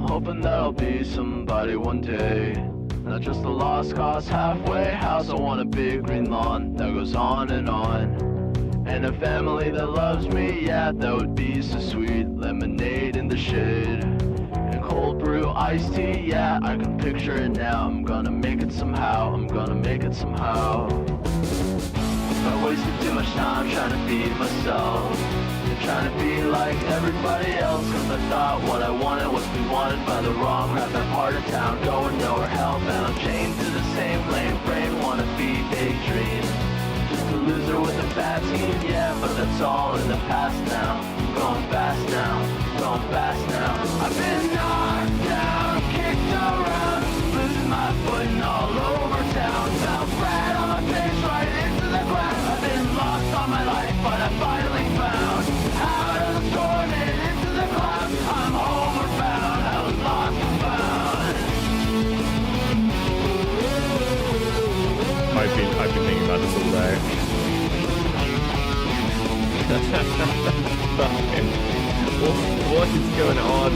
I'm hoping that I'll be somebody one day, not just a lost cause halfway house. I want a big green lawn that goes on, and a family that loves me, yeah, that would be so sweet. Lemonade in the shade, and cold brew iced tea, yeah, I can picture it now. I'm gonna make it somehow, I'm gonna make it somehow. I wasted too much time trying to be myself, and trying to be like everybody else, cause I thought what I wanted was be wanted by the wrong crap. That part of town going nowhere, hellbound. I'm chained to the same lane, brain wanna be big dream. Just a loser with a bad scheme, yeah, but that's all in the past now. I'm going fast now, going fast now. I've been knocked down, kicked around, losing my footing all over town. Fell flat on my face right into the ground. I've been lost all my life, but I finally found out of the storm and into the clouds. I'm homeward bound, I was lost and found. I've been thinking about this all day. What is going on?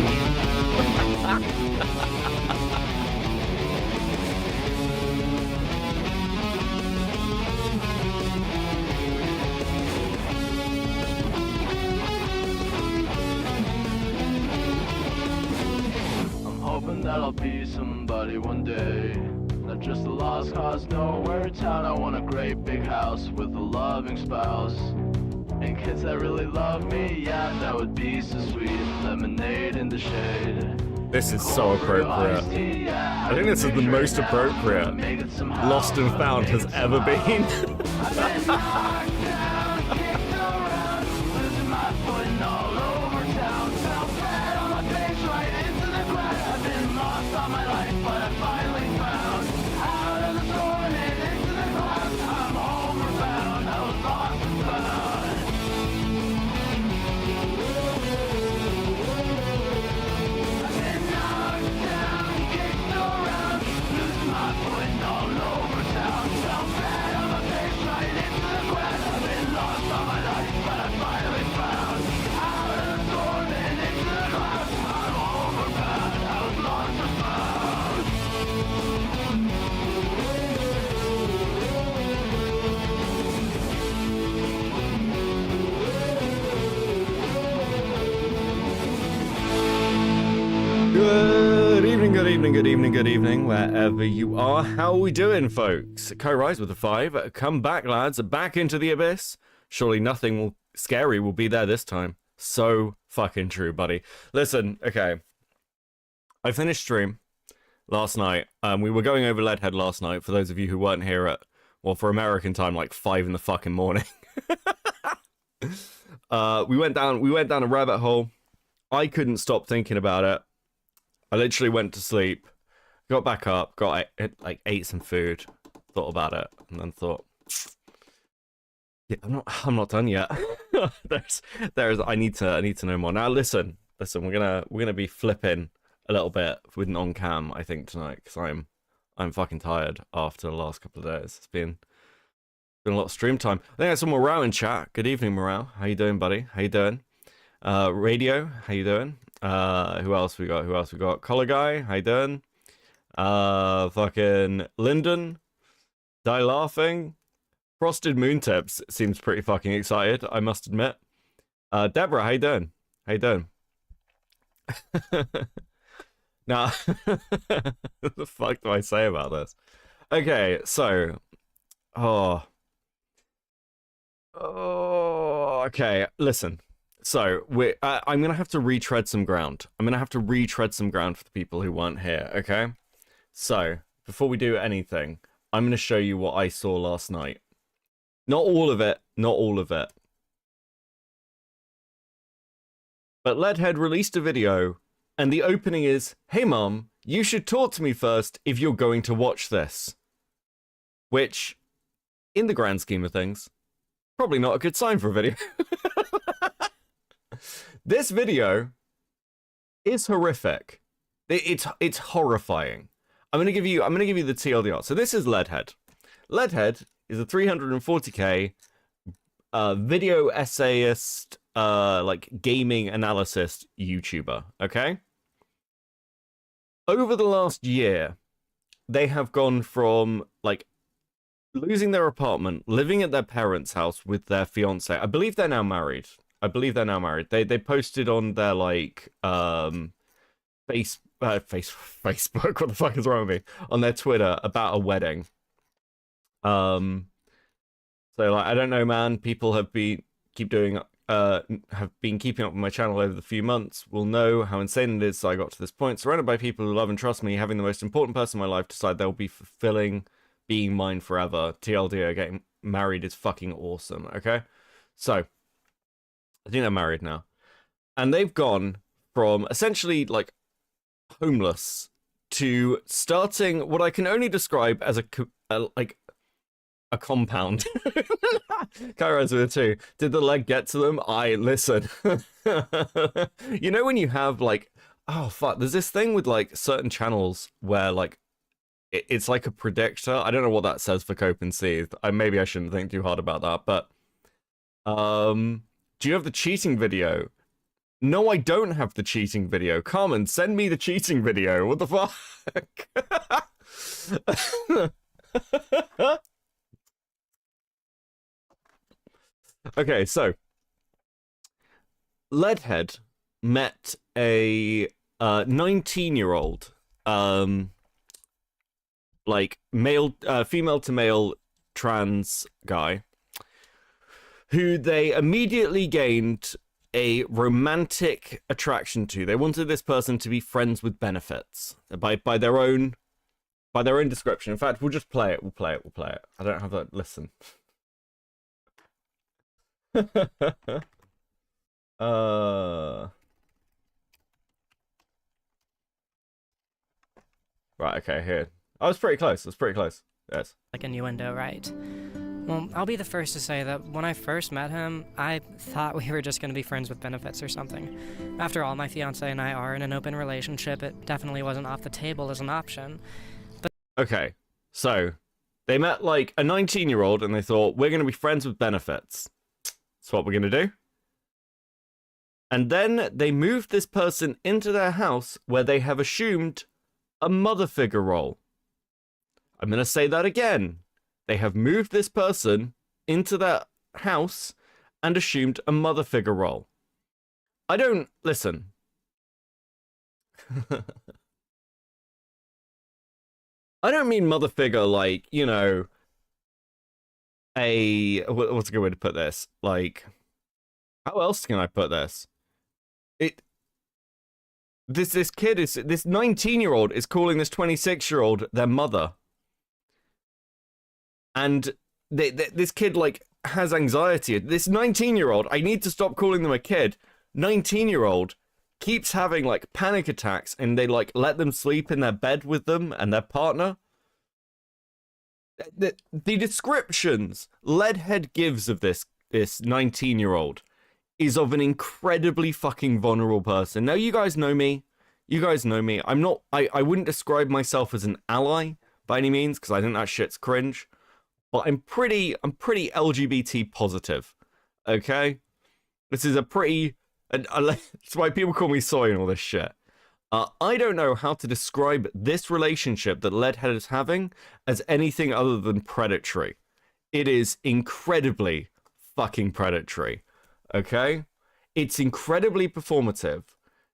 I'm hoping that I'll be somebody one day, not just a lost cause nowhere town. I want a great big house with a loving spouse, and kids that really love me, yeah, that would be so sweet. Lemonade in the shade. This is so appropriate. I think this is the most appropriate Lost and Found has ever been. Good evening, wherever you are. How are we doing, folks? Co-Rise with a 5. Come back, lads. Back into the abyss. Surely nothing scary will be there this time. So fucking true, buddy. Listen, okay. I finished stream last night. We were going over Leadhead last night, for those of you who weren't here at, well, for American time, like 5 in the fucking morning. We went down a rabbit hole. I couldn't stop thinking about it. I literally went to sleep, got back up, ate some food, thought about it, and then thought, yeah, I'm not done yet. I need to know more. Now listen, we're gonna be flipping a little bit with an on cam, I think, tonight, because I'm fucking tired after the last couple of days. It's been a lot of stream time. I think I saw Morale in chat. Good evening, Morale. How you doing, buddy? How you doing? Radio, how you doing? Who else we got? Collar Guy, how you doing? Fucking Lyndon, Die Laughing, Frosted Moon Tips seems pretty fucking excited, I must admit. Deborah, how you doing? How you doing? Now, what the fuck do I say about this? Okay, so, okay, listen. So, I'm going to have to retread some ground. I'm going to have to retread some ground for the people who weren't here, okay? So, before we do anything, I'm going to show you what I saw last night. Not all of it, not all of it. But Leadhead released a video, and the opening is, "Hey Mom, you should talk to me first if you're going to watch this." Which, in the grand scheme of things, probably not a good sign for a video. This video is horrific. It's horrifying. I'm gonna give you the TLDR. So this is Leadhead. Leadhead is a 340k video essayist, like gaming analyst YouTuber. Okay. over the last year, they have gone from like losing their apartment, living at their parents' house with their fiance. I believe they're now married. They posted on their like Facebook. What the fuck is wrong with me? On their Twitter about a wedding. So like I don't know, man. People have been keeping up with my channel over the few months will know how insane it is I got to this point. Surrounded by people who love and trust me, having the most important person in my life decide they'll be fulfilling being mine forever. TLDR, getting married is fucking awesome, okay? So, I think they're married now. And they've gone from essentially, like, homeless to starting what I can only describe as a compound. Kairos with a 2. Did the leg get to them? Listen. You know when you have, like, oh, fuck, there's this thing with, like, certain channels where, like, it's like a predictor. I don't know what that says for Cope and Seethe. Maybe I shouldn't think too hard about that, but do you have the cheating video? No, I don't have the cheating video. Carmen, send me the cheating video. What the fuck? Okay, so Leadhead met a 19-year-old like female to male trans guy who they immediately gained a romantic attraction to. They wanted this person to be friends with benefits by their own description. In fact, we'll just play it. We'll play it. I don't have that. Listen. Right, okay, here. I was pretty close. Yes. Like innuendo, right? Well, I'll be the first to say that when I first met him, I thought we were just going to be friends with benefits or something. After all, my fiance and I are in an open relationship. It definitely wasn't off the table as an option. But okay, so they met like a 19-year-old and they thought, we're going to be friends with benefits. That's what we're going to do. And then they moved this person into their house where they have assumed a mother figure role. I'm going to say that again. They have moved this person into their house and assumed a mother figure role. Listen. I don't mean mother figure like, you know, what's a good way to put this? Like, how else can I put this? This 19-year-old is calling this 26-year-old their mother. And this kid, like, has anxiety. This 19-year-old, I need to stop calling them a kid. 19-year-old keeps having, like, panic attacks, and they, like, let them sleep in their bed with them and their partner. The descriptions Leadhead gives of this 19-year-old is of an incredibly fucking vulnerable person. Now, you guys know me. I wouldn't describe myself as an ally by any means, because I think that shit's cringe. But I'm pretty LGBT positive, okay? This is a pretty... That's why people call me soy and all this shit. I don't know how to describe this relationship that Leadhead is having as anything other than predatory. It is incredibly fucking predatory, okay? It's incredibly performative.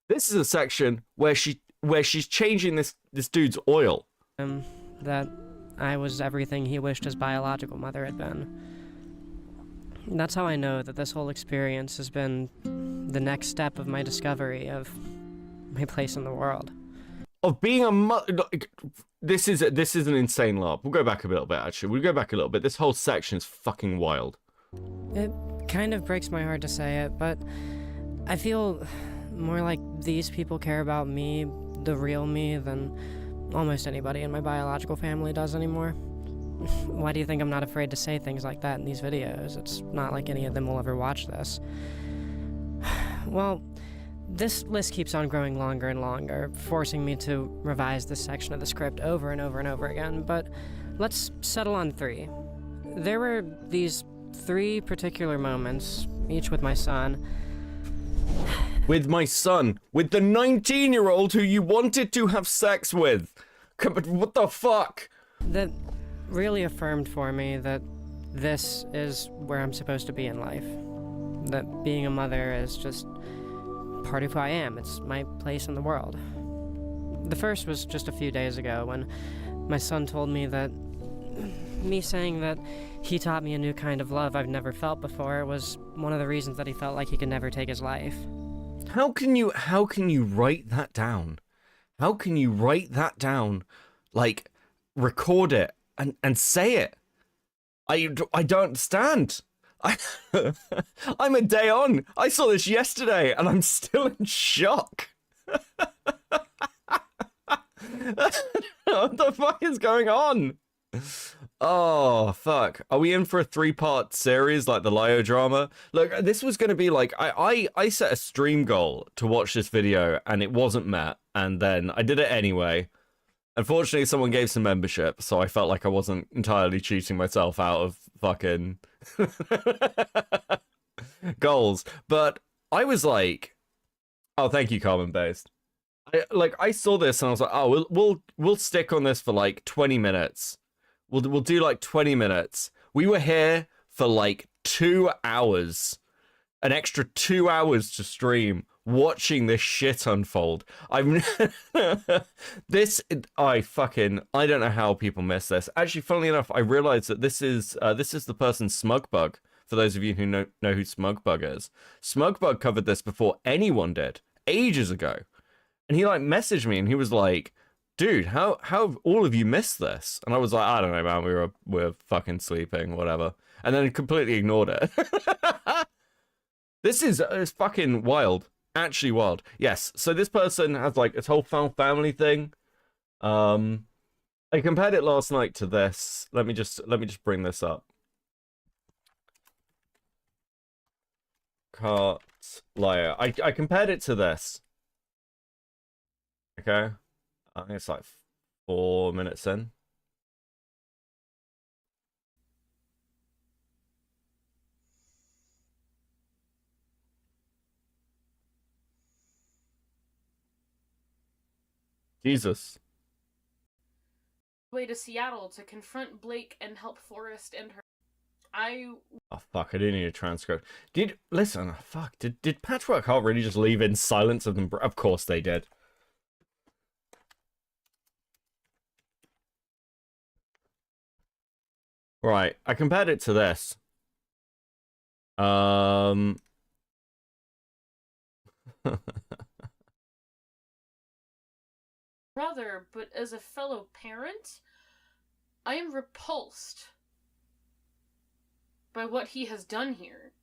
This is a section where she's changing this dude's oil. That I was everything he wished his biological mother had been. That's how I know that this whole experience has been the next step of my discovery of my place in the world. Of being a mother. This is an insane LARP. We'll go back a little bit, actually. This whole section is fucking wild. It kind of breaks my heart to say it, but I feel more like these people care about me, the real me, than almost anybody in my biological family does anymore. Why do you think I'm not afraid to say things like that in these videos? It's not like any of them will ever watch this. Well, this list keeps on growing longer and longer, forcing me to revise this section of the script over and over and over again, but let's settle on 3. There were these 3 particular moments, each with my son. with my son, with the 19-year-old who you wanted to have sex with. What the fuck? That really affirmed for me that this is where I'm supposed to be in life. That being a mother is just part of who I am. It's my place in the world. The first was just a few days ago when my son told me that me saying that he taught me a new kind of love I've never felt before was one of the reasons that he felt like he could never take his life. How can you write that down? How can you write that down? Like, record it and say it? I don't understand. I'm a day on. I saw this yesterday and I'm still in shock. What the fuck is going on? Oh, fuck. Are we in for a 3-part series like the Lyo drama? Look, this was going to be like, I set a stream goal to watch this video and it wasn't met. And then I did it anyway. Unfortunately, someone gave some membership, so I felt like I wasn't entirely cheating myself out of fucking goals. But I was like, oh, thank you, Carbon Based. I saw this and I was like, oh, we'll stick on this for like 20 minutes. We'll do like 20 minutes. We were here for like 2 hours, an extra 2 hours to stream, watching this shit unfold. I don't know how people miss this. Actually, funnily enough, I realized that this is the person Smugbug. For those of you who know who Smugbug is, Smugbug covered this before anyone did, ages ago. And he like messaged me and he was like, dude, how have all of you missed this? And I was like, I don't know, man, we were fucking sleeping, whatever. And then completely ignored it. This is it's fucking wild. Actually wild. Yes, so this person has like its whole family thing. I compared it last night to this. Let me just bring this up. Cart Liar. I compared it to this. Okay. I think it's like 4 minutes in. Jesus. Way to Seattle to confront Blake and help Forrest and her. Oh fuck! I didn't need a transcript. Listen? Fuck! Did Patchwork Heart really just leave in silence of them? Of course they did. Right, I compared it to this. Brother, but as a fellow parent, I am repulsed by what he has done here.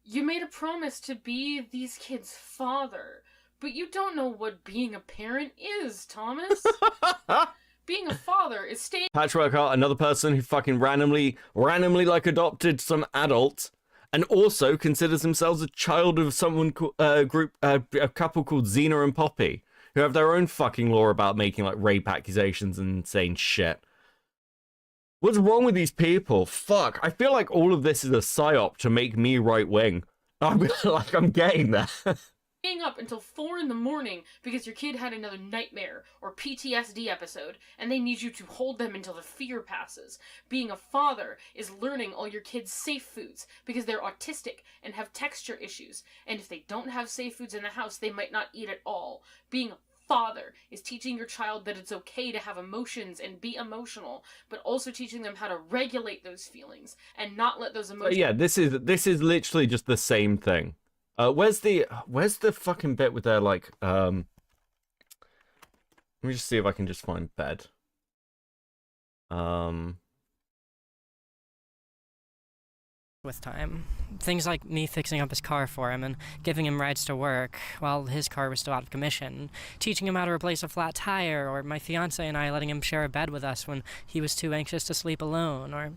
You made a promise to be these kids' father, but you don't know what being a parent is, Thomas. Being a father is staying. Patchwork Heart, another person who fucking randomly like adopted some adult, and also considers themselves a child of someone a couple called Xena and Poppy, who have their own fucking law about making like rape accusations and insane shit. What's wrong with these people? Fuck, I feel like all of this is a psyop to make me right wing. I'm getting there. Staying up until 4 in the morning because your kid had another nightmare or PTSD episode, and they need you to hold them until the fear passes. Being a father is learning all your kids' safe foods because they're autistic and have texture issues, and if they don't have safe foods in the house, they might not eat at all. Being a father is teaching your child that it's okay to have emotions and be emotional, but also teaching them how to regulate those feelings and not let those emotions. Yeah, this is literally just the same thing. Where's the fucking bit with their like let me just see if I can just find bed. With time. Things like me fixing up his car for him and giving him rides to work while his car was still out of commission, teaching him how to replace a flat tire, or my fiance and I letting him share a bed with us when he was too anxious to sleep alone, or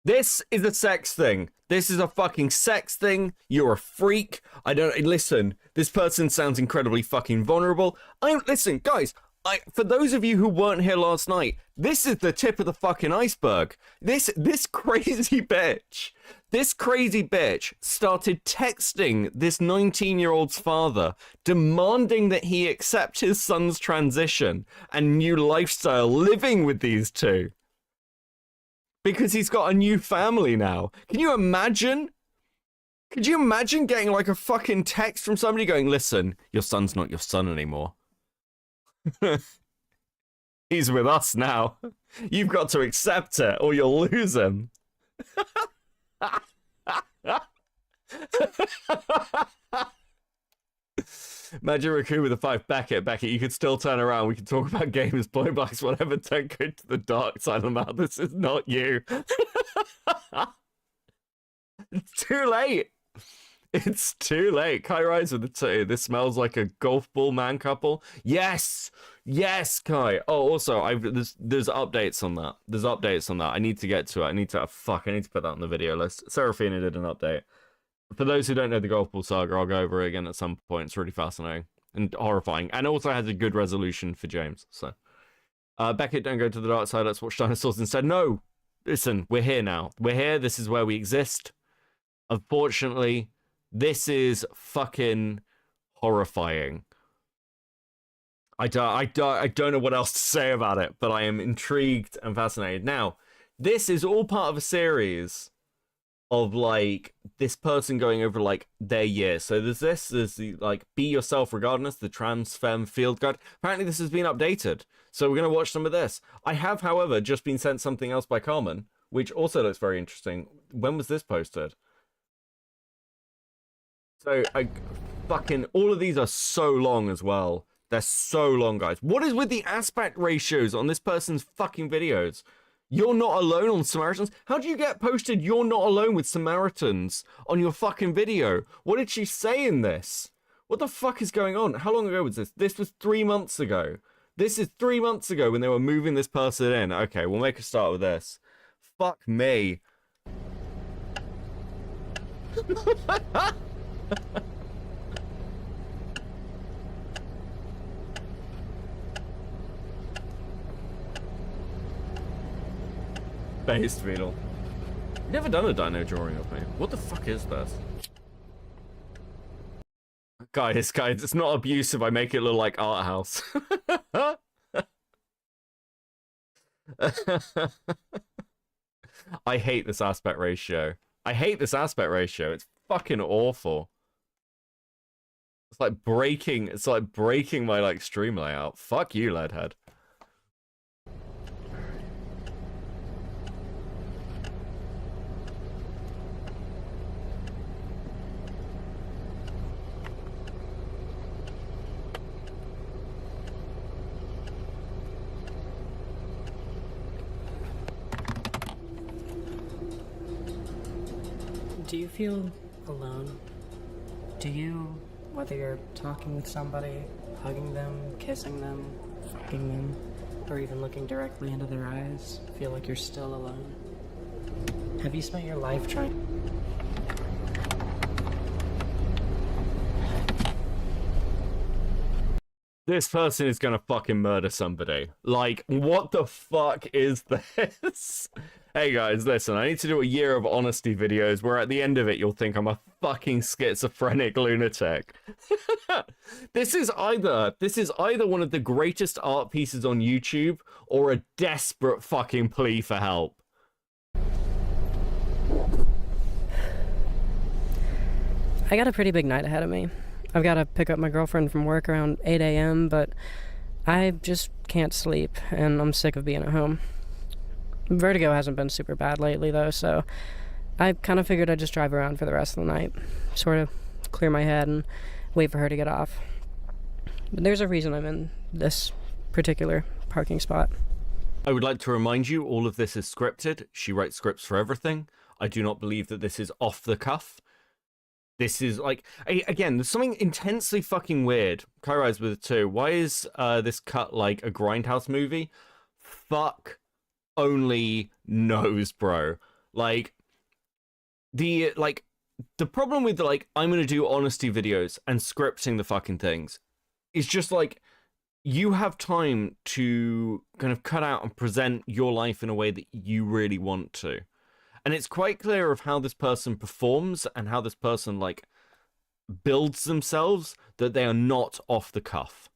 This is a sex thing. This is a fucking sex thing. You're a freak. Listen, this person sounds incredibly fucking vulnerable. Listen, guys, For those of you who weren't here last night, this is the tip of the fucking iceberg. This crazy bitch started texting this 19-year-old's father, demanding that he accept his son's transition and new lifestyle living with these two. Because he's got a new family now. Can you imagine? Could you imagine getting like a fucking text from somebody going, listen, your son's not your son anymore. He's with us now. You've got to accept it or you'll lose him. Imagine Raku with a 5. Beckett, you could still turn around. We can talk about games, blue blacks, whatever. Don't go to the dark side of the mouth. This is not you. It's too late. It's too late. Kai Rise with the 2. This smells like a golf ball man couple. Yes, yes, Kai. Oh, also, there's updates on that. There's updates on that. I need to get to it. I need to put that on the video list. Seraphina did an update. For those who don't know the golf ball saga, I'll go over it again at some point. It's really fascinating and horrifying, and also has a good resolution for James. So, Beckett, don't go to the dark side. Let's watch dinosaurs instead. No, listen, we're here now. We're here. This is where we exist. Unfortunately, this is fucking horrifying. I don't know what else to say about it, but I am intrigued and fascinated. Now, this is all part of a series of like this person going over like their year. So there's the like be yourself regardless, the trans femme field guide. Apparently this has been updated. So we're going to watch some of this. I have, however, just been sent something else by Carmen, which also looks very interesting. When was this posted? So all of these are so long as well. They're so long, guys. What is with the aspect ratios on this person's fucking videos? You're not alone on Samaritans? How do you get posted you're not alone with Samaritans on your fucking video? What did she say in this? What the fuck is going on? How long ago was this? This was 3 months ago. This is 3 months ago when they were moving this person in. Okay, we'll make a start with this. Fuck me. Based Beetle. Never done a dino drawing of me. What the fuck is this? Guys, it's not abusive. I make it look like art house. I hate this aspect ratio. It's fucking awful. It's like breaking my like stream layout. Fuck you, Leadhead. Do you feel alone? Do you, whether you're talking with somebody, hugging them, kissing them, fucking them, or even looking directly into their eyes, feel like you're still alone? Have you spent your life trying? This person is gonna fucking murder somebody. Like, what the fuck is this? Hey guys, listen, I need to do a year of honesty videos where at the end of it you'll think I'm a fucking schizophrenic lunatic. This is either one of the greatest art pieces on YouTube or a desperate fucking plea for help. I got a pretty big night ahead of me. I've got to pick up my girlfriend from work around 8 a.m., but I just can't sleep, and I'm sick of being at home. Vertigo hasn't been super bad lately, though, so I kind of figured I'd just drive around for the rest of the night, sort of clear my head and wait for her to get off. But there's a reason I'm in this particular parking spot. I would like to remind you, all of this is scripted. She writes scripts for everything. I do not believe that this is off the cuff. This is like, again, there's something intensely fucking weird. Kairais with it too. Why is this cut like a Grindhouse movie? Fuck only knows, bro. Like, the problem with like, I'm gonna do honesty videos and scripting the fucking things is just like, you have time to kind of cut out and present your life in a way that you really want to. And it's quite clear of how this person performs and how this person, like, builds themselves, that they are not off the cuff.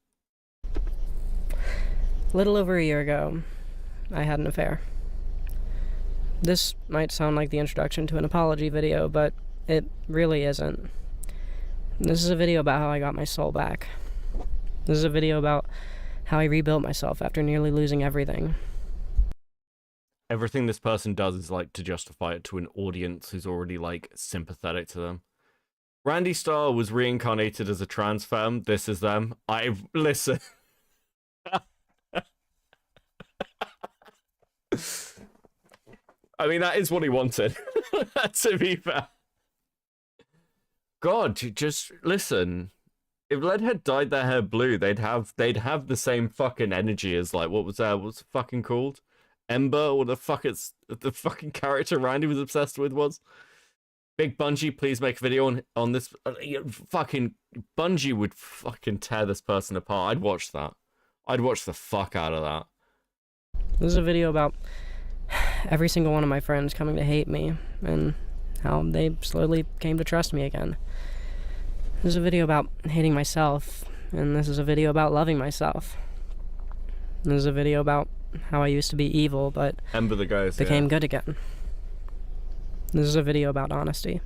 A little over a year ago, I had an affair. This might sound like the introduction to an apology video, but it really isn't. This is a video about how I got my soul back. This is a video about how I rebuilt myself after nearly losing everything. Everything this person does is, like, to justify it to an audience who's already, like, sympathetic to them. Randy Starr was reincarnated as a trans femme. This is them. Listen. I mean, that is what he wanted, to be fair. God, just listen. If Leadhead dyed their hair blue, they'd have the same fucking energy as, like, what's it fucking called? Ember, or the fucking character Randy was obsessed with was. Big Bungie, please make a video on this. Fucking Bungie would fucking tear this person apart. I'd watch that. I'd watch the fuck out of that. This is a video about every single one of my friends coming to hate me and how they slowly came to trust me again. This is a video about hating myself, and this is a video about loving myself. This is a video about how I used to be evil, but Ember the Ghost became good again. This is a video about honesty.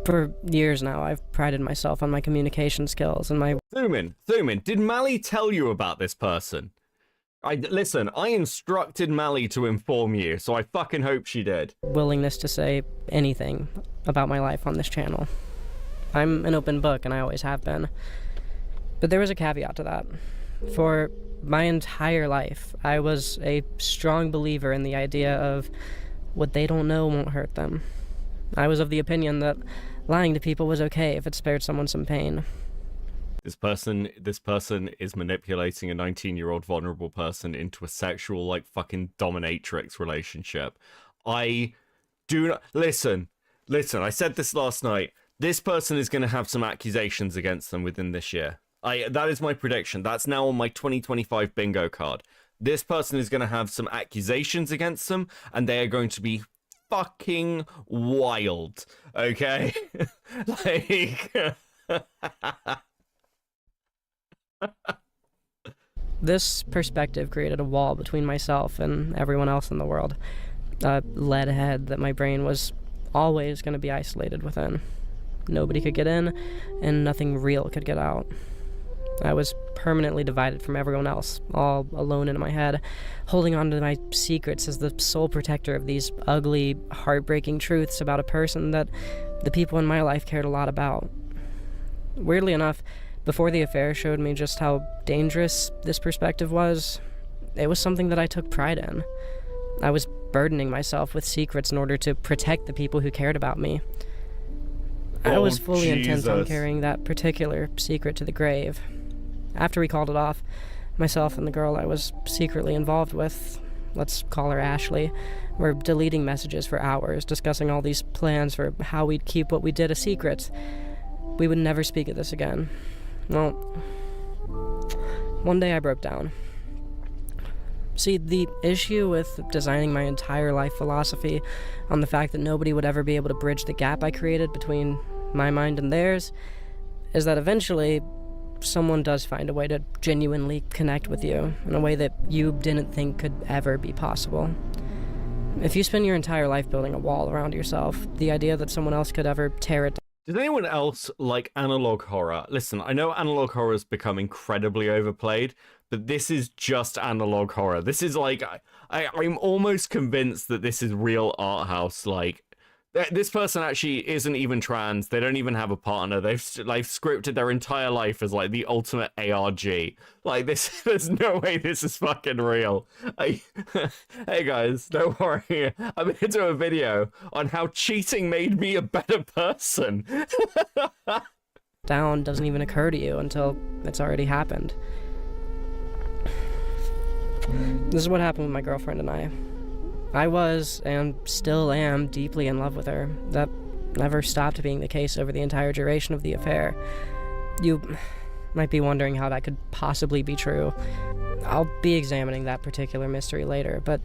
For years now, I've prided myself on my communication skills and my... Thuman, did Mally tell you about this person? Listen, I instructed Mally to inform you, so I fucking hope she did. ...willingness to say anything about my life on this channel. I'm an open book, and I always have been. But there was a caveat to that. For my entire life, I was a strong believer in the idea of what they don't know won't hurt them. I was of the opinion that lying to people was okay if it spared someone some pain. This person is manipulating a 19-year-old vulnerable person into a sexual, like, fucking dominatrix relationship. I do not... Listen, I said this last night. This person is going to have some accusations against them within this year. That is my prediction. That's now on my 2025 bingo card. This person is going to have some accusations against them, and they are going to be fucking wild. Okay? Like... This perspective created a wall between myself and everyone else in the world. A lead ahead that my brain was always going to be isolated within. Nobody could get in, and nothing real could get out. I was permanently divided from everyone else, all alone in my head, holding on to my secrets as the sole protector of these ugly, heartbreaking truths about a person that the people in my life cared a lot about. Weirdly enough, before the affair showed me just how dangerous this perspective was, it was something that I took pride in. I was burdening myself with secrets in order to protect the people who cared about me. I was fully intent on carrying that particular secret to the grave. After we called it off, myself and the girl I was secretly involved with, let's call her Ashley, were deleting messages for hours, discussing all these plans for how we'd keep what we did a secret. We would never speak of this again. Well, one day I broke down. See, the issue with designing my entire life philosophy on the fact that nobody would ever be able to bridge the gap I created between my mind and theirs is that eventually someone does find a way to genuinely connect with you in a way that you didn't think could ever be possible. If you spend your entire life building a wall around yourself, the idea that someone else could ever tear it down. Does anyone else like analog horror? Listen, I know analog horror has become incredibly overplayed, but this is just analog horror. This is like, I'm almost convinced that this is real art house. Like, this person actually isn't even trans. They don't even have a partner. They've like scripted their entire life as like the ultimate ARG. Like this, there's no way this is fucking real. Hey guys, don't worry. I'm gonna do a video on how cheating made me a better person. Down doesn't even occur to you until it's already happened. This is what happened with my girlfriend and I. I was, and still am, deeply in love with her. That never stopped being the case over the entire duration of the affair. You might be wondering how that could possibly be true. I'll be examining that particular mystery later, but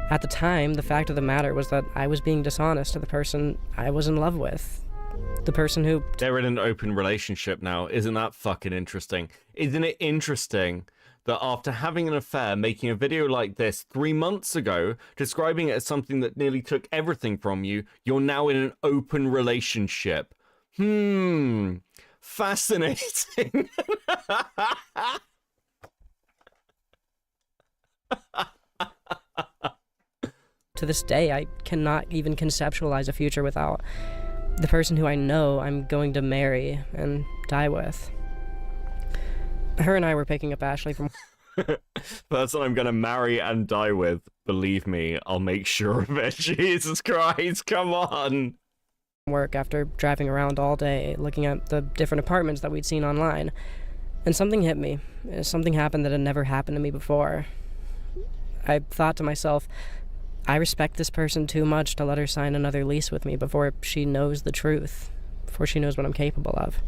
at the time, the fact of the matter was that I was being dishonest to the person I was in love with. The person who... They're in an open relationship now. Isn't that fucking interesting? Isn't it interesting that after having an affair, making a video like this 3 months ago, describing it as something that nearly took everything from you, you're now in an open relationship? Fascinating. To this day, I cannot even conceptualize a future without the person who I know I'm going to marry and die with. Her and I were picking up Ashley from Person I'm gonna marry and die with. Believe me, I'll make sure of it. Jesus Christ, come on. Work after driving around all day, looking at the different apartments that we'd seen online. And something hit me. Something happened that had never happened to me before. I thought to myself, I respect this person too much to let her sign another lease with me before she knows the truth, before she knows what I'm capable of.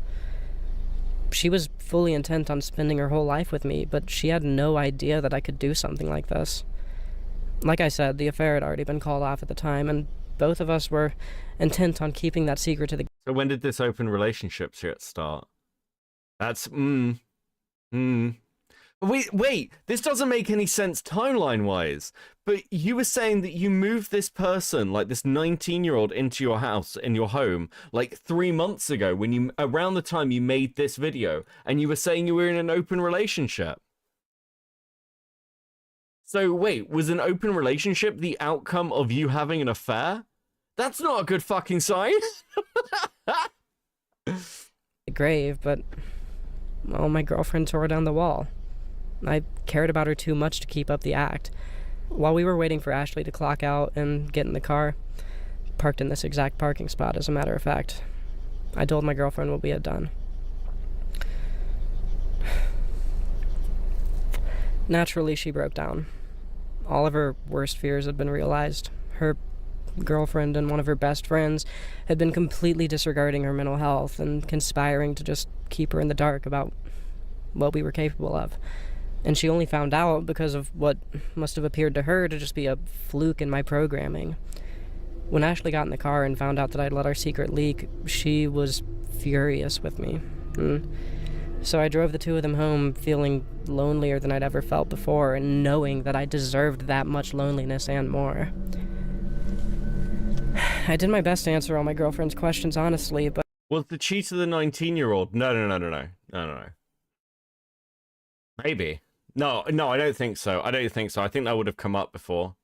She was fully intent on spending her whole life with me, but she had no idea that I could do something like this. Like I said, the affair had already been called off at the time, and both of us were intent on keeping that secret to the... So when did this open relationship shit start? That's, Wait, this doesn't make any sense timeline-wise, but you were saying that you moved this person, like this 19-year-old, into your house, in your home, like 3 months ago, when you, around the time you made this video, and you were saying you were in an open relationship. So wait, was an open relationship the outcome of you having an affair? That's not a good fucking sign. grave, but, well, my girlfriend tore down the wall. I cared about her too much to keep up the act. While we were waiting for Ashley to clock out and get in the car, parked in this exact parking spot, as a matter of fact, I told my girlfriend what we had done. Naturally, she broke down. All of her worst fears had been realized. Her girlfriend and one of her best friends had been completely disregarding her mental health and conspiring to just keep her in the dark about what we were capable of. And she only found out because of what must have appeared to her to just be a fluke in my programming. When Ashley got in the car and found out that I'd let our secret leak, she was furious with me. So I drove the two of them home feeling lonelier than I'd ever felt before, and knowing that I deserved that much loneliness and more. I did my best to answer all my girlfriend's questions honestly, but... Was the cheat of the 19-year-old? No. Maybe. No, I don't think so. I think that would have come up before.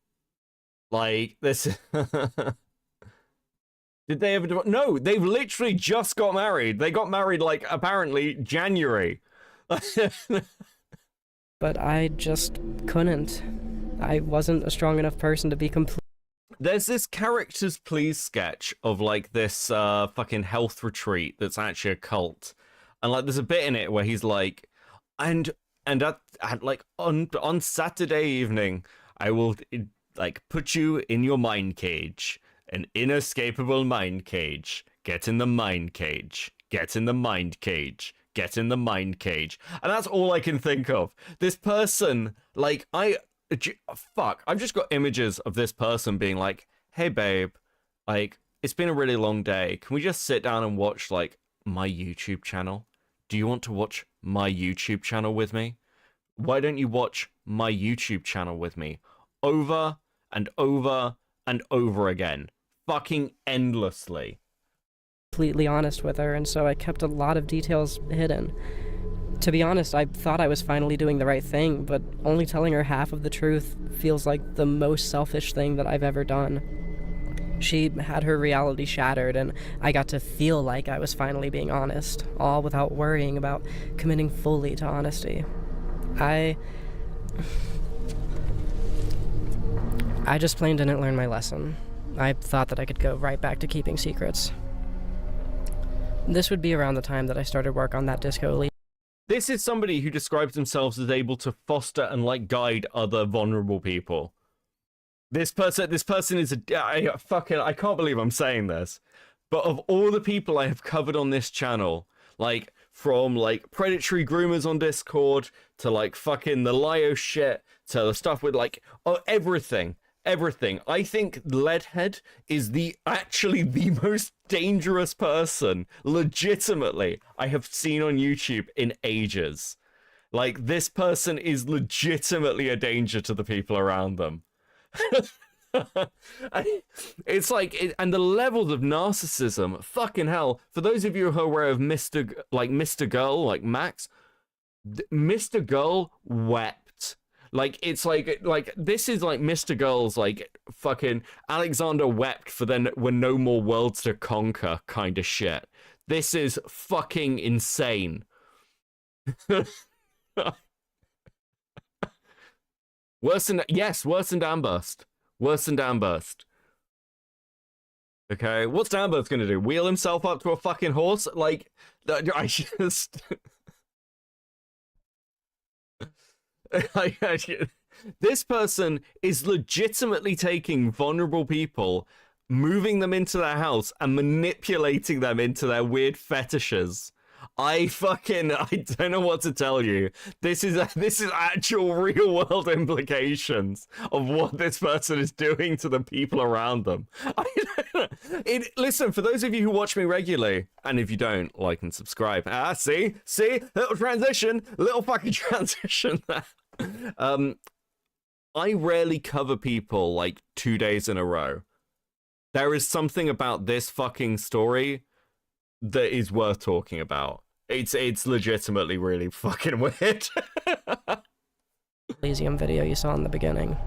Like, this... Did they ever... No, they've literally just got married. They got married, like, apparently, January. But I just couldn't. I wasn't a strong enough person to be complete. There's this characters please sketch of, like, this fucking health retreat that's actually a cult. And, like, there's a bit in it where he's like, and at like, on Saturday evening, I will, like, put you in your mind cage. An inescapable mind cage. Get in the mind cage. Get in the mind cage. Get in the mind cage. And that's all I can think of. This person, like, fuck, I've just got images of this person being like, hey babe, like, it's been a really long day. Can we just sit down and watch, like, my YouTube channel? Do you want to watch my YouTube channel with me? Why don't you watch my YouTube channel with me? Over and over and over again. Fucking endlessly. Completely honest with her, and so I kept a lot of details hidden. To be honest, I thought I was finally doing the right thing, but only telling her half of the truth feels like the most selfish thing that I've ever done. She had her reality shattered, and I got to feel like I was finally being honest, all without worrying about committing fully to honesty. I just plain didn't learn my lesson. I thought that I could go right back to keeping secrets. This would be around the time that I started work on that disco lead. This is somebody who describes themselves as able to foster and, like, guide other vulnerable people. This person is I can't believe I'm saying this, but of all the people I have covered on this channel, like, from like predatory groomers on Discord to like fucking the Lio shit to the stuff with like everything. I think Leadhead is actually the most dangerous person, legitimately, I have seen on YouTube in ages. Like, this person is legitimately a danger to the people around them. It's like, and the levels of narcissism, fucking hell. For those of you who are aware of Mr. Girl, like Max, Mr. Girl wept. Like, it's like this is like Mr. Girl's like fucking Alexander wept for then were no more worlds to conquer kind of shit. This is fucking insane. Worse than Downburst. Worse than Downburst. Okay, what's Downburst gonna do? Wheel himself up to a fucking horse? Like, I just... This person is legitimately taking vulnerable people, moving them into their house, and manipulating them into their weird fetishes. I don't know what to tell you. This is actual real world implications of what this person is doing to the people around them. Listen, for those of you who watch me regularly, and if you don't, like and subscribe. See, little fucking transition there. I rarely cover people like 2 days in a row. There is something about this fucking story that is worth talking about. It's legitimately really fucking weird. Elysium video you saw in the beginning,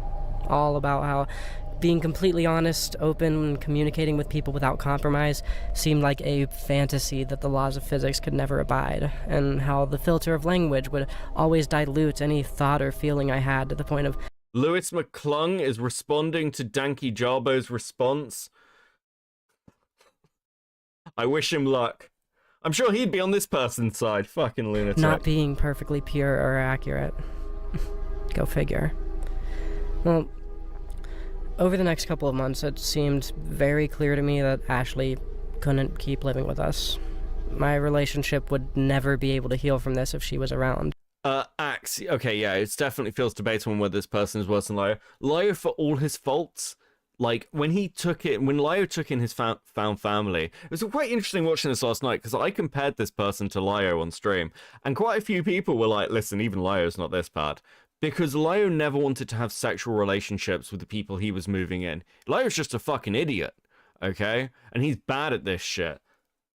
all about how being completely honest, open, and communicating with people without compromise seemed like a fantasy that the laws of physics could never abide, and how the filter of language would always dilute any thought or feeling I had to the point of... Lewis McClung is responding to Danky Jarbo's response. I wish him luck. I'm sure he'd be on this person's side. Fucking lunatic. Not being perfectly pure or accurate. Go figure. Well, over the next couple of months, it seemed very clear to me that Ashley couldn't keep living with us. My relationship would never be able to heal from this if she was around. Axe. Okay, yeah, it definitely feels debatable whether this person is worse than Lio. Lio, for all his faults, like, when Lio took in his found family, it was quite interesting watching this last night, because I compared this person to Lio on stream, and quite a few people were like, listen, even Lio's not this bad. Because Lio never wanted to have sexual relationships with the people he was moving in. Lio's just a fucking idiot, okay? And he's bad at this shit.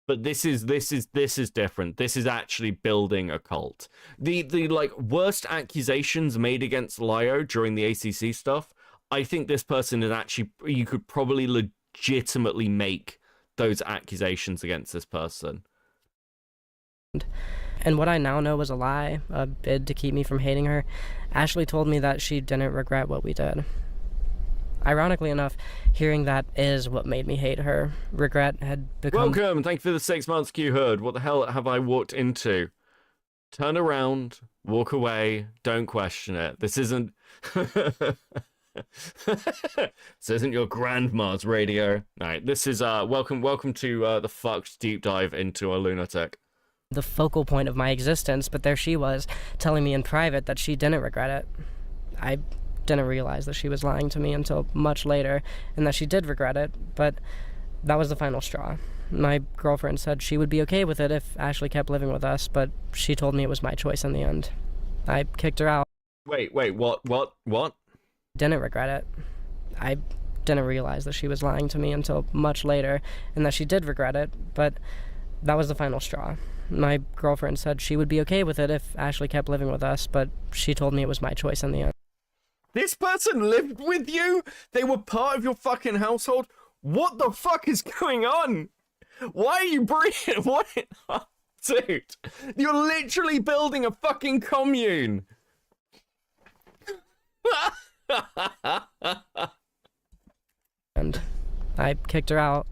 But this is different. This is actually building a cult. The like worst accusations made against Lio during the ACC stuff, I think this person is actually, you could probably legitimately make those accusations against this person. And what I now know was a lie, a bid to keep me from hating her. Ashley told me that she didn't regret what we did. Ironically enough, hearing that is what made me hate her. Regret had become... Welcome, thank you for the 6 months, Q Hood. What the hell have I walked into? Turn around, walk away, don't question it. This isn't... This isn't your grandma's radio. Alright, this is, welcome to the fucked deep dive into a lunatic. The focal point of my existence, but there she was, telling me in private that she didn't regret it. I didn't realize that she was lying to me until much later, and that she did regret it, but that was the final straw. My girlfriend said she would be okay with it if Ashley kept living with us, but she told me it was my choice in the end. I kicked her out. Wait, what? Didn't regret it. I didn't realize that she was lying to me until much later, and that she did regret it, but that was the final straw. My girlfriend said she would be okay with it if Ashley kept living with us, but she told me it was my choice in the end. This person lived with you? They were part of your fucking household? What the fuck is going on? Why are you breathing? What? Dude, you're literally building a fucking commune. And I kicked her out.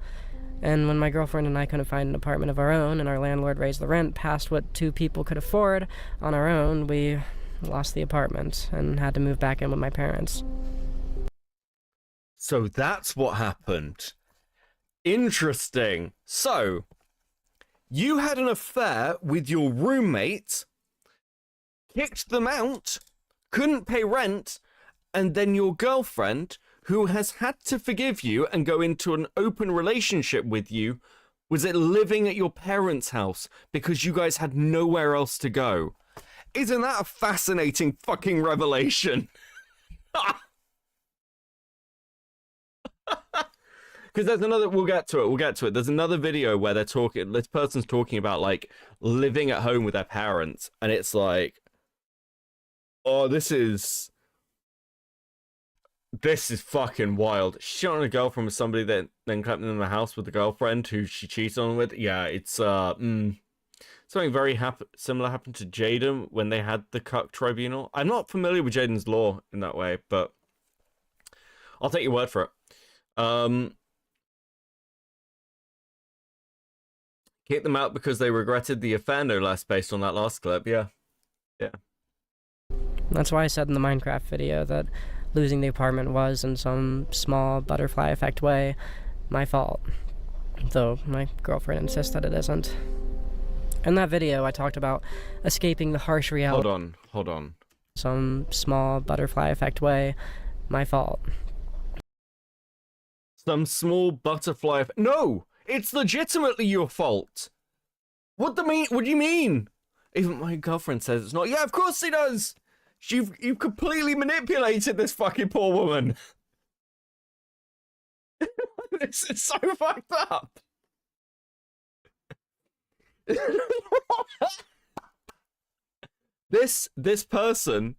And when my girlfriend and I couldn't find an apartment of our own, and our landlord raised the rent past what two people could afford on our own, we lost the apartment and had to move back in with my parents. So that's what happened. Interesting. So, You had an affair with your roommate, kicked them out, couldn't pay rent, and then your girlfriend, who has had to forgive you and go into an open relationship with you, was it living at your parents' house because you guys had nowhere else to go. Isn't that a fascinating fucking revelation? Because there's another, we'll get to it. There's another video where they're talking, this person's talking about like living at home with their parents, and it's like, oh, this is fucking wild. She shot on a girlfriend with somebody that then kept them in the house with the girlfriend who she cheated on with. Yeah, it's something very similar happened to Jaden when they had the cuck tribunal. I'm not familiar with Jaden's law in that way, but I'll take your word for it. Kick them out because they regretted the affair, no less, based on that last clip. Yeah. That's why I said in the Minecraft video that losing the apartment was, in some small butterfly effect way, my fault. Though my girlfriend insists that it isn't. In that video, I talked about escaping the harsh reality. Hold on. Some small butterfly effect way, my fault. Some small butterfly effect. No! It's legitimately your fault. What do you mean? Even my girlfriend says it's not. Yeah, of course he does. You've completely manipulated this fucking poor woman. This is so fucked up. This person,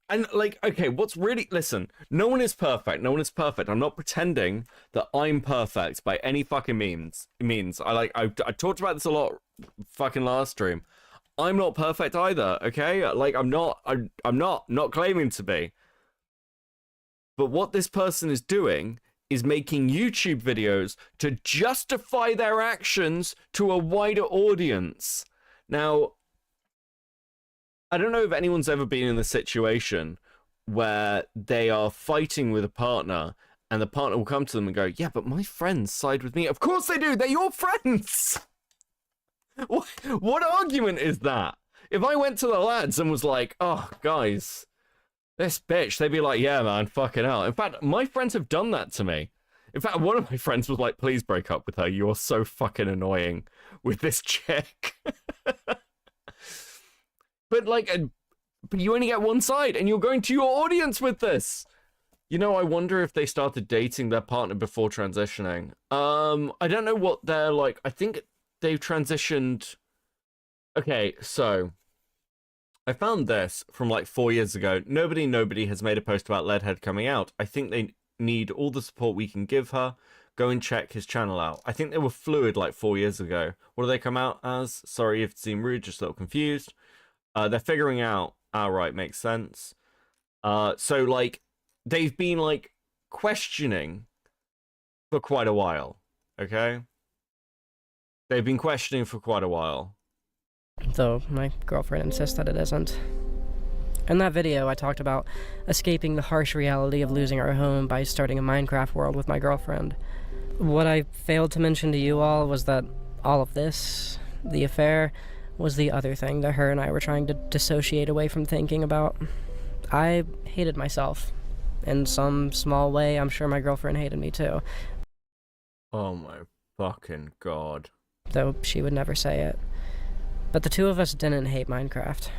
and like, okay, what's really, listen, no one is perfect. I'm not pretending that I'm perfect by any fucking means. I talked about this a lot fucking last stream. I'm not perfect either, okay? Like, I'm not claiming to be. But what this person is doing is making YouTube videos to justify their actions to a wider audience. Now, I don't know if anyone's ever been in the situation where they are fighting with a partner and the partner will come to them and go, yeah, but my friends side with me. Of course they do. They're your friends. What argument is that? If I went to the lads and was like, oh, guys, this bitch, they'd be like, yeah, man, fucking hell. In fact, my friends have done that to me. In fact, one of my friends was like, please break up with her. You're so fucking annoying with this chick. But like, but you only get one side and you're going to your audience with this. You know, I wonder if they started dating their partner before transitioning. I don't know what they're like. I think they've transitioned. Okay, so I found this from like 4 years ago. Nobody has made a post about Leadhead coming out. I think they need all the support we can give her. Go and check his channel out. I think they were fluid like 4 years ago. What do they come out as? Sorry if it seemed rude, just a little confused. They're figuring out, right, makes sense. So like, they've been like questioning for quite a while, okay? They've been questioning for quite a while. Though my girlfriend insists that it isn't. In that video, I talked about escaping the harsh reality of losing our home by starting a Minecraft world with my girlfriend. What I failed to mention to you all was that all of this, the affair, was the other thing that her and I were trying to dissociate away from thinking about. I hated myself. In some small way, I'm sure my girlfriend hated me too. Oh my fucking god. Though she would never say it. But the two of us didn't hate Minecraft.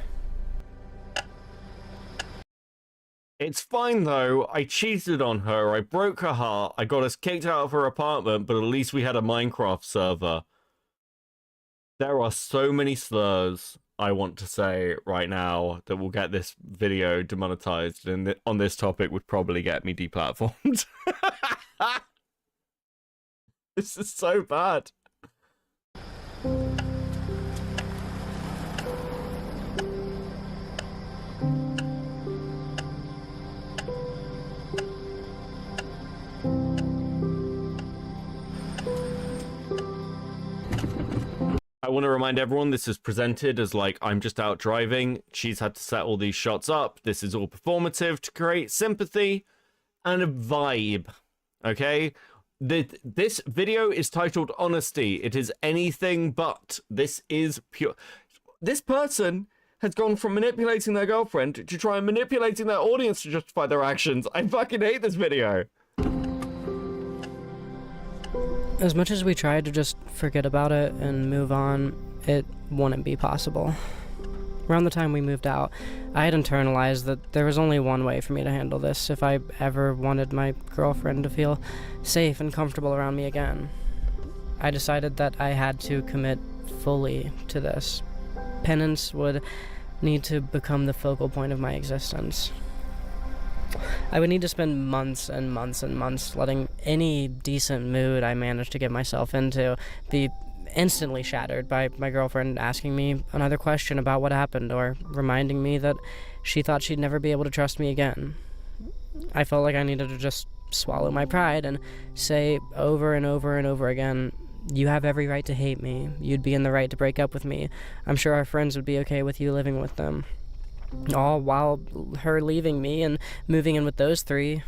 It's fine though, I cheated on her, I broke her heart, I got us kicked out of her apartment, but at least we had a Minecraft server. There are so many slurs I want to say right now that will get this video demonetized, and on this topic would probably get me deplatformed. This is so bad. I want to remind everyone this is presented as like, I'm just out driving. She's had to set all these shots up. This is all performative to create sympathy and a vibe. Okay? This video is titled Honesty. It is anything but. This is pure. This person has gone from manipulating their girlfriend to try and manipulating their audience to justify their actions. I fucking hate this video. As much as we tried to just forget about it and move on, it wouldn't be possible. Around the time we moved out, I had internalized that there was only one way for me to handle this if I ever wanted my girlfriend to feel safe and comfortable around me again. I decided that I had to commit fully to this. Penance would need to become the focal point of my existence. I would need to spend months and months and months letting any decent mood I managed to get myself into be instantly shattered by my girlfriend asking me another question about what happened or reminding me that she thought she'd never be able to trust me again. I felt like I needed to just swallow my pride and say over and over and over again, "You have every right to hate me. You'd be in the right to break up with me. I'm sure our friends would be okay with you living with them." All while her leaving me and moving in with those three,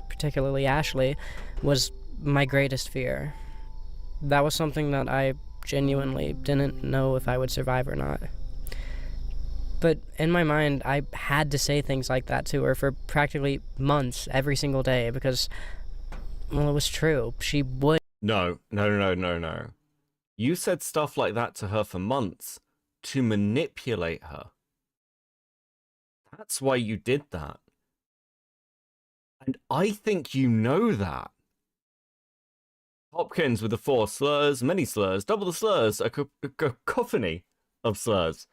particularly Ashley, was my greatest fear. That was something that I genuinely didn't know if I would survive or not. But in my mind, I had to say things like that to her for practically months, every single day, because, well, it was true. She would. No. You said stuff like that to her for months to manipulate her. That's why you did that. And I think you know that. Hopkins with the 4 slurs, many slurs, double the slurs, a cacophony of slurs.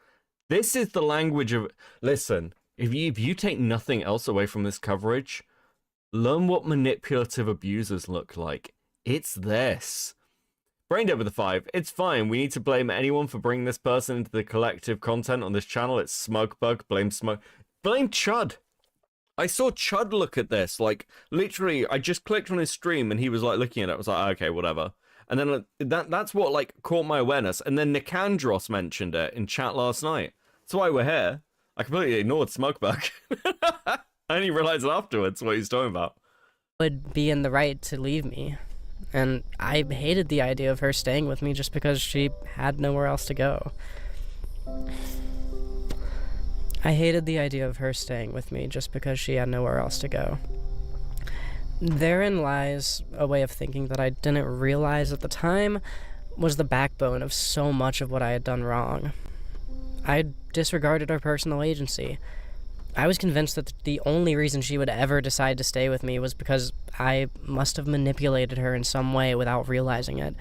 This is the language of... Listen, if you take nothing else away from this coverage, learn what manipulative abusers look like. It's this. Braindead with the 5. It's fine. We need to blame anyone for bringing this person into the collective content on this channel. It's Smugbug. Blame Smug. Blame Chud. I saw Chud look at this, like, literally, I just clicked on his stream and he was, like, looking at it. I was like, okay, whatever. And then that's what, like, caught my awareness. And then Nicandros mentioned it in chat last night. That's why we're here. I completely ignored Smugbug. I only realized afterwards what he's talking about. Would be in the right to leave me. And I hated the idea of her staying with me just because she had nowhere else to go. I hated the idea of her staying with me just because she had nowhere else to go. Therein lies a way of thinking that I didn't realize at the time was the backbone of so much of what I had done wrong. I disregarded her personal agency. I was convinced that the only reason she would ever decide to stay with me was because I must have manipulated her in some way without realizing it.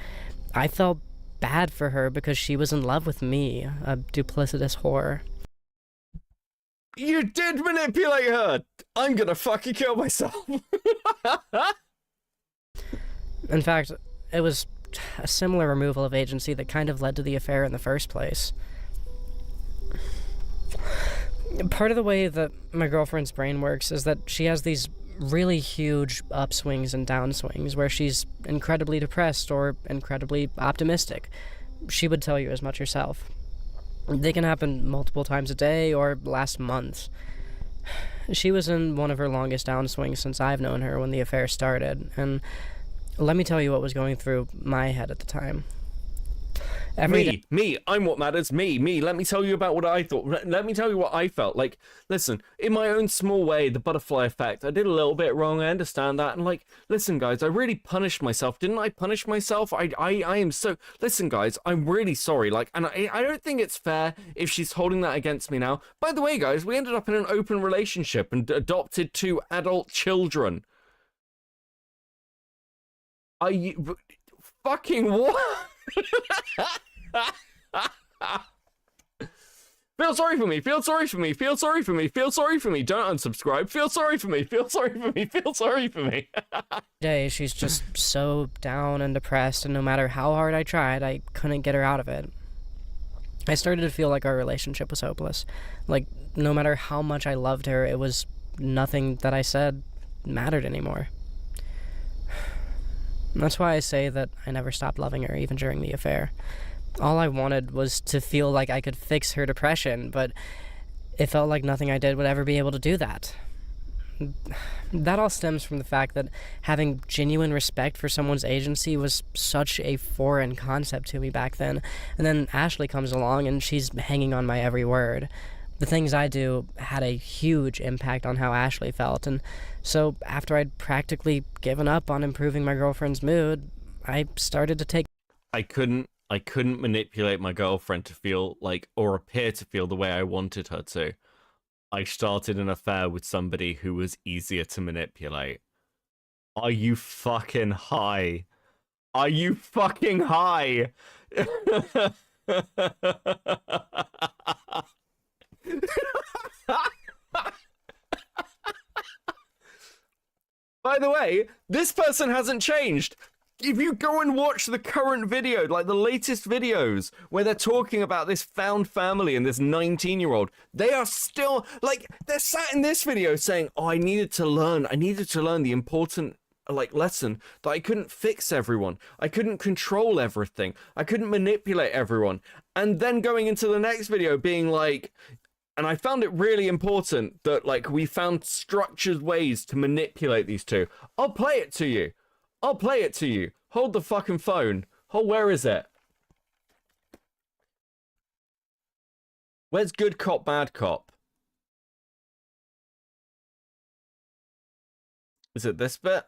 I felt bad for her because she was in love with me, a duplicitous whore. You did manipulate her! I'm gonna fucking kill myself! In fact, it was a similar removal of agency that kind of led to the affair in the first place. Part of the way that my girlfriend's brain works is that she has these really huge upswings and downswings where she's incredibly depressed or incredibly optimistic. She would tell you as much herself. They can happen multiple times a day or last months. She was in one of her longest downswings since I've known her when the affair started, and let me tell you what was going through my head at the time. Me, I'm what matters. Me. Let me tell you about what I thought. Let me tell you what I felt. Like, listen, in my own small way, the butterfly effect, I did a little bit wrong. I understand that. And like, listen, guys, I really punished myself. Didn't I punish myself? I am so... Listen, guys, I'm really sorry. Like, and I don't think it's fair if she's holding that against me now. By the way, guys, we ended up in an open relationship and adopted 2 adult children. Fucking what? Feel sorry for me, feel sorry for me, feel sorry for me, feel sorry for me, don't unsubscribe, feel sorry for me, feel sorry for me, feel sorry for me. Today, she's just so down and depressed, and no matter how hard I tried, I couldn't get her out of it. I started to feel like our relationship was hopeless. Like, no matter how much I loved her, it was nothing that I said mattered anymore. That's why I say that I never stopped loving her, even during the affair. All I wanted was to feel like I could fix her depression, but it felt like nothing I did would ever be able to do that. that all stems from the fact that having genuine respect for someone's agency was such a foreign concept to me back then. And then Ashley comes along and she's hanging on my every word. The things I do had a huge impact on how Ashley felt, and so after I'd practically given up on improving my girlfriend's mood, I started to take... I couldn't manipulate my girlfriend to feel like, or appear to feel the way I wanted her to. I started an affair with somebody who was easier to manipulate. Are you fucking high? Are you fucking high? By the way, this person hasn't changed. If you go and watch the current video, like the latest videos where they're talking about this found family and this 19-year-old, they are still, like, they're sat in this video saying, oh, I needed to learn the important, like, lesson that I couldn't fix everyone. I couldn't control everything. I couldn't manipulate everyone. And then going into the next video being like, and I found it really important that, like, we found structured ways to manipulate these two. I'll play it to you. I'll play it to you. Hold the fucking phone. Hold, where is it? Where's good cop, bad cop? Is it this bit?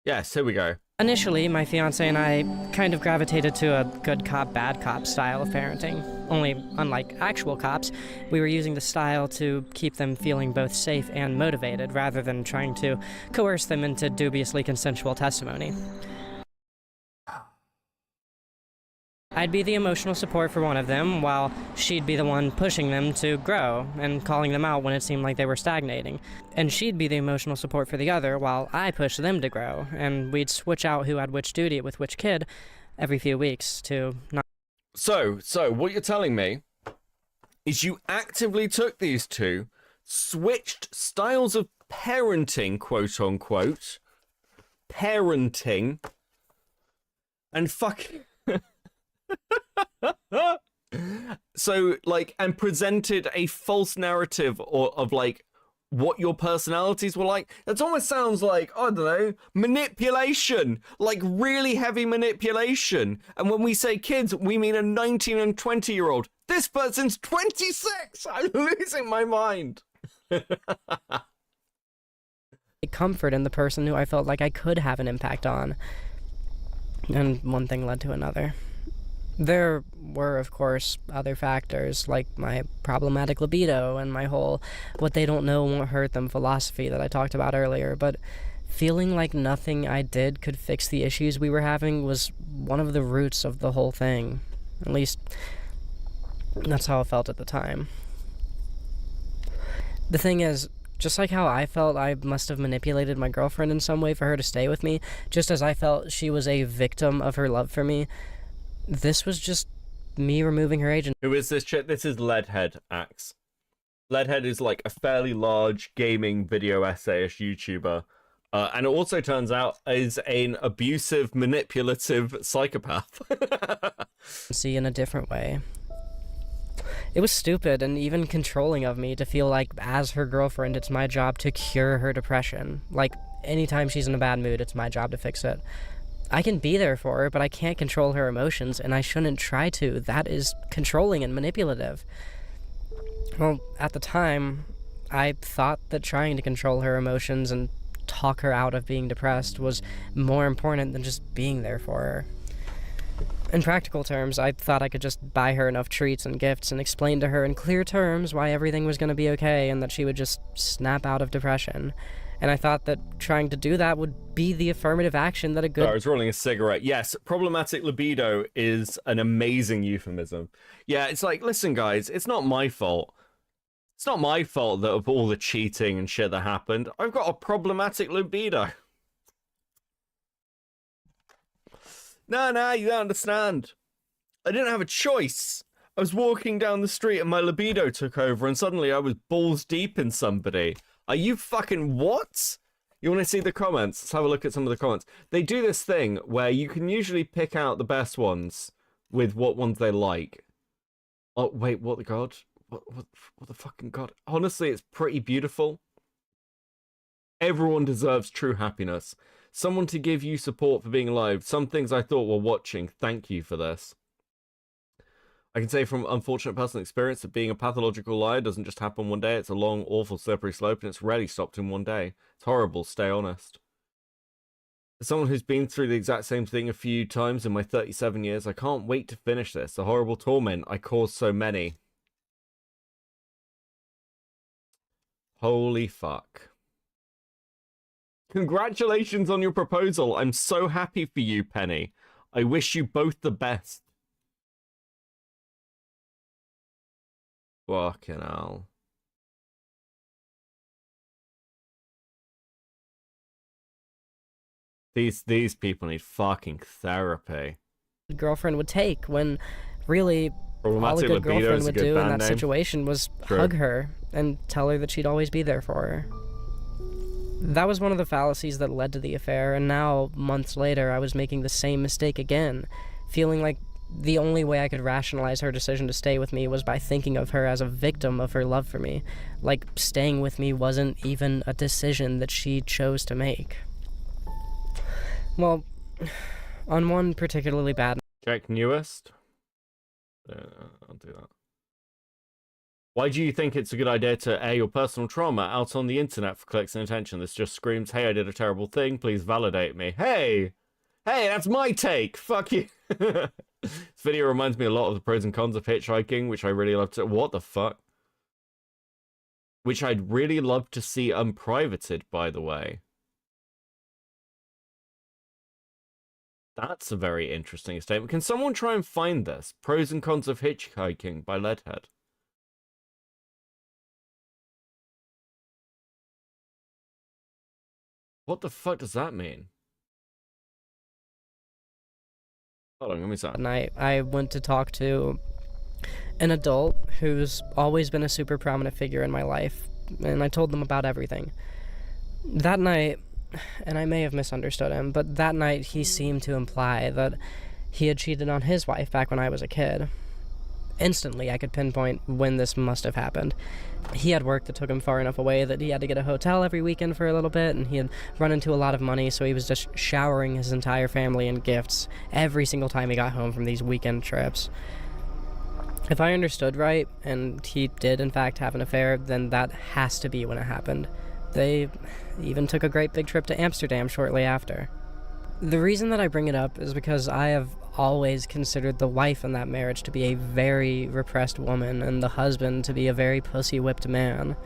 Yes, here we go. Initially, my fiance and I kind of gravitated to a good cop, bad cop style of parenting. Only, unlike actual cops, we were using the style to keep them feeling both safe and motivated, rather than trying to coerce them into dubiously consensual testimony. I'd be the emotional support for one of them, while she'd be the one pushing them to grow and calling them out when it seemed like they were stagnating. And she'd be the emotional support for the other, while I pushed them to grow, and we'd switch out who had which duty with which kid every few weeks to not... So what you're telling me is you actively took these two, switched styles of parenting, quote unquote, parenting, and fucking... So, like, and presented a false narrative of like what your personalities were like. That almost sounds like, I don't know, manipulation, like really heavy manipulation. And when we say kids, we mean a 19 and 20-year-old. This person's 26. I'm losing my mind. Comfort in the person who I felt like I could have an impact on. And one thing led to another. There were, of course, other factors, like my problematic libido and my whole what they don't know won't hurt them philosophy that I talked about earlier, but feeling like nothing I did could fix the issues we were having was one of the roots of the whole thing. At least, that's how I felt at the time. The thing is, just like how I felt I must have manipulated my girlfriend in some way for her to stay with me, just as I felt she was a victim of her love for me, this was just me removing her agent. Who is this chick? This is Leadhead, Axe. Leadhead is like a fairly large gaming video essayish YouTuber. And it also turns out is an abusive, manipulative psychopath. See, in a different way. It was stupid and even controlling of me to feel like, as her girlfriend, it's my job to cure her depression. Like, anytime she's in a bad mood, it's my job to fix it. I can be there for her, but I can't control her emotions, and I shouldn't try to. That is controlling and manipulative. Well, at the time, I thought that trying to control her emotions and talk her out of being depressed was more important than just being there for her. In practical terms, I thought I could just buy her enough treats and gifts and explain to her in clear terms why everything was going to be okay and that she would just snap out of depression. And I thought that trying to do that would be the affirmative action that a good... Sorry, I was rolling a cigarette. Yes, problematic libido is an amazing euphemism. Yeah, it's like, listen, guys, it's not my fault. It's not my fault that of all the cheating and shit that happened, I've got a problematic libido. No, you don't understand. I didn't have a choice. I was walking down the street and my libido took over and suddenly I was balls deep in somebody. Are you fucking what? You want to see the comments? Let's have a look at some of the comments. They do this thing where you can usually pick out the best ones with what ones they like. Oh, wait, what the god? what the fucking god? Honestly, it's pretty beautiful. Everyone deserves true happiness. Someone to give you support for being alive. Some things I thought were watching. Thank you for this. I can say from unfortunate personal experience that being a pathological liar doesn't just happen one day. It's a long, awful, slippery slope, and it's rarely stopped in one day. It's horrible. Stay honest. As someone who's been through the exact same thing a few times in my 37 years, I can't wait to finish this. The horrible torment I caused so many. Holy fuck. Congratulations on your proposal. I'm so happy for you, Penny. I wish you both the best. Fucking hell. These people need fucking therapy. Girlfriend would take when really all a good girlfriend would do in that situation was hug her and tell her that she'd always be there for her. That was one of the fallacies that led to the affair, and now, months later, I was making the same mistake again, feeling like the only way I could rationalize her decision to stay with me was by thinking of her as a victim of her love for me, like staying with me wasn't even a decision that she chose to make. Well, on one particularly bad... Check newest. I'll do that. Why do you think it's a good idea to air your personal trauma out on the internet for clicks and attention? This just screams, hey, I did a terrible thing, please validate me. Hey, that's my take, fuck you. This video reminds me a lot of the pros and cons of hitchhiking, which I really love to... What the fuck? Which I'd really love to see unprivated, by the way. That's a very interesting statement. Can someone try and find this? Pros and cons of hitchhiking by Leadhead. What the fuck does that mean? Hold on, let me see. And I went to talk to an adult who's always been a super prominent figure in my life, and I told them about everything. That night, and I may have misunderstood him, but that night he seemed to imply that he had cheated on his wife back when I was a kid. Instantly, I could pinpoint when this must have happened. He had work that took him far enough away that he had to get a hotel every weekend for a little bit, and he had run into a lot of money, so he was just showering his entire family in gifts every single time he got home from these weekend trips. If I understood right, and he did in fact have an affair, then that has to be when it happened. They even took a great big trip to Amsterdam shortly after. The reason that I bring it up is because I have always considered the wife in that marriage to be a very repressed woman and the husband to be a very pussy-whipped man.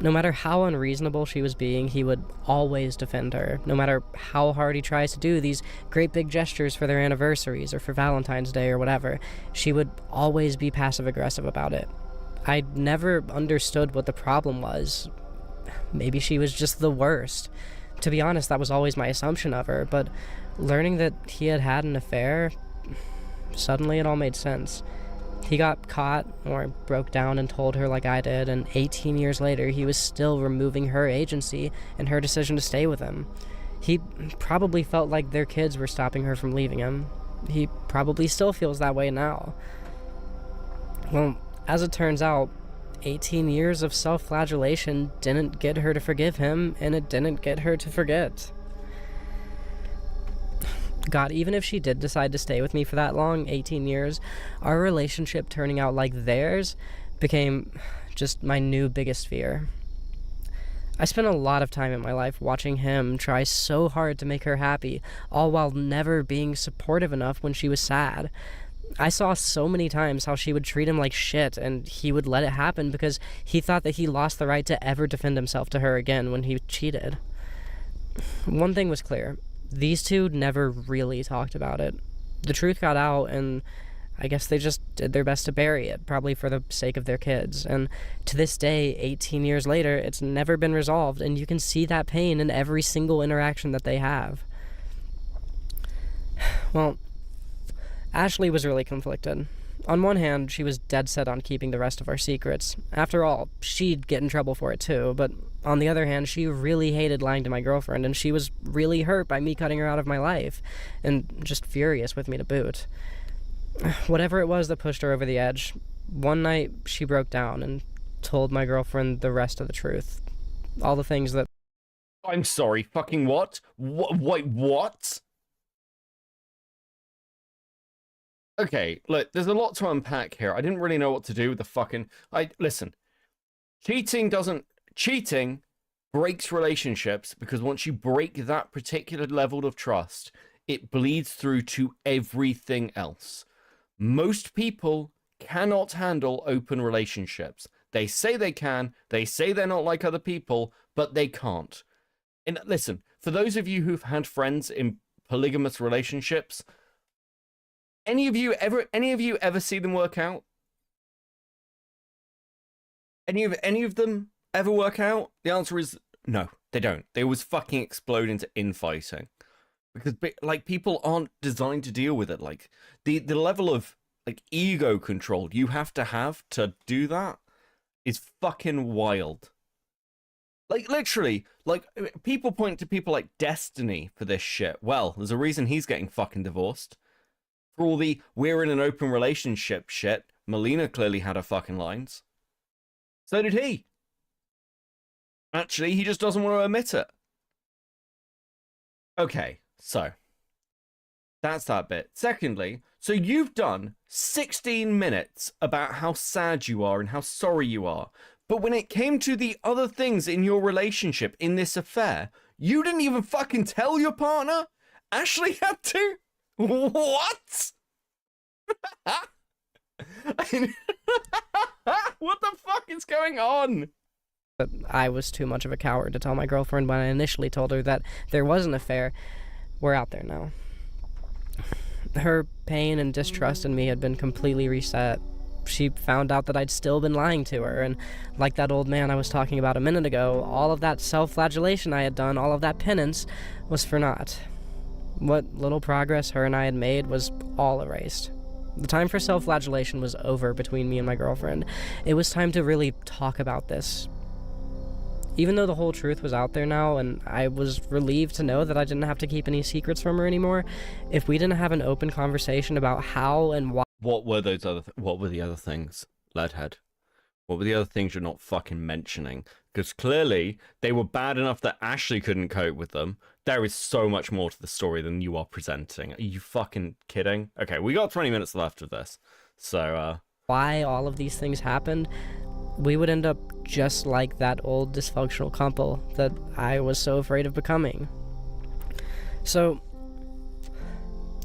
No matter how unreasonable she was being, he would always defend her. No matter how hard he tries to do these great big gestures for their anniversaries or for Valentine's Day or whatever, she would always be passive-aggressive about it. I never understood what the problem was. Maybe she was just the worst. To be honest, that was always my assumption of her, but learning that he had had an affair, suddenly it all made sense. He got caught, or broke down and told her like I did, and 18 years later, he was still removing her agency and her decision to stay with him. He probably felt like their kids were stopping her from leaving him. He probably still feels that way now. Well, as it turns out, 18 years of self-flagellation didn't get her to forgive him, and it didn't get her to forget. God, even if she did decide to stay with me for that long, 18 years, our relationship turning out like theirs became just my new biggest fear. I spent a lot of time in my life watching him try so hard to make her happy, all while never being supportive enough when she was sad. I saw so many times how she would treat him like shit, and he would let it happen because he thought that he lost the right to ever defend himself to her again when he cheated. One thing was clear. These two never really talked about it. The truth got out, and I guess they just did their best to bury it, probably for the sake of their kids. And to this day, 18 years later, it's never been resolved, and you can see that pain in every single interaction that they have. Well, Ashley was really conflicted. On one hand, she was dead set on keeping the rest of our secrets. After all, she'd get in trouble for it too, but on the other hand, she really hated lying to my girlfriend, and she was really hurt by me cutting her out of my life, and just furious with me to boot. Whatever it was that pushed her over the edge, one night she broke down and told my girlfriend the rest of the truth. All the things that... I'm sorry, fucking what? Wait, what? Okay, look, there's a lot to unpack here. I didn't really know what to do with the fucking... Listen, cheating breaks relationships, because once you break that particular level of trust, it bleeds through to everything else. Most people cannot handle open relationships. They say they can, they say they're not like other people, but they can't. And listen, for those of you who've had friends in polygamous relationships, any of you ever see them work out? Any of them ever work out? The answer is no, they don't. They always fucking explode into infighting. Because like people aren't designed to deal with it. Like the level of like ego control you have to do that is fucking wild. Like literally, like people point to people like Destiny for this shit. Well, there's a reason he's getting fucking divorced. For all the we're in an open relationship shit, Melina clearly had her fucking lines. So did he. Actually, he just doesn't want to admit it. Okay, so that's that bit. Secondly, so you've done 16 minutes about how sad you are and how sorry you are. But when it came to the other things in your relationship, in this affair, you didn't even fucking tell your partner? Ashley had to? What? What the fuck is going on? But I was too much of a coward to tell my girlfriend when I initially told her that there was an affair. We're out there now. Her pain and distrust in me had been completely reset. She found out that I'd still been lying to her, and like that old man I was talking about a minute ago, all of that self-flagellation I had done, all of that penance, was for naught. What little progress her and I had made was all erased. The time for self-flagellation was over between me and my girlfriend. It was time to really talk about this. Even though the whole truth was out there now, and I was relieved to know that I didn't have to keep any secrets from her anymore, if we didn't have an open conversation about how and why... What were those what were the other things, Leadhead? What were the other things you're not fucking mentioning? Because clearly, they were bad enough that Ashley couldn't cope with them. There is so much more to the story than you are presenting. Are you fucking kidding? Okay, we got 20 minutes left of this. So, why all of these things happened, we would end up just like that old dysfunctional couple that I was so afraid of becoming. So,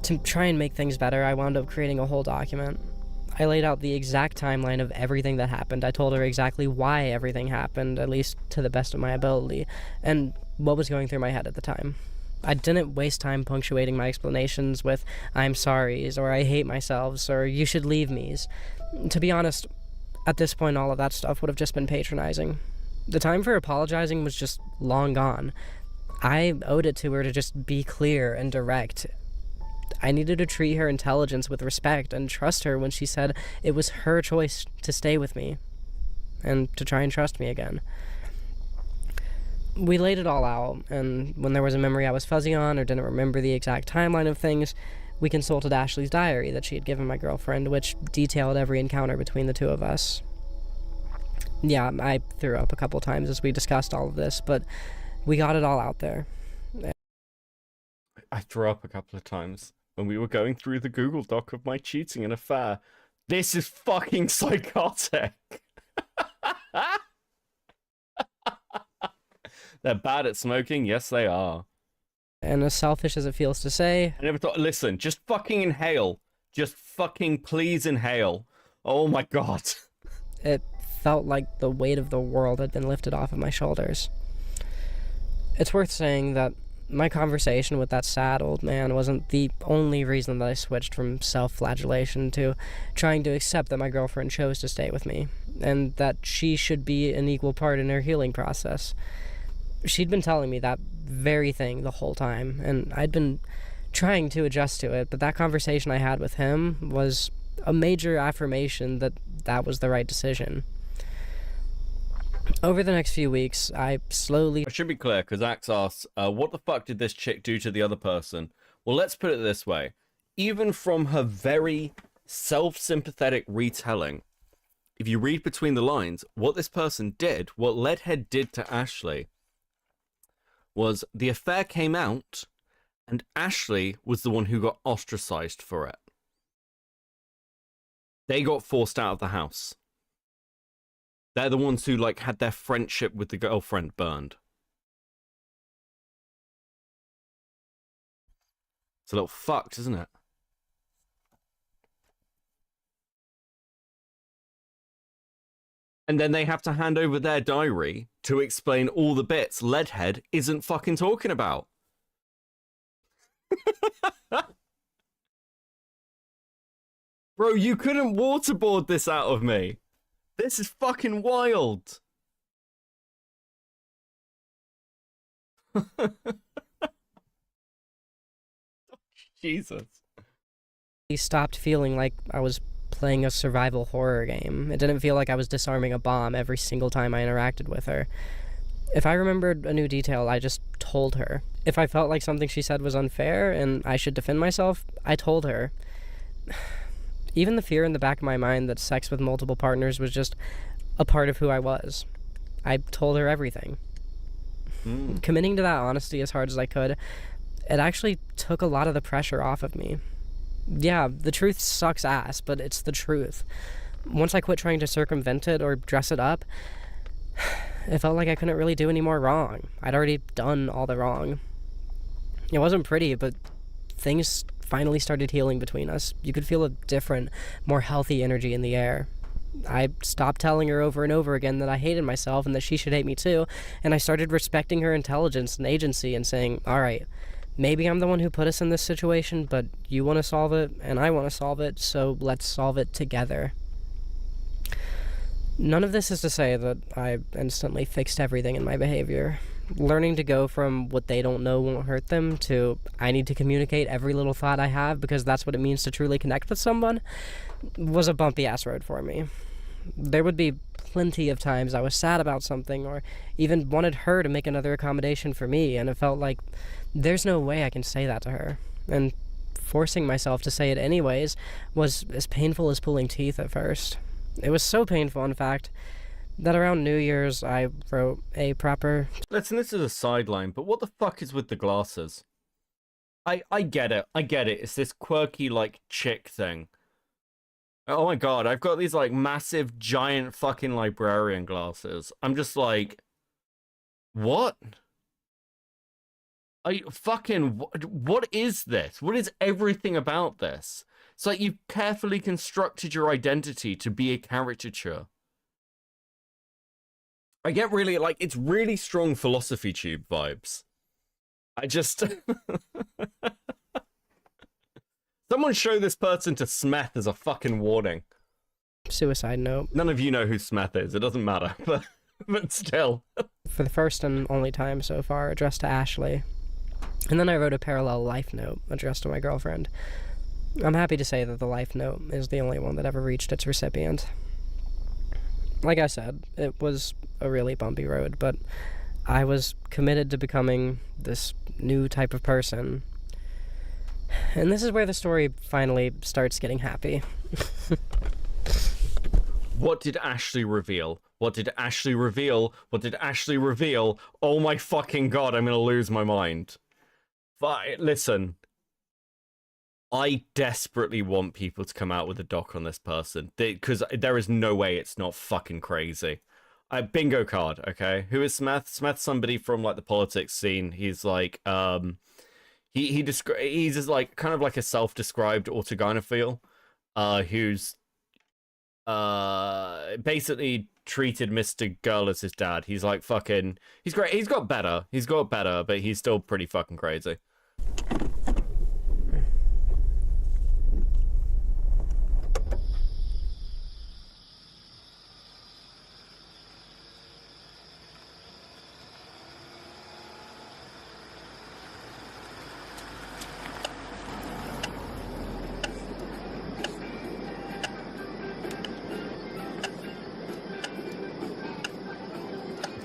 to try and make things better, I wound up creating a whole document. I laid out the exact timeline of everything that happened. I told her exactly why everything happened, at least to the best of my ability, and what was going through my head at the time. I didn't waste time punctuating my explanations with "I'm sorry's" or "I hate myself" or "you should leave me's." To be honest, at this point all of that stuff would have just been patronizing. The time for apologizing was just long gone. I owed it to her to just be clear and direct. I needed to treat her intelligence with respect and trust her when she said it was her choice to stay with me and to try and trust me again. We laid it all out, and when there was a memory I was fuzzy on or didn't remember the exact timeline of things, we consulted Ashley's diary that she had given my girlfriend, which detailed every encounter between the two of us. Yeah, I threw up a couple times as we discussed all of this, but we got it all out there. I threw up a couple of times when we were going through the Google Doc of my cheating and affair. This is fucking psychotic. They're bad at smoking. Yes, they are. And as selfish as it feels to say... I never thought... Listen, just fucking inhale. Just fucking please inhale. Oh my god. It felt like the weight of the world had been lifted off of my shoulders. It's worth saying that my conversation with that sad old man wasn't the only reason that I switched from self-flagellation to trying to accept that my girlfriend chose to stay with me, and that she should be an equal part in her healing process. She'd been telling me that very thing the whole time, and I'd been trying to adjust to it, but that conversation I had with him was a major affirmation that that was the right decision. Over the next few weeks, I slowly... I should be clear, because Axe asks, what the fuck did this chick do to the other person? Well, let's put it this way. Even from her very self-sympathetic retelling, if you read between the lines, what this person did, what Leadhead did to Ashley, was the affair came out, and Ashley was the one who got ostracized for it. They got forced out of the house. They're the ones who, like, had their friendship with the girlfriend burned. It's a little fucked, isn't it? And then they have to hand over their diary to explain all the bits Leadhead isn't fucking talking about. Bro, you couldn't waterboard this out of me. This is fucking wild. Jesus. He stopped feeling like I was playing a survival horror game. It didn't feel like I was disarming a bomb every single time I interacted with her. If I remembered a new detail, I just told her. If I felt like something she said was unfair and I should defend myself, I told her. Even the fear in the back of my mind that sex with multiple partners was just a part of who I was. I told her everything. Committing to that honesty as hard as I could, it actually took a lot of the pressure off of me. Yeah, the truth sucks ass, but it's the truth. Once I quit trying to circumvent it or dress it up, it felt like I couldn't really do any more wrong. I'd already done all the wrong. It wasn't pretty, but things finally started healing between us. You could feel a different, more healthy energy in the air. I stopped telling her over and over again that I hated myself and that she should hate me too, and I started respecting her intelligence and agency and saying, all right, maybe I'm the one who put us in this situation, but you want to solve it, and I want to solve it, so let's solve it together. None of this is to say that I instantly fixed everything in my behavior. Learning to go from what they don't know won't hurt them to I need to communicate every little thought I have because that's what it means to truly connect with someone was a bumpy-ass road for me. There would be plenty of times I was sad about something or even wanted her to make another accommodation for me, and it felt like there's no way I can say that to her. And forcing myself to say it anyways was as painful as pulling teeth at first. It was so painful, in fact, that around New Year's I wrote a proper... Listen, this is a sideline, but what the fuck is with the glasses? I get it. I get it. It's this quirky, like, chick thing. Oh my god, I've got these, like, massive, giant fucking librarian glasses. I'm just like... What? Are you fucking... What is this? What is everything about this? It's like you've carefully constructed your identity to be a caricature. I get really, like, it's really strong philosophy tube vibes. I just... Someone show this person to Smeth as a fucking warning. suicide note. None of you know who Smeth is. It doesn't matter, but still. For the first and only time so far, addressed to Ashley. And then I wrote a parallel life note addressed to my girlfriend. I'm happy to say that the life note is the only one that ever reached its recipient. Like I said, it was a really bumpy road, but I was committed to becoming this new type of person. And this is where the story finally starts getting happy. What did Ashley reveal? What did Ashley reveal? What did Ashley reveal? Oh my fucking god, I'm gonna lose my mind. Listen. I desperately want people to come out with a doc on this person. Because there is no way it's not fucking crazy. Bingo card, okay? Who is Smith? Smith's somebody from, like, the politics scene. He's, like, he's just, like, kind of like a self-described autogynephile, who's, basically treated Mr. Girl as his dad. He's, like, fucking... He's great. He's got better, but he's still pretty fucking crazy.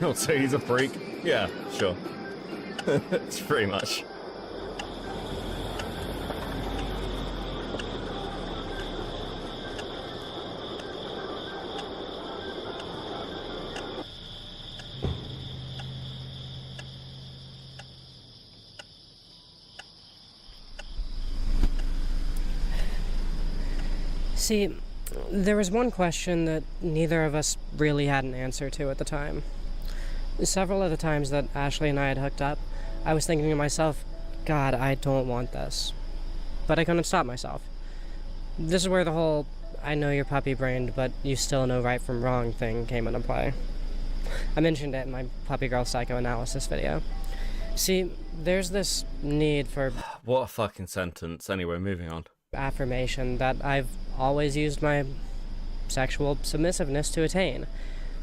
I'll say he's a freak. Yeah, sure. It's pretty much. See, there was one question that neither of us really had an answer to at the time. Several of the times that Ashley and I had hooked up, I was thinking to myself, God, I don't want this. But I couldn't stop myself. This is where the whole, I know you're puppy-brained, but you still know right from wrong thing came into play. I mentioned it in my puppy girl psychoanalysis video. See, there's this need for... What a fucking sentence. Anyway, moving on. ...affirmation that I've always used my sexual submissiveness to attain.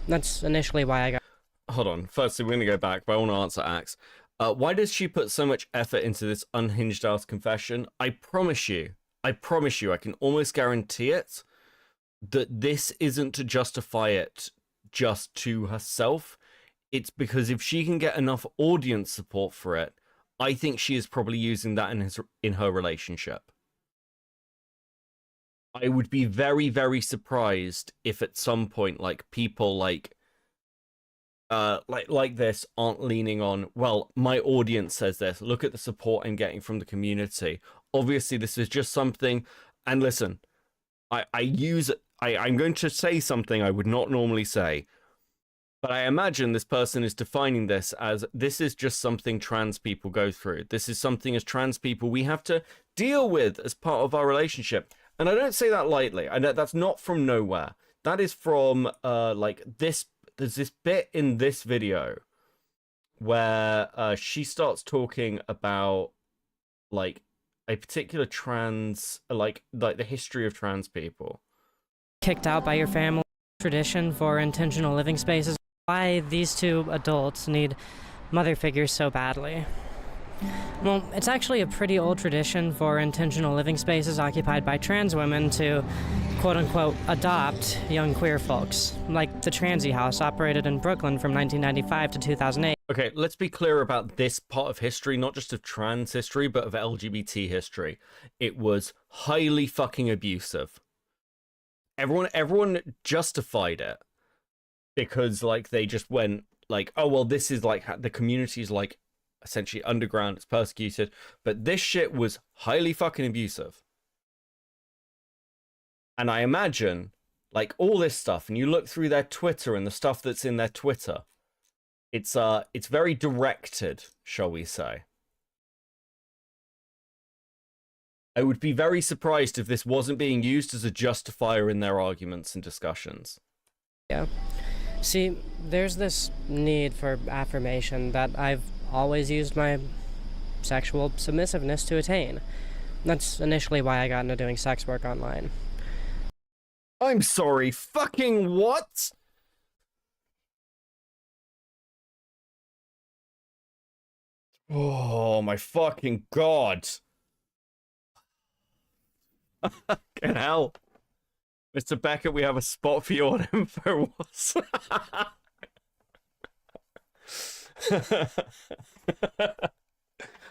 That's initially why I got... Hold on. Firstly, we're going to go back, but I want to answer Axe. Why does she put so much effort into this unhinged-ass confession? I promise you, I can almost guarantee it, that this isn't to justify it just to herself. It's because if she can get enough audience support for it, I think she is probably using that in her relationship. I would be very, very surprised if at some point, like, people like this aren't leaning on, well, my audience says this, look at the support I'm getting from the community. Obviously, this is just something, and listen, I'm going to say something I would not normally say, but I imagine this person is defining this as, this is just something trans people go through. This is something as trans people we have to deal with as part of our relationship. And I don't say that lightly. I know that's not from nowhere. That is from, like, this. There's this bit in this video where she starts talking about, like, a particular trans, like the history of trans people. Kicked out by your family, tradition for intentional living spaces. Why these two adults need mother figures so badly. Well, it's actually a pretty old tradition for intentional living spaces occupied by trans women to, quote-unquote, adopt young queer folks, like the Transy House operated in Brooklyn from 1995 to 2008. Okay, let's be clear about this part of history, not just of trans history, but of LGBT history. It was highly fucking abusive. Everyone justified it because, like, they just went, like, oh, well, this is, like, the community's, like, essentially underground, it's persecuted, but this shit was highly fucking abusive. And I imagine, like, all this stuff, and you look through their Twitter and the stuff that's in their Twitter, it's very directed, shall we say. I would be very surprised if this wasn't being used as a justifier in their arguments and discussions. Yeah. See, there's this need for affirmation that I've always used my sexual submissiveness to attain. That's initially why I got into doing sex work online. I'm sorry, fucking what? Oh my fucking god. Fucking hell. Mr. Beckett, we have a spot for you on InfoWars.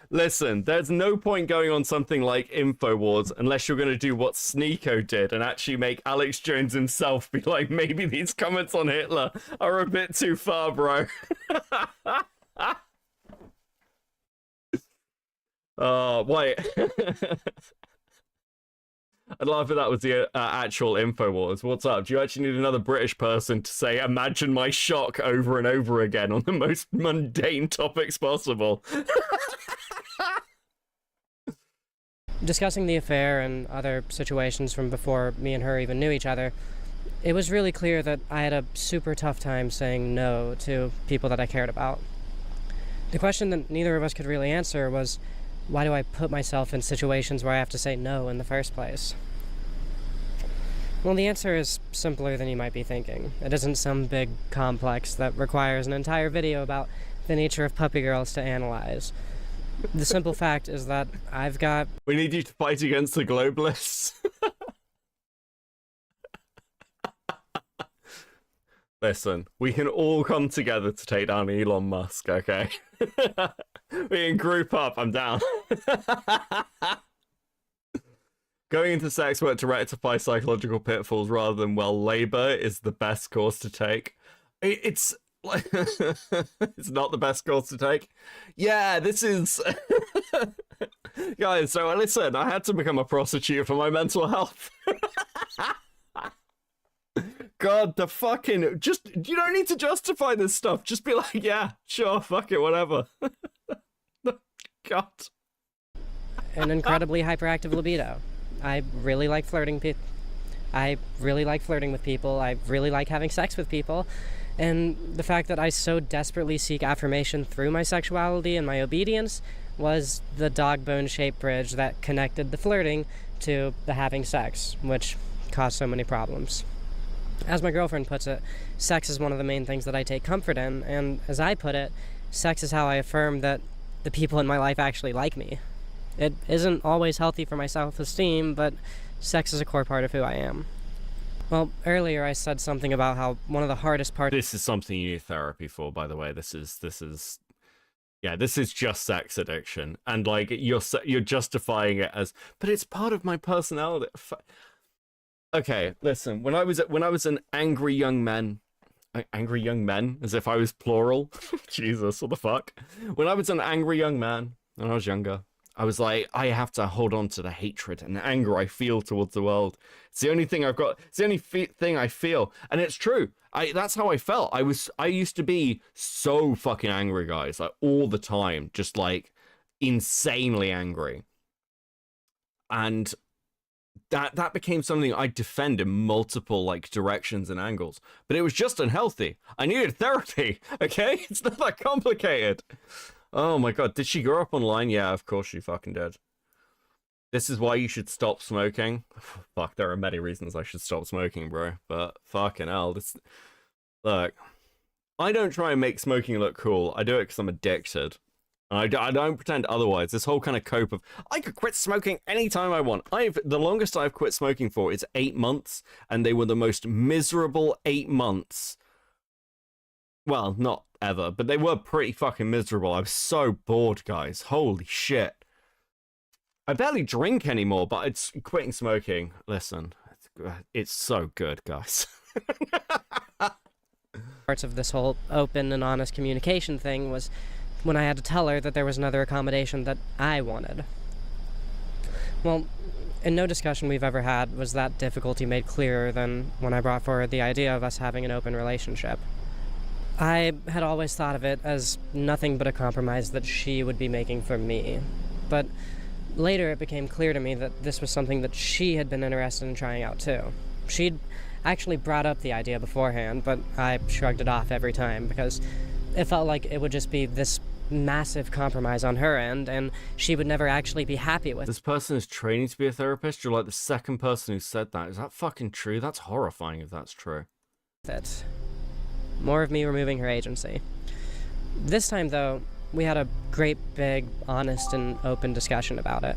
Listen, there's no point going on something like InfoWars unless you're going to do what Sneeko did and actually make Alex Jones himself be like, maybe these comments on Hitler are a bit too far, bro. Oh, wait. I'd laugh if that was the actual InfoWars. What's up? Do you actually need another British person to say, imagine my shock over and over again on the most mundane topics possible? Discussing the affair and other situations from before me and her even knew each other, it was really clear that I had a super tough time saying no to people that I cared about. The question that neither of us could really answer was, why do I put myself in situations where I have to say no in the first place? Well, the answer is simpler than you might be thinking. It isn't some big complex that requires an entire video about the nature of puppy girls to analyze. The simple fact is that I've got... We need you to fight against the globalists. Listen, we can all come together to take down Elon Musk, okay? We can group up, I'm down. Going into sex work to rectify psychological pitfalls rather than, well, labor is the best course to take. It's it's not the best course to take. Yeah, this is Guys, so listen, I had to become a prostitute for my mental health. God, the fucking... Just, you don't need to justify this stuff. Just be like, yeah, sure, fuck it, whatever. God. An incredibly hyperactive libido. I really like flirting I really like flirting with people. I really like having sex with people. And the fact that I so desperately seek affirmation through my sexuality and my obedience was the dog bone shaped bridge that connected the flirting to the having sex, which caused so many problems. As my girlfriend puts it, sex is one of the main things that I take comfort in, and as I put it, sex is how I affirm that the people in my life actually like me. It isn't always healthy for my self-esteem, but sex is a core part of who I am. Well, earlier I said something about how one of the hardest parts... This is something you need therapy for, by the way. This is just sex addiction. And, like, you're justifying it as, but it's part of my personality. Okay, listen, when I was an angry young man, as if I was plural. Jesus, what the fuck? When I was an angry young man, when I was younger, I was like, I have to hold on to the hatred and anger I feel towards the world. It's the only thing I've got. It's the only thing I feel. And it's true. That's how I felt. I used to be so fucking angry, guys, like all the time, just like insanely angry. And that became something I defend in multiple like directions and angles. But it was just unhealthy. I needed therapy, okay? It's not that complicated. Oh my god, did she grow up online? Yeah, of course she fucking did. This is why you should stop smoking. Fuck, there are many reasons I should stop smoking, bro. But fucking hell, look, I don't try and make smoking look cool. I do it because I'm addicted. I don't pretend otherwise. This whole kind of cope of, I could quit smoking anytime I want. The longest I've quit smoking for is 8 months, and they were the most miserable 8 months. Well, not ever, but they were pretty fucking miserable. I was so bored, guys. Holy shit. I barely drink anymore, but it's quitting smoking. Listen, it's so good, guys. Parts of this whole open and honest communication thing was when I had to tell her that there was another accommodation that I wanted. Well, in no discussion we've ever had was that difficulty made clearer than when I brought forward the idea of us having an open relationship. I had always thought of it as nothing but a compromise that she would be making for me. But later it became clear to me that this was something that she had been interested in trying out too. She'd actually brought up the idea beforehand, but I shrugged it off every time because it felt like it would just be this massive compromise on her end, and she would never actually be happy with it. This person is training to be a therapist? You're like the second person who said that. Is that fucking true? That's horrifying if that's true. More of me removing her agency. This time, though, we had a great, big, honest, and open discussion about it.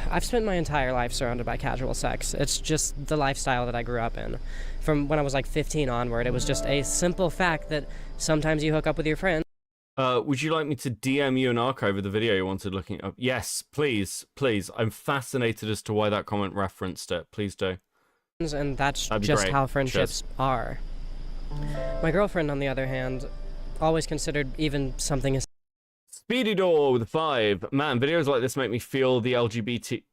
I've spent my entire life surrounded by casual sex. It's just the lifestyle that I grew up in. From when I was like 15 onward, it was just a simple fact that sometimes you hook up with your friends. Would you like me to DM you an archive of the video you wanted looking up? Yes, please, please. I'm fascinated as to why that comment referenced it. Please do. And that's just great. how friendships Cheers. are. My girlfriend, on the other hand, always considered even something as Speedy Door with a 5. Man, videos like this make me feel the LGBT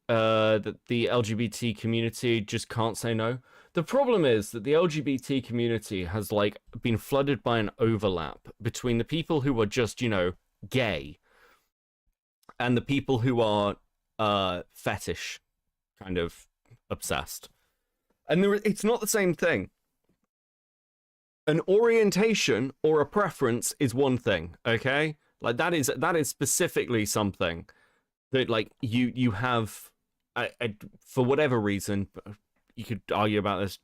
community just can't say no. The problem is that the LGBT community has like been flooded by an overlap between the people who are just, you know, gay and the people who are fetish kind of obsessed. And it's not the same thing. An orientation or a preference is one thing, okay? Like that is specifically something that like you have for whatever reason. You could argue about this,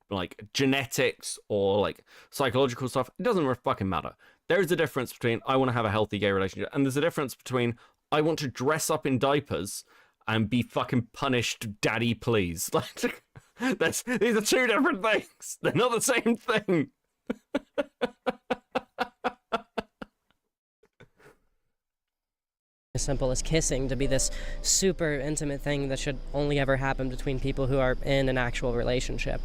like genetics or like psychological stuff. It doesn't fucking matter. There is a difference between I want to have a healthy gay relationship, and there's a difference between I want to dress up in diapers and be fucking punished, daddy, please. Like, these are two different things. They're not the same thing. as simple as kissing to be this super intimate thing that should only ever happen between people who are in an actual relationship.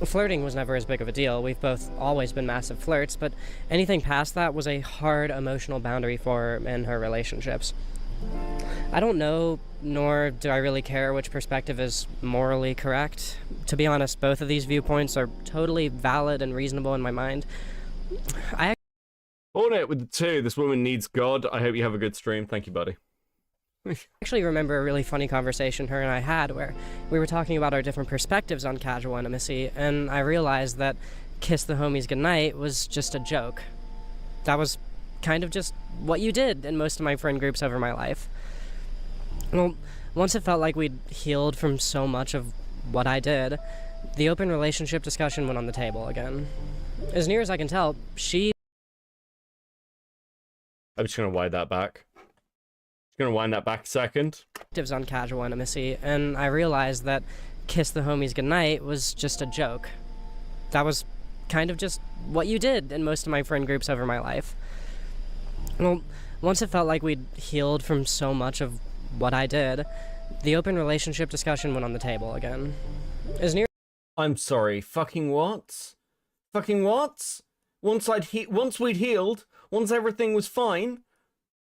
Flirting was never as big of a deal. We've both always been massive flirts, but anything past that was a hard emotional boundary for her in her relationships. I don't know, nor do I really care which perspective is morally correct. To be honest, both of these viewpoints are totally valid and reasonable in my mind. I On it with the two. This woman needs God. I hope you have a good stream. Thank you, buddy. actually remember a really funny conversation her and I had where we were talking about our different perspectives on casual intimacy, and I realized that kiss the homies goodnight was just a joke. That was kind of just what you did in most of my friend groups over my life. Well, once it felt like we'd healed from so much of what I did, the open relationship discussion went on the table again. As near as I can tell, I'm just gonna wind that back. Just gonna wind that back a second. on casual intimacy, and I realized that kiss the homies goodnight was just a joke. That was kind of just what you did in most of my friend groups over my life. Well, once it felt like we'd healed from so much of what I did, the open relationship discussion went on the table again. As near I'm sorry. Fucking what? Fucking what? Once we'd healed, once everything was fine,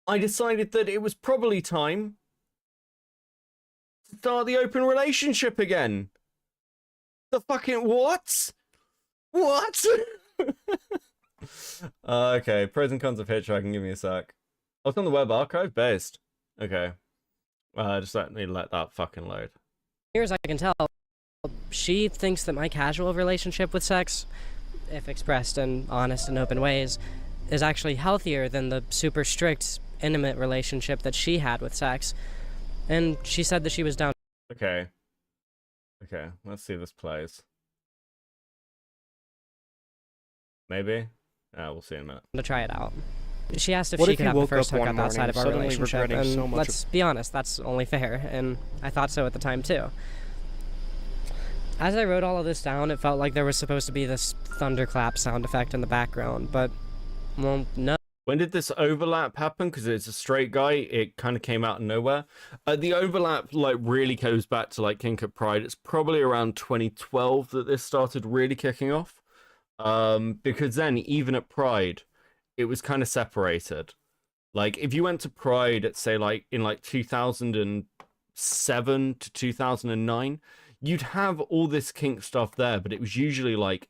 I decided that it was probably time to start the open relationship again. The fucking what? What? Okay, pros and cons of hitchhiking. Give me a sec. I was on the web archive based. Okay. Just let me let that fucking load. near as I can tell, she thinks that my casual relationship with sex, if expressed in honest and open ways, is actually healthier than the super strict, intimate relationship that she had with sex. And she said that she was down Okay. Okay, let's see if this plays. Maybe? We'll see in a minute. to try it out. She asked if What she if could you have the woke first up one hookup outside morning of our suddenly relationship, regretting and so much let's be honest, that's only fair, and I thought so at the time too. As I wrote all of this down, it felt like there was supposed to be this thunderclap sound effect in the background, but, well, no. When did this overlap happen? Because it's a straight guy, it kind of came out of nowhere. The overlap, like, really goes back to, like, Kink at Pride. It's probably around 2012 that this started really kicking off. Because then, even at Pride, it was kind of separated. Like, if you went to Pride at, say, like, in, like, 2007 to 2009, you'd have all this kink stuff there, but it was usually, like,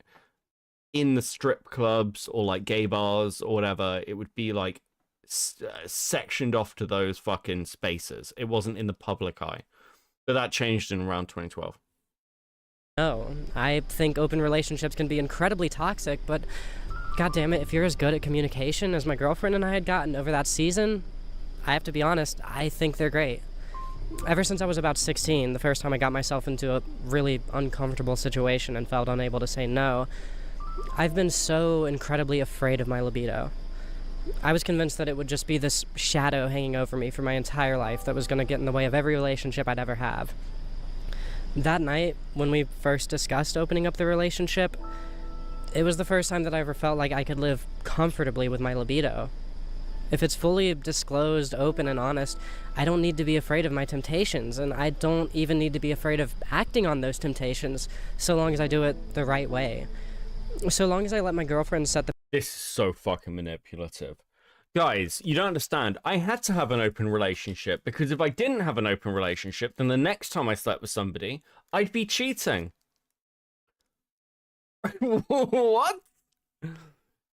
in the strip clubs or like gay bars or whatever. It would be like sectioned off to those fucking spaces. It wasn't in the public eye. But that changed in around 2012. No, I think open relationships can be incredibly toxic, but god damn it, if you're as good at communication as my girlfriend and I had gotten over that season, I have to be honest, I think they're great. Ever since I was about 16, the first time I got myself into a really uncomfortable situation and felt unable to say no, I've been so incredibly afraid of my libido. I was convinced that it would just be this shadow hanging over me for my entire life that was going to get in the way of every relationship I'd ever have. That night, when we first discussed opening up the relationship, it was the first time that I ever felt like I could live comfortably with my libido. If it's fully disclosed, open, and honest, I don't need to be afraid of my temptations, and I don't even need to be afraid of acting on those temptations, so long as I do it the right way. So long as I let my girlfriend set the... This is so fucking manipulative. Guys, you don't understand. I had to have an open relationship because if I didn't have an open relationship, then the next time I slept with somebody, I'd be cheating. What?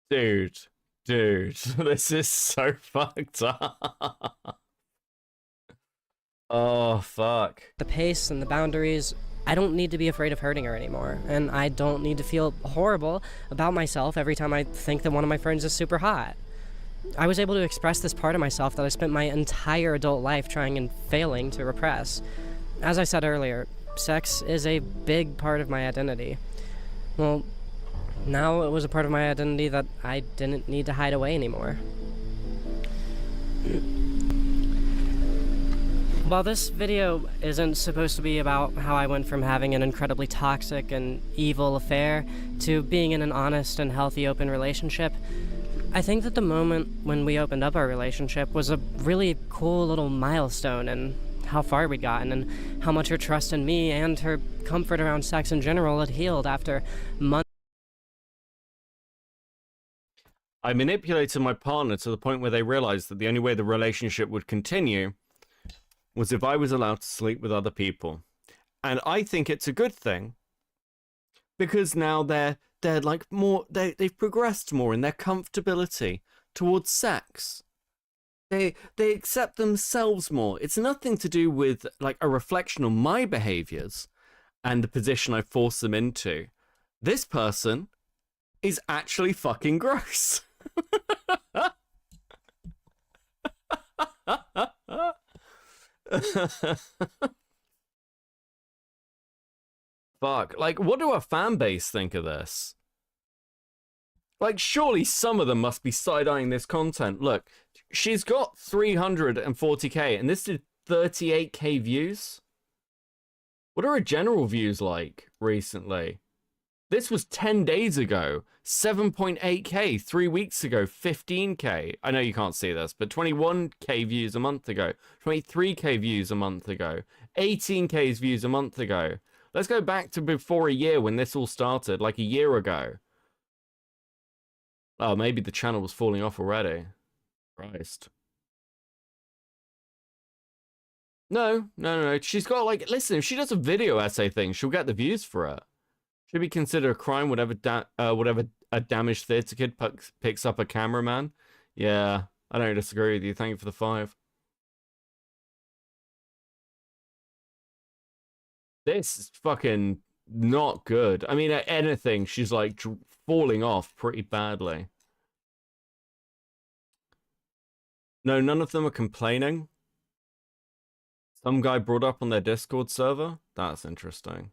Dude, this is so fucked up. Oh, fuck. The pace and the boundaries. I don't need to be afraid of hurting her anymore, and I don't need to feel horrible about myself every time I think that one of my friends is super hot. I was able to express this part of myself that I spent my entire adult life trying and failing to repress. As I said earlier, sex is a big part of my identity. Well, now it was a part of my identity that I didn't need to hide away anymore. While this video isn't supposed to be about how I went from having an incredibly toxic and evil affair to being in an honest and healthy open relationship, I think that the moment when we opened up our relationship was a really cool little milestone in how far we'd gotten and how much her trust in me and her comfort around sex in general had healed after months. I manipulated my partner to the point where they realized that the only way the relationship would continue was if I was allowed to sleep with other people. And I think it's a good thing, because now they're like more, they've progressed more in their comfortability towards sex. They accept themselves more. It's nothing to do with like a reflection on my behaviors and the position I force them into. This person is actually fucking gross. Fuck, like, what do our fan base think of this? Like, surely some of them must be side-eyeing this content. Look, she's got 340k, and this did 38k views. What are her general views like recently? This was 10 days ago, 7.8k. 3 weeks ago, 15k. I know you can't see this, but 21k views a month ago. 23k views a month ago. 18k's views a month ago. Let's go back to before a year when this all started, like a year ago. Oh, maybe the channel was falling off already. Christ. No. She's got, like, listen, if she does a video essay thing, she'll get the views for it. Should be considered a crime whatever a damaged theatre kid picks up a cameraman. Yeah, I don't disagree with you. Thank you for the 5. This is fucking not good. I mean, at anything, she's like falling off pretty badly. No, none of them are complaining. Some guy brought up on their Discord server. That's interesting.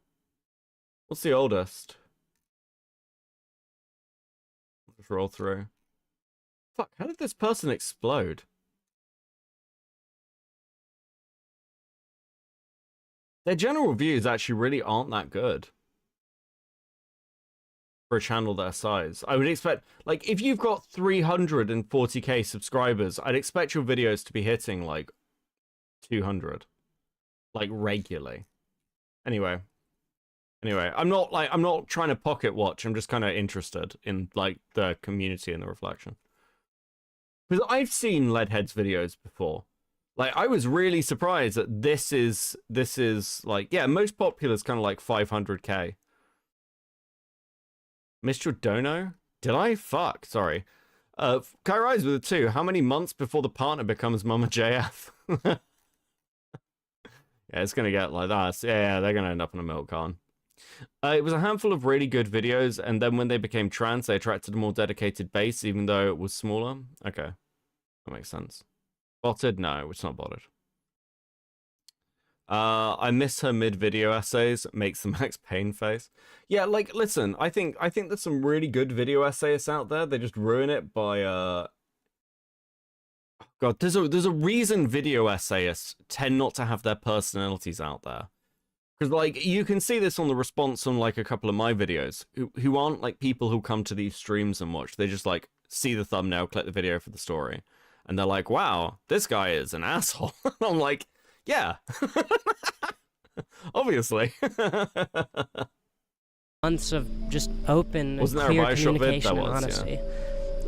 What's the oldest? Just roll through. Fuck, how did this person explode? Their general views actually really aren't that good for a channel their size. I would expect, like, if you've got 340k subscribers, I'd expect your videos to be hitting like 200, like regularly. Anyway, I'm not trying to pocket watch. I'm just kind of interested in like the community and the reflection, because I've seen Leadhead's videos before. Like, I was really surprised that this is like, yeah, most popular is kind of like 500k. Mr. Dono? Did I? Fuck, sorry. Kairais with a 2. How many months before the partner becomes Mama JF? Yeah, it's gonna get like that. Yeah, they're gonna end up in a milk carton. It was a handful of really good videos, and then when they became trans, they attracted a more dedicated base, even though it was smaller. Okay, that makes sense. Botted? No, it's not botted. I miss her mid-video essays. Makes the Max Payne face. Yeah, like, listen, I think there's some really good video essayists out there. They just ruin it by God, there's a reason video essayists tend not to have their personalities out there. Because, like, you can see this on the response on, like, a couple of my videos, who aren't, like, people who come to these streams and watch. They just, like, see the thumbnail, click the video for the story. And they're like, wow, this guy is an asshole. I'm like, yeah. Obviously. Months of just open and clear communication and honesty. Yeah.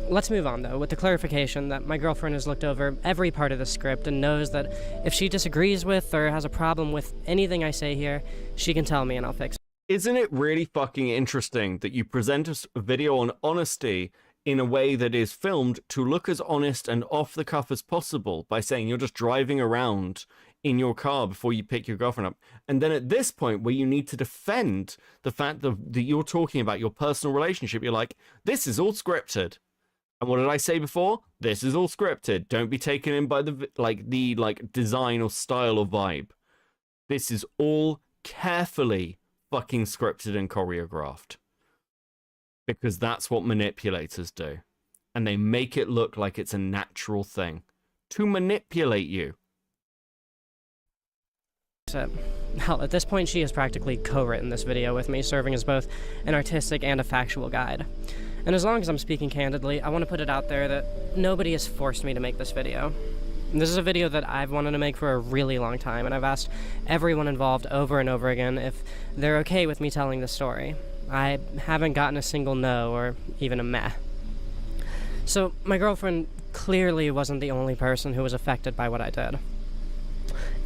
Let's move on, though, with the clarification that my girlfriend has looked over every part of the script and knows that if she disagrees with or has a problem with anything I say here, she can tell me and I'll fix it. Isn't it really fucking interesting that you present a video on honesty in a way that is filmed to look as honest and off the cuff as possible by saying you're just driving around in your car before you pick your girlfriend up, and then at this point where you need to defend the fact that you're talking about your personal relationship, you're like, this is all scripted. And what did I say before? This is all scripted. Don't be taken in by the design or style or vibe. This is all carefully fucking scripted and choreographed. Because that's what manipulators do. And they make it look like it's a natural thing. To manipulate you. Hell, at this point she has practically co-written this video with me, serving as both an artistic and a factual guide. And as long as I'm speaking candidly, I want to put it out there that nobody has forced me to make this video. This is a video that I've wanted to make for a really long time, and I've asked everyone involved over and over again if they're okay with me telling the story. I haven't gotten a single no or even a meh. So my girlfriend clearly wasn't the only person who was affected by what I did.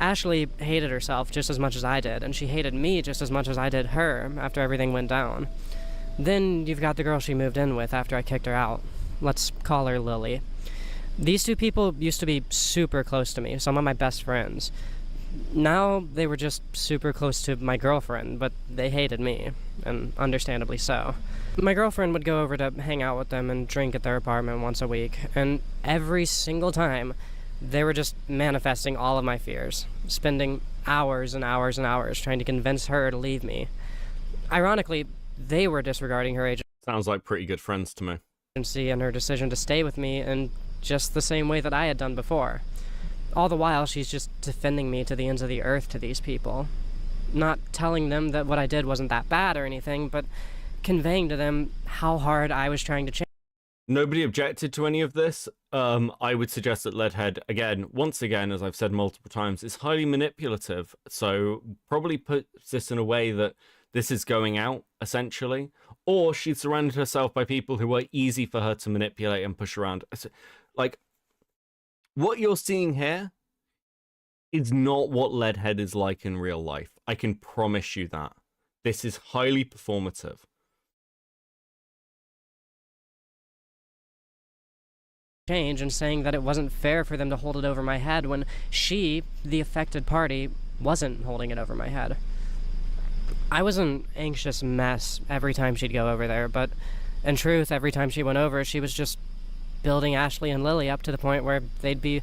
Ashley hated herself just as much as I did, and she hated me just as much as I did her after everything went down. Then you've got the girl she moved in with after I kicked her out. Let's call her Lily. These two people used to be super close to me, some of my best friends. Now they were just super close to my girlfriend, but they hated me, and understandably so. My girlfriend would go over to hang out with them and drink at their apartment once a week, and every single time, they were just manifesting all of my fears, spending hours and hours and hours trying to convince her to leave me. Ironically, they were disregarding her Sounds like pretty good friends to me. agency and her decision to stay with me in just the same way that I had done before. All the while, she's just defending me to the ends of the earth to these people. Not telling them that what I did wasn't that bad or anything, but conveying to them how hard I was trying to change. Nobody objected to any of this. I would suggest that Leadhead, once again, as I've said multiple times, is highly manipulative. So probably puts this in a way that this is going out, essentially. Or she's surrounded herself by people who are easy for her to manipulate and push around. Like, what you're seeing here is not what Leadhead is like in real life. I can promise you that. This is highly performative. Change and saying that it wasn't fair for them to hold it over my head when she, the affected party, wasn't holding it over my head. I was an anxious mess every time she'd go over there, but in truth, every time she went over, she was just building Ashley and Lily up to the point where they'd be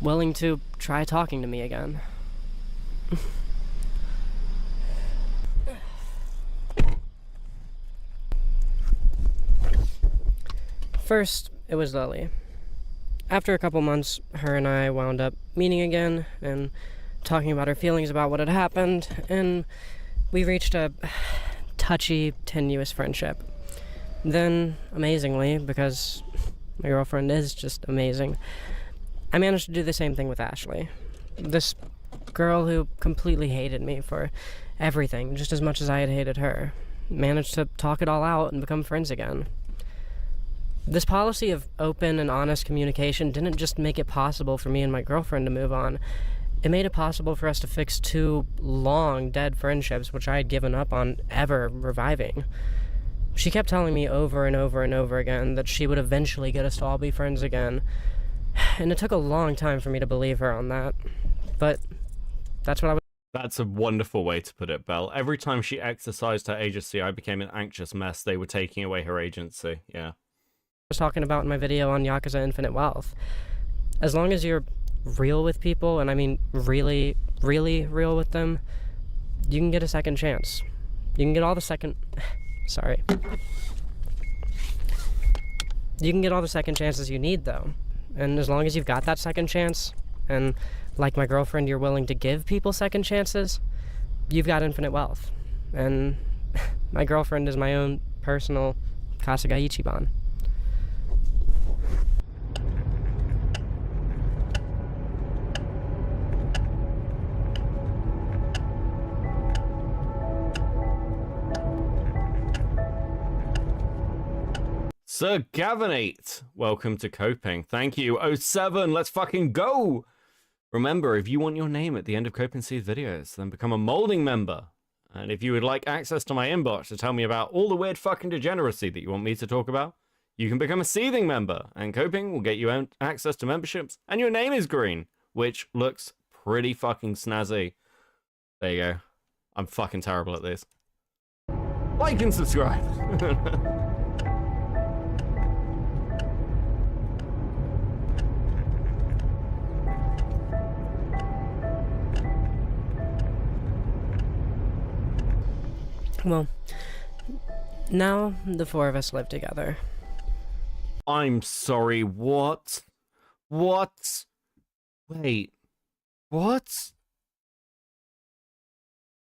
willing to try talking to me again. First, it was Lily. After a couple months, her and I wound up meeting again and talking about our feelings about what had happened, and we reached a touchy, tenuous friendship. Then, amazingly, because my girlfriend is just amazing, I managed to do the same thing with Ashley. This girl who completely hated me for everything, just as much as I had hated her, managed to talk it all out and become friends again. This policy of open and honest communication didn't just make it possible for me and my girlfriend to move on. It made it possible for us to fix two long dead friendships which I had given up on ever reviving. She kept telling me over and over and over again that she would eventually get us to all be friends again. And it took a long time for me to believe her on that. But that's what I was... That's a wonderful way to put it, Belle. Every time she exercised her agency, I became an anxious mess. They were taking away her agency. Yeah. was talking about in my video on Yakuza Infinite Wealth. As long as you're real with people, and I mean really, really real with them, you can get a second chance. You can get all the second... Sorry. You can get all the second chances you need, though. And as long as you've got that second chance, and like my girlfriend, you're willing to give people second chances, you've got infinite wealth. And my girlfriend is my own personal Kasuga Ichiban. Sir Gavinate, welcome to Coping. Thank you. 07, let's fucking go! Remember, if you want your name at the end of Coping Seed videos, then become a molding member. And if you would like access to my inbox to tell me about all the weird fucking degeneracy that you want me to talk about, you can become a seething member, and Coping will get you access to memberships, and your name is green, which looks pretty fucking snazzy. There you go. I'm fucking terrible at this. Like and subscribe! Well, now the four of us live together. I'm sorry, what? What? Wait, what?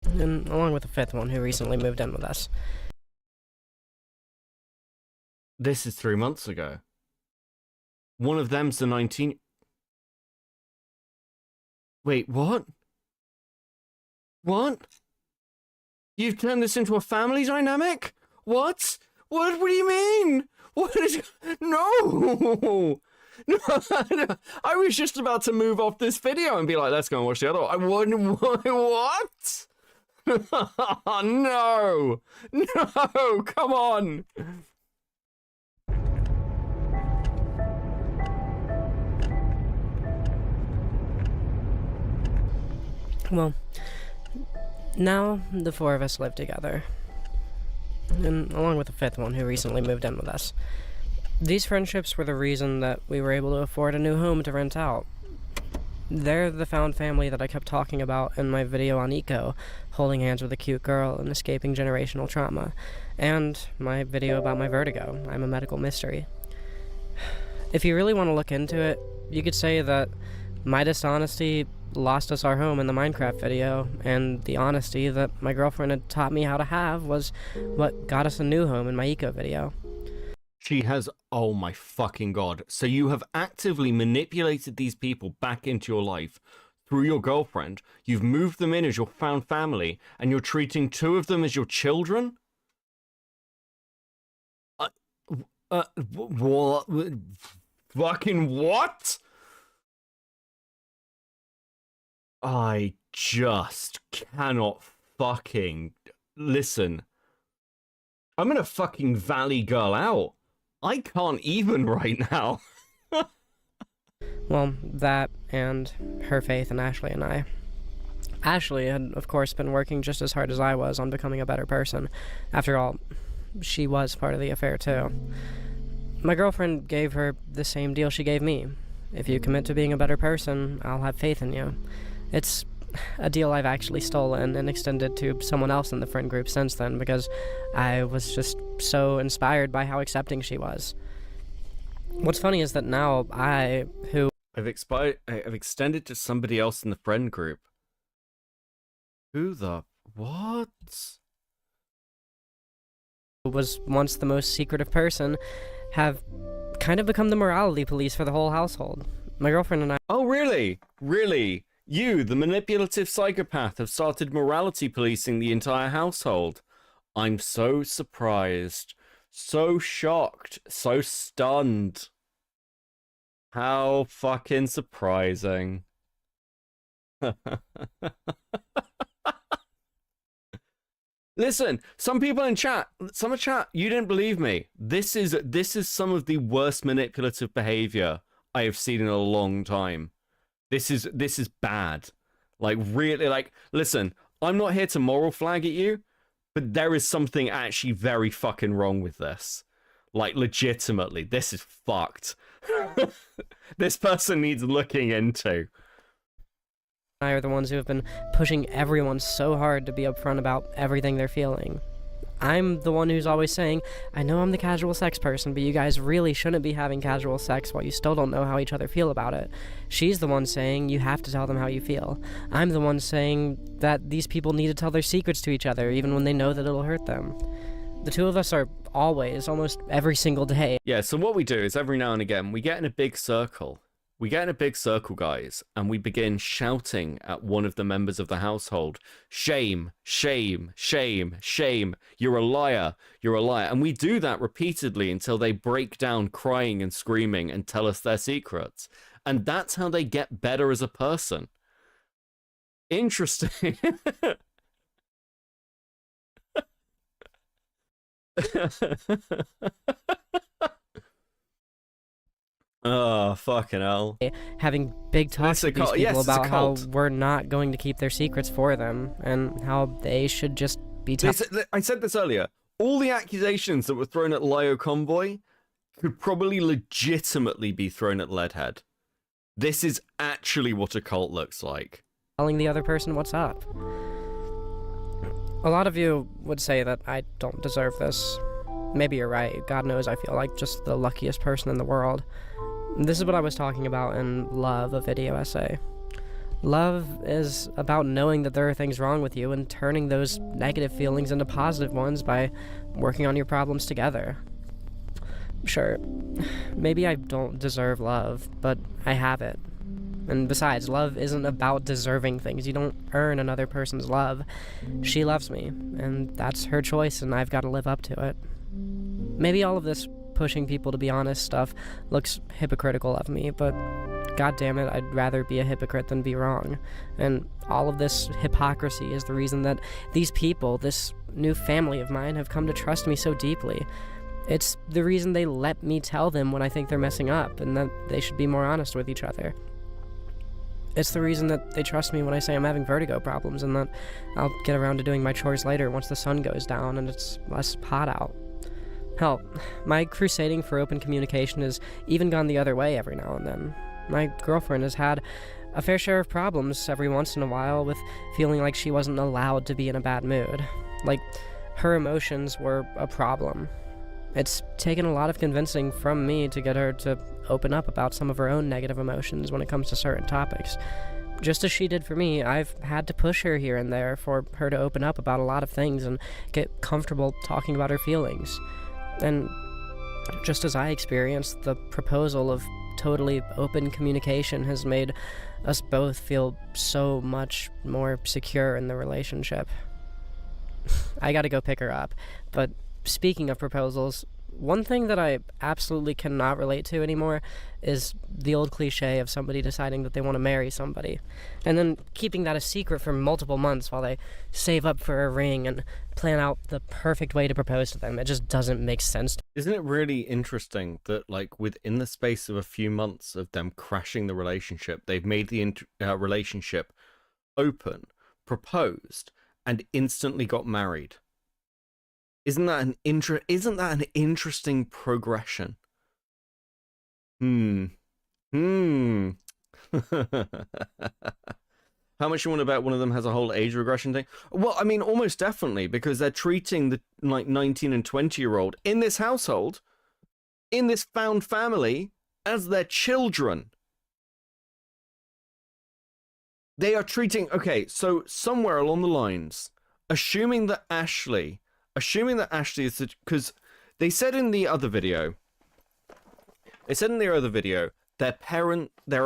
And along with the fifth one who recently moved in with us. This is 3 months ago. One of them's the 19... Wait, what? What? You've turned this into a family dynamic? What? What do you mean? What is... No! No, I was just about to move off this video and be like, let's go and watch the other one. I wouldn't... What? No! No! Come on! Well, now the four of us live together. And along with the fifth one who recently moved in with us. These friendships were the reason that we were able to afford a new home to rent out. They're the found family that I kept talking about in my video on eco, holding hands with a cute girl and escaping generational trauma, and my video about my vertigo. I'm a medical mystery. If you really want to look into it, you could say that my dishonesty lost us our home in the Minecraft video, and the honesty that my girlfriend had taught me how to have was what got us a new home in my eco video. She has... Oh my fucking god. So you have actively manipulated these people back into your life through your girlfriend. You've moved them in as your found family, and you're treating two of them as your children? What? Fucking what? I just cannot fucking... Listen. I'm gonna fucking Valley Girl out. I can't even right now. Well, that and her faith in Ashley and I. Ashley had, of course, been working just as hard as I was on becoming a better person. After all, she was part of the affair, too. My girlfriend gave her the same deal she gave me. If you commit to being a better person, I'll have faith in you. It's a deal I've actually stolen and extended to someone else in the friend group since then, because I was just so inspired by how accepting she was. What's funny is that now I've extended to somebody else in the friend group. Who the... What? was once the most secretive person, have kind of become the morality police for the whole household. My girlfriend and I... Oh, really? Really? You, the manipulative psychopath, have started morality policing the entire household. I'm so surprised. So shocked. So stunned. How fucking surprising. Listen, some people in chat, you didn't believe me. This is some of the worst manipulative behavior I have seen in a long time. This is bad. Like, really, like, listen, I'm not here to moral flag at you, but there is something actually very fucking wrong with this. Like, legitimately, this is fucked. This person needs looking into. I are the ones who have been pushing everyone so hard to be upfront about everything they're feeling. I'm the one who's always saying, I know I'm the casual sex person, but you guys really shouldn't be having casual sex while you still don't know how each other feel about it. She's the one saying, you have to tell them how you feel. I'm the one saying that these people need to tell their secrets to each other, even when they know that it'll hurt them. The two of us are always, almost every single day. Yeah, so what we do is every now and again, we get in a big circle. We get in a big circle, guys, and we begin shouting at one of the members of the household, shame, shame, shame, shame, you're a liar, you're a liar. And we do that repeatedly until they break down crying and screaming and tell us their secrets. And that's how they get better as a person. Interesting. Oh, fucking hell. Having big talks with these people about how we're not going to keep their secrets for them, and how they should just be tough. I said this earlier. All the accusations that were thrown at Lio Convoy could probably legitimately be thrown at Leadhead. This is actually what a cult looks like. Telling the other person what's up. A lot of you would say that I don't deserve this. Maybe you're right. God knows I feel like just the luckiest person in the world. This is what I was talking about in Love, a video essay. Love is about knowing that there are things wrong with you and turning those negative feelings into positive ones by working on your problems together. Sure, maybe I don't deserve love, but I have it. And besides, love isn't about deserving things. You don't earn another person's love. She loves me, and that's her choice, and I've got to live up to it. Maybe all of this pushing people to be honest stuff looks hypocritical of me, but god damn it, I'd rather be a hypocrite than be wrong. And all of this hypocrisy is the reason that these people, this new family of mine, have come to trust me so deeply. It's the reason they let me tell them when I think they're messing up, and that they should be more honest with each other. It's the reason that they trust me when I say I'm having vertigo problems, and that I'll get around to doing my chores later once the sun goes down and it's less hot out. Hell, my crusading for open communication has even gone the other way every now and then. My girlfriend has had a fair share of problems every once in a while with feeling like she wasn't allowed to be in a bad mood. Like, her emotions were a problem. It's taken a lot of convincing from me to get her to open up about some of her own negative emotions when it comes to certain topics. Just as she did for me, I've had to push her here and there for her to open up about a lot of things and get comfortable talking about her feelings. And just as I experienced, the proposal of totally open communication has made us both feel so much more secure in the relationship. I gotta go pick her up, but speaking of proposals, one thing that I absolutely cannot relate to anymore is the old cliche of somebody deciding that they want to marry somebody, and then keeping that a secret for multiple months while they save up for a ring and plan out the perfect way to propose to them. It just doesn't make sense. Isn't it really interesting that, like, within the space of a few months of them crashing the relationship, they've made the relationship open, proposed, and instantly got married? Isn't that an interesting progression? How much you want to bet one of them has a whole age regression thing? Well, I mean, almost definitely, because they're treating the, like, 19 and 20-year-old in this household, in this found family, as their children. They are treating... Okay, so somewhere along the lines, assuming that Ashley is... Because they said in the other video... they're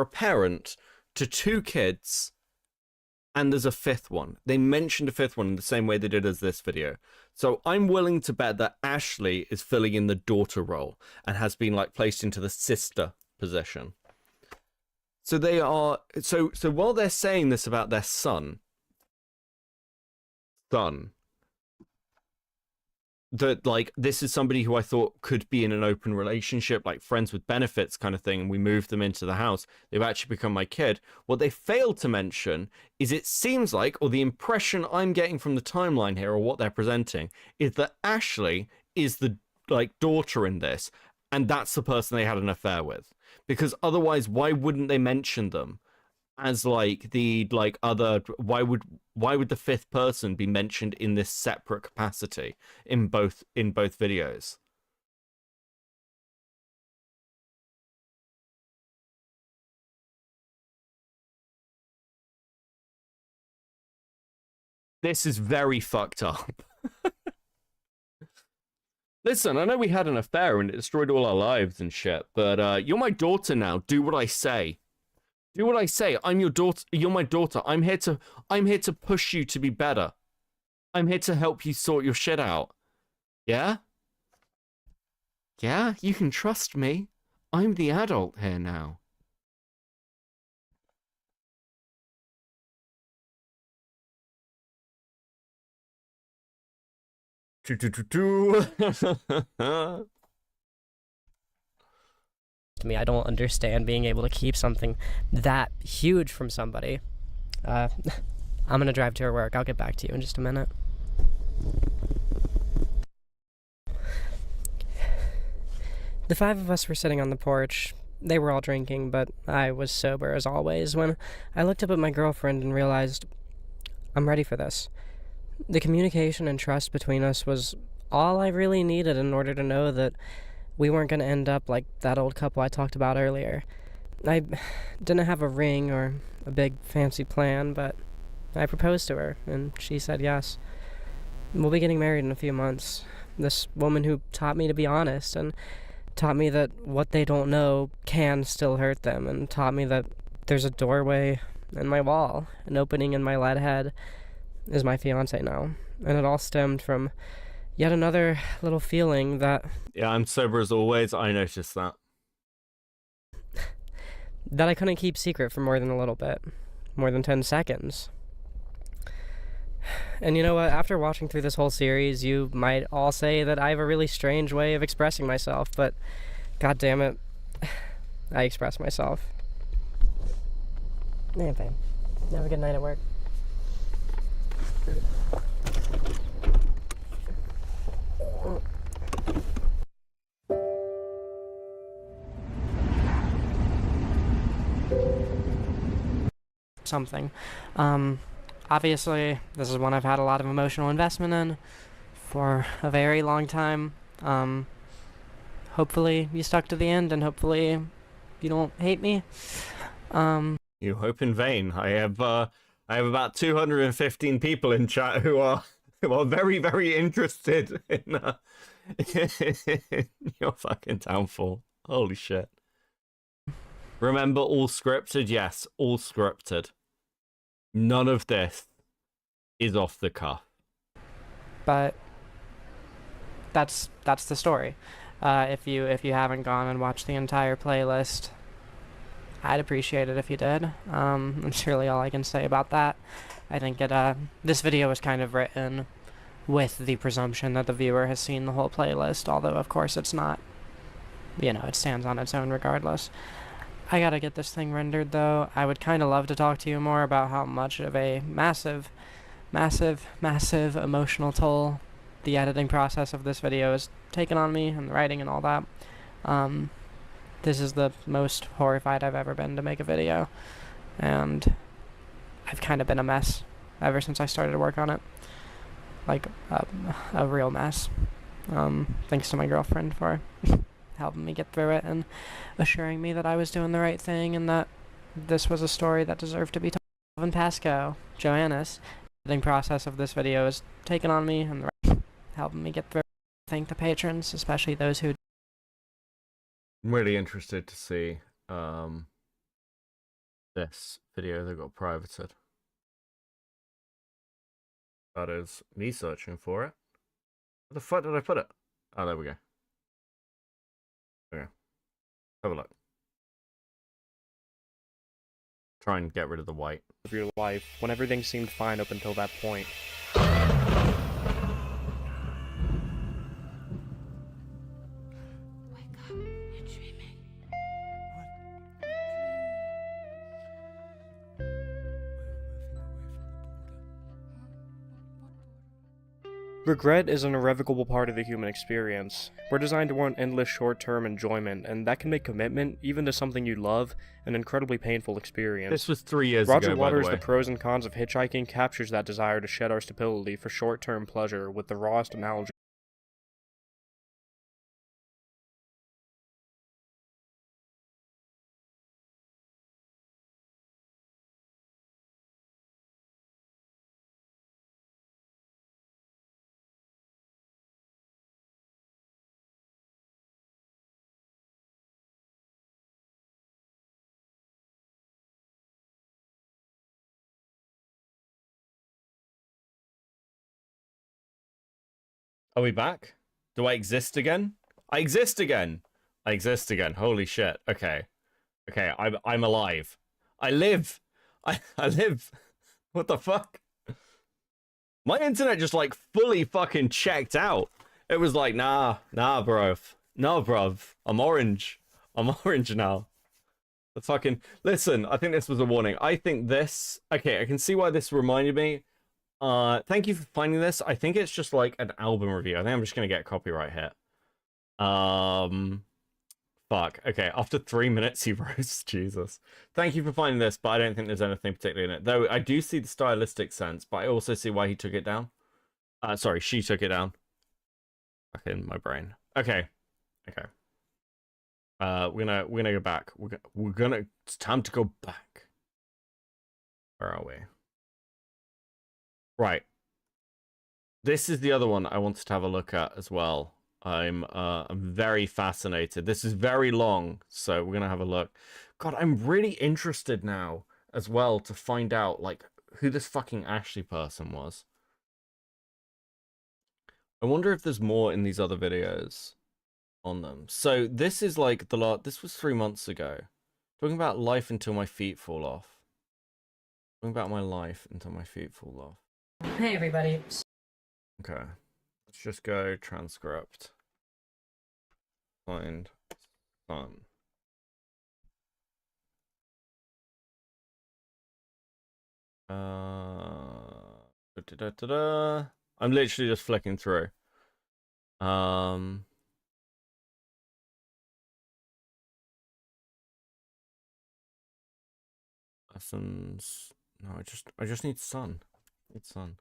a parent to 2 kids, and there's a 5th one. They mentioned a 5th one in the same way they did as this video. So I'm willing to bet that Ashley is filling in the daughter role and has been, like, placed into the sister position. So they are... So while they're saying this about their son... that, like, this is somebody who I thought could be in an open relationship, like friends with benefits kind of thing, and we moved them into the house, they've actually become my kid. What they failed to mention is it seems like, or the impression I'm getting from the timeline here, or what they're presenting, is that Ashley is the, like, daughter in this, and that's the person they had an affair with. Because otherwise, why wouldn't they mention them as, like, the, like, other... Why would the 5th person be mentioned in this separate capacity in both videos? This is very fucked up. Listen, I know we had an affair and it destroyed all our lives and shit, but you're my daughter now. Do what I say. Do what I say. I'm your daughter. You're my daughter. I'm here to push you to be better. I'm here to help you sort your shit out. Yeah? Yeah, you can trust me. I'm the adult here now. To me, I don't understand being able to keep something that huge from somebody. I'm gonna drive to her work. I'll get back to you in just a minute. The 5 of us were sitting on the porch. They were all drinking, but I was sober as always when I looked up at my girlfriend and realized I'm ready for this. The communication and trust between us was all I really needed in order to know that we weren't going to end up like that old couple I talked about earlier. I didn't have a ring or a big fancy plan, but I proposed to her, and she said yes. We'll be getting married in a few months. This woman who taught me to be honest, and taught me that what they don't know can still hurt them, and taught me that There's a doorway in my wall, an opening in my Leadhead is my fiance now. And it all stemmed from yet another little feeling that... Yeah, I'm sober as always. I noticed that. that I couldn't keep secret for more than a little bit. More than 10 seconds. And you know what? After watching through this whole series, you might all say that I have a really strange way of expressing myself, but god damn it, I express myself. Yeah, babe. Have a good night at work. Something. Obviously, this is one I've had a lot of emotional investment in for a very long time. Hopefully you stuck to the end, and hopefully you don't hate me. You hope in vain. I have about 215 people in chat who are very, very interested in your fucking downfall. Holy shit. Remember, all scripted? Yes, all scripted. None of this is off the cuff. But that's the story. If you haven't gone and watched the entire playlist, I'd appreciate it if you did. That's really all I can say about that. I think this video was kind of written with the presumption that the viewer has seen the whole playlist, although of course it's not. You know, it stands on its own regardless. I gotta get this thing rendered though. I would kind of love to talk to you more about how much of a massive emotional toll the editing process of this video has taken on me, and the writing and all that. This is the most horrified I've ever been to make a video, and I've kind of been a mess ever since I started to work on it. Like, a real mess. Thanks to my girlfriend for helping me get through it and assuring me that I was doing the right thing and that this was a story that deserved to be told. And Pasco, Joannis, the editing process of this video is taken on me and helping me get through it. Thank the patrons, especially those who... I'm really interested to see this video that got privated. That is me searching for it. Where the fuck did I put it? Oh, there we go. Okay. Have a look. Try and get rid of the white. Of your life, when everything seemed fine up until that point. Wake up, you're dreaming. Regret is an irrevocable part of the human experience. We're designed to want endless short-term enjoyment, and that can make commitment, even to something you love, an incredibly painful experience. This was 3 years Roger ago, by the Waters' way. The Pros and Cons of Hitchhiking captures that desire to shed our stability for short-term pleasure with the rawest analogy. Are we back? Do I exist again? I exist again. I exist again. Holy shit. Okay. Okay, I'm alive. I live. I live. What the fuck? My internet just like fully fucking checked out. It was like, nah, bro. No, bruv. I'm orange. I'm orange now. The fucking... Listen, I think this was a warning. I think this... Okay, I can see why this reminded me. Thank you for finding this. I think it's just like an album review. I think I'm just gonna get a copyright hit. Fuck. Okay, after 3 minutes he roasts Jesus. Thank you for finding this, but I don't think there's anything particularly in it. Though I do see the stylistic sense, but I also see why he took it down. Sorry, she took it down. Back in my brain. Okay. Okay. We're gonna go back. We're gonna. It's time to go back. Where are we? Right. This is the other one I wanted to have a look at as well. I'm very fascinated. This is very long, so we're gonna have a look. God, I'm really interested now as well to find out, like, who this fucking Ashley person was. I wonder if there's more in these other videos on them. So this is like this was 3 months ago. Talking about life until my feet fall off. Talking about my life until my feet fall off. Hey everybody. Okay. Let's just go transcript. Find son. I'm literally just flicking through. Lessons. No, I just need sun. Need sun.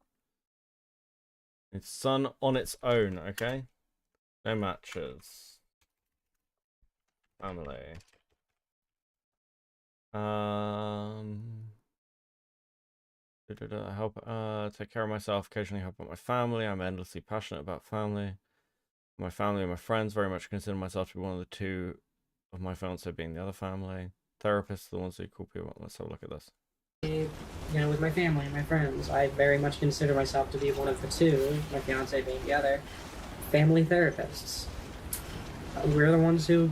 It's sun on its own, okay? No matches. Family. Help take care of myself, occasionally help out my family. I'm endlessly passionate about family. My family and my friends very much consider myself to be one of the two of my fiance being the other family. Therapists are the ones who call people. Let's have a look at this. You know, with my family and my friends, I very much consider myself to be one of the two, my fiance being the other, family therapists. We're the ones who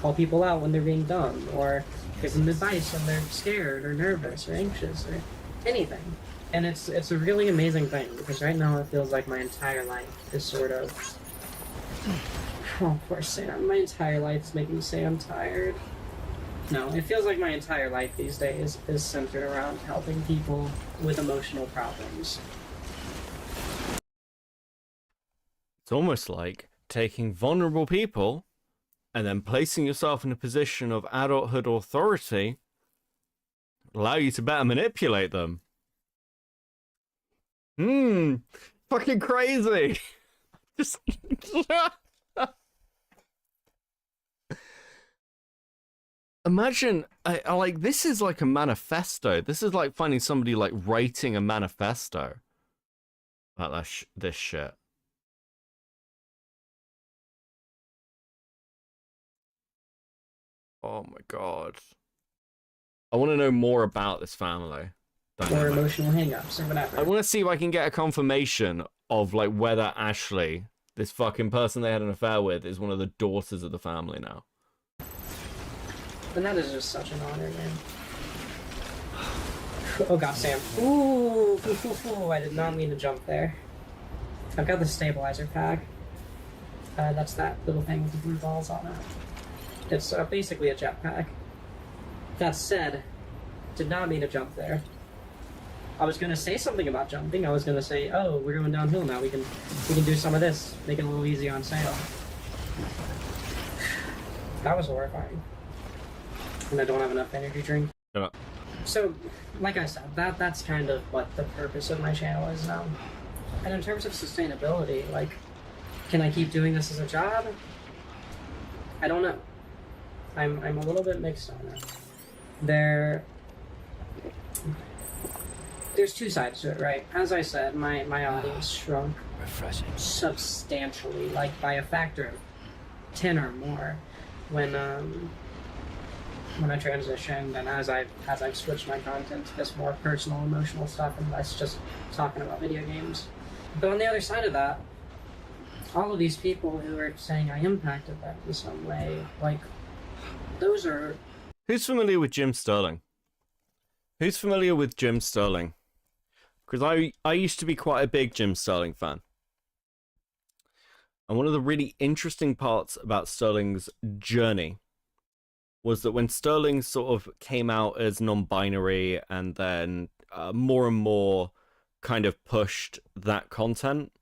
call people out when they're being dumb, or give them advice when they're scared or nervous or anxious or anything. And it's a really amazing thing, because right now it feels like my entire life is sort of... Oh, poor Sam. My entire life is making Sam tired. No, it feels like my entire life these days is centered around helping people with emotional problems. It's almost like taking vulnerable people and then placing yourself in a position of adulthood authority allow you to better manipulate them. Fucking crazy. Just imagine, I like, this is like a manifesto. This is like finding somebody like writing a manifesto about this shit. Oh my god. I want to know more about this family. Or emotional hang-ups or whatever. I want to see if I can get a confirmation of like whether Ashley, this fucking person they had an affair with, is one of the daughters of the family now. And that is just such an honor, man. Oh god, Sam. Ooh, I did not mean to jump there. I've got the stabilizer pack. That's that little thing with the blue balls on it. It's basically a jetpack. That said, did not mean to jump there. I was gonna say something about jumping. I was gonna say, oh, we're going downhill now. We can do some of this. Make it a little easy on Sam. That was horrifying. And I don't have enough energy drink. Yeah. So, like I said, that's kind of what the purpose of my channel is now. And in terms of sustainability, like, can I keep doing this as a job? I don't know. I'm a little bit mixed on it. There's two sides to it, right? As I said, my audience shrunk substantially, like by a factor of 10 or more when I transitioned, and as I've switched my content to this more personal, emotional stuff, and less just talking about video games. But on the other side of that, all of these people who are saying I impacted them in some way, like, those are... Who's familiar with Jim Sterling? Who's familiar with Jim Sterling? Because I used to be quite a big Jim Sterling fan. And one of the really interesting parts about Sterling's journey was that when Sterling sort of came out as non-binary and then more and more kind of pushed that content,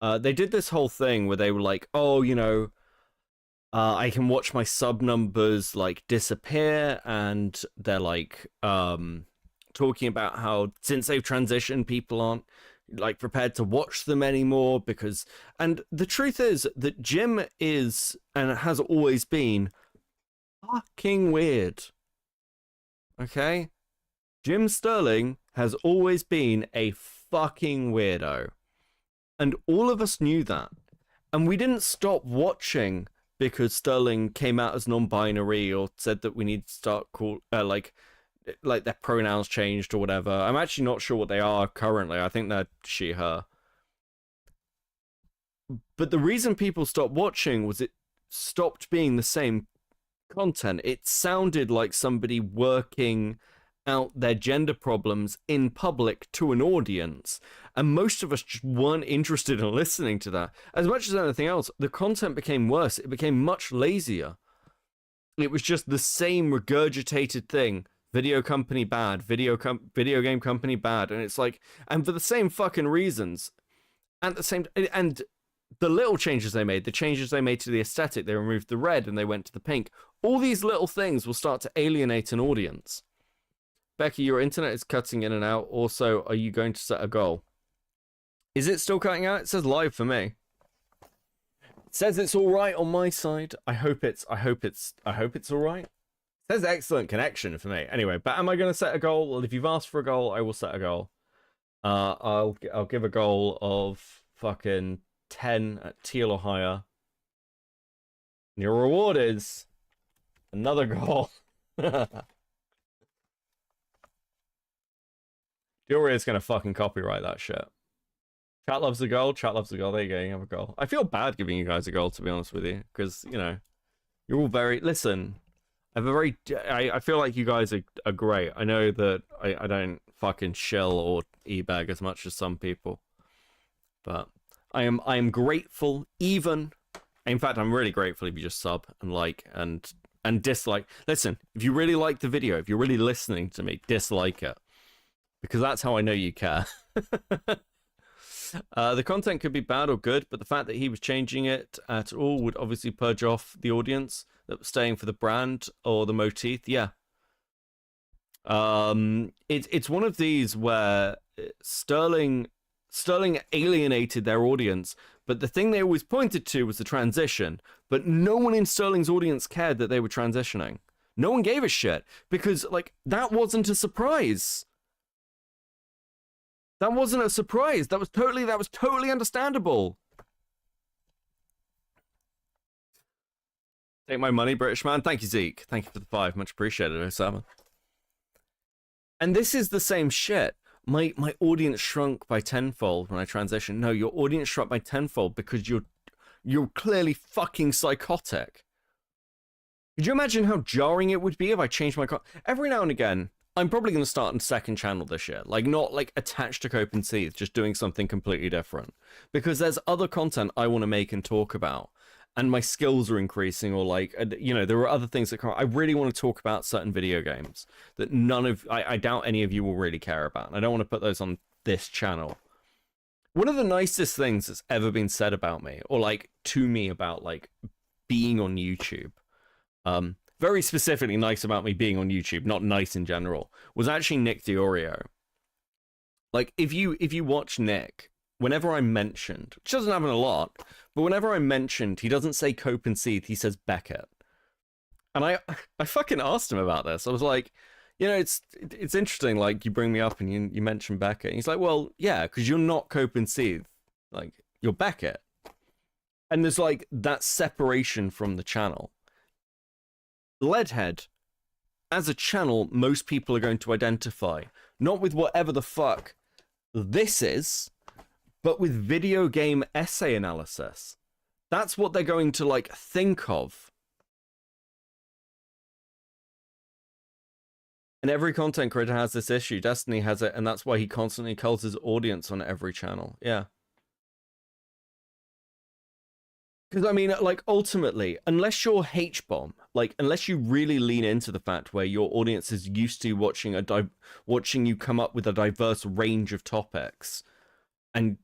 they did this whole thing where they were like, oh, you know, I can watch my sub numbers like disappear, and they're like talking about how since they've transitioned, people aren't like prepared to watch them anymore because, and the truth is that Jim is and has always been fucking weird. Okay? Jim Sterling has always been a fucking weirdo. And all of us knew that. And we didn't stop watching because Sterling came out as non-binary or said that we need to start like their pronouns changed or whatever. I'm actually not sure what they are currently. I think they're she, her. But the reason people stopped watching was it stopped being the same content. It sounded like somebody working out their gender problems in public to an audience, and most of us just weren't interested in listening to that. As much as anything else, the content became worse. It became much lazier. It was just the same regurgitated thing. Video company bad, video game company bad, and it's like, and for the same fucking reasons. And the little changes they made, the changes they made to the aesthetic, they removed the red and they went to the pink. All these little things will start to alienate an audience. Becky, your internet is cutting in and out. Also, are you going to set a goal? Is it still cutting out? It says live for me. It says it's all right on my side. I hope it's all right. It says excellent connection for me. Anyway, but am I going to set a goal? Well, if you've asked for a goal, I will set a goal. I'll give a goal of fucking 10 at teal or higher. And your reward is another goal. Fury is gonna fucking copyright that shit. Chat loves a goal. Chat loves a goal. There you go. You have a goal. I feel bad giving you guys a goal, to be honest with you, because you know you're all very. Listen, I feel like you guys are great. I know that I don't fucking shill or e-bag as much as some people, but I am grateful. Even, in fact, I'm really grateful if you just sub and like and dislike. Listen, if you really like the video, if you're really listening to me, dislike it. Because that's how I know you care. The content could be bad or good, but the fact that he was changing it at all would obviously purge off the audience that was staying for the brand or the motif. Yeah. It's one of these where Sterling alienated their audience, but the thing they always pointed to was the transition. But no one in Sterling's audience cared that they were transitioning. No one gave a shit because like that wasn't a surprise. That wasn't a surprise. That was totally understandable. Take my money, British man. Thank you, Zeke. Thank you for the 5. Much appreciated, Osama. And this is the same shit. My audience shrunk by tenfold when I transitioned. No, your audience shrunk by tenfold because you're clearly fucking psychotic. Could you imagine how jarring it would be if I changed my every now and again? I'm probably going to start a second channel this year, like not like attached to Cope and Seethe, just doing something completely different, because there's other content I want to make and talk about, and my skills are increasing, or like you know, there are other things that come. I really want to talk about certain video games that I doubt any of you will really care about, and I don't want to put those on this channel. One of the nicest things that's ever been said about me, or like to me about like being on YouTube, very specifically nice about me being on YouTube, not nice in general, was actually Nick Diorio. Like, if you watch Nick, whenever I'm mentioned, which doesn't happen a lot, but whenever I'm mentioned, he doesn't say Cope and Seethe, he says Beckett. And I fucking asked him about this. I was like, you know, it's interesting, like, you bring me up and you mention Beckett. And he's like, well, yeah, because you're not Cope and Seethe. Like, you're Beckett. And there's, like, that separation from the channel. Leadhead, as a channel, most people are going to identify, not with whatever the fuck this is, but with video game essay analysis. That's what they're going to, like, think of. And every content creator has this issue. Destiny has it, and that's why he constantly calls his audience on every channel. Yeah. Because, I mean, like, ultimately, unless you're H-bomb, like, unless you really lean into the fact where your audience is used to watching you come up with a diverse range of topics, and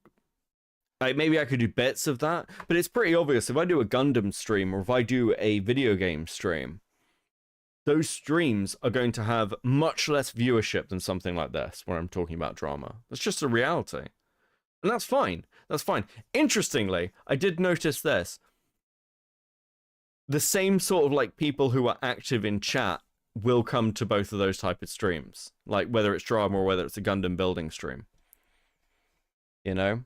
like, maybe I could do bits of that, but it's pretty obvious if I do a Gundam stream or if I do a video game stream, those streams are going to have much less viewership than something like this, where I'm talking about drama. That's just a reality. And that's fine. That's fine. Interestingly, I did notice this. The same sort of like people who are active in chat will come to both of those type of streams. Like whether it's drama or whether it's a Gundam building stream. You know?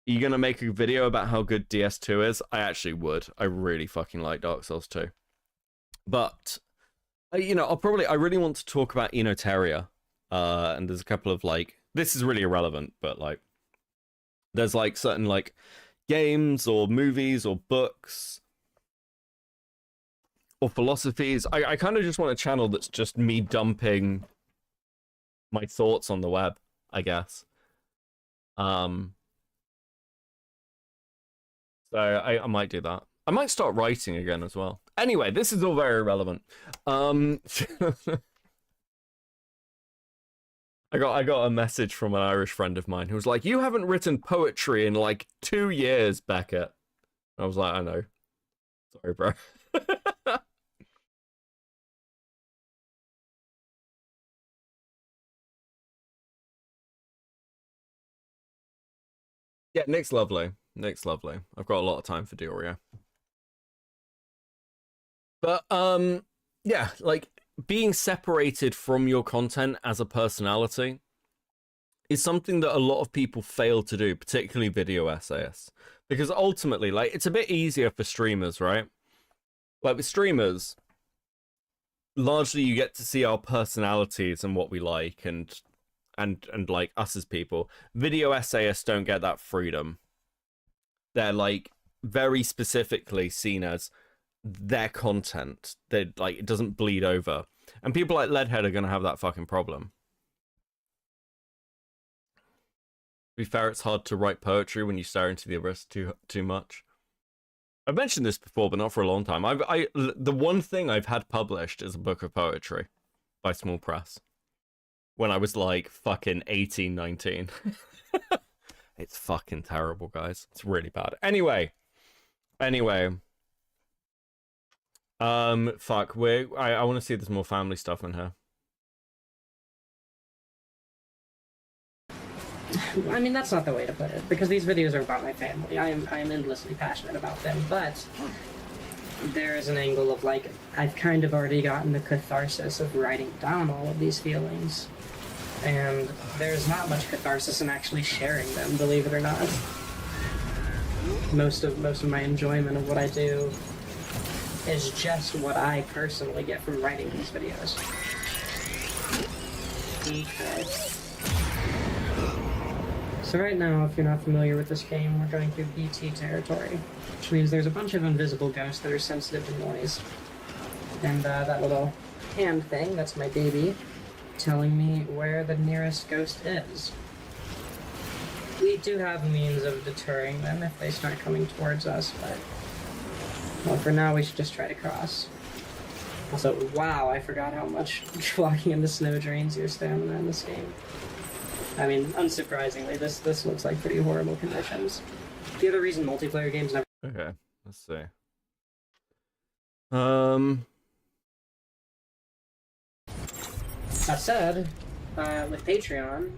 you gonna make a video about how good DS2 is? I actually would. I really fucking like Dark Souls 2. But, you know, I really want to talk about Enoteria. And there's a couple of, like, this is really irrelevant, but, like, there's, like, certain, like, games or movies or books or philosophies. I kind of just want a channel that's just me dumping my thoughts on the web, I guess. So I might do that. I might start writing again as well. Anyway, this is all very irrelevant. I got a message from an Irish friend of mine who was like, "You haven't written poetry in like 2 years, Beckett." I was like, "I know. Sorry, bro." Yeah, Nick's lovely. Nick's lovely. I've got a lot of time for Dioria. But yeah, like being separated from your content as a personality is something that a lot of people fail to do, particularly video essayists. Because ultimately, like, it's a bit easier for streamers, right? Like with streamers, largely you get to see our personalities and what we like and like us as people. Video essayists don't get that freedom. They're like very specifically seen as their content. They like it doesn't bleed over. And people like Leadhead are gonna have that fucking problem. To be fair, it's hard to write poetry when you stare into the abyss too much. I've mentioned this before, but not for a long time. The one thing I've had published is a book of poetry by Small Press. When I was like fucking 18, 19. It's fucking terrible, guys. It's really bad. Anyway. Fuck. I want to see there's more family stuff in here. I mean, that's not the way to put it, because these videos are about my family. I am endlessly passionate about them, but there is an angle of, like, I've kind of already gotten the catharsis of writing down all of these feelings. And there's not much catharsis in actually sharing them, believe it or not. Most of my enjoyment of what I do is just what I personally get from writing these videos. Okay. So right now, if you're not familiar with this game, we're going through BT territory, which means there's a bunch of invisible ghosts that are sensitive to noise. And that little hand thing, that's my baby, telling me where the nearest ghost is. We do have means of deterring them if they start coming towards us, but well, for now we should just try to cross. Also, wow, I forgot how much walking in the snow drains your stamina in this game. I mean, unsurprisingly, this looks like pretty horrible conditions. The other reason multiplayer games never... Okay, let's see. That said, with Patreon,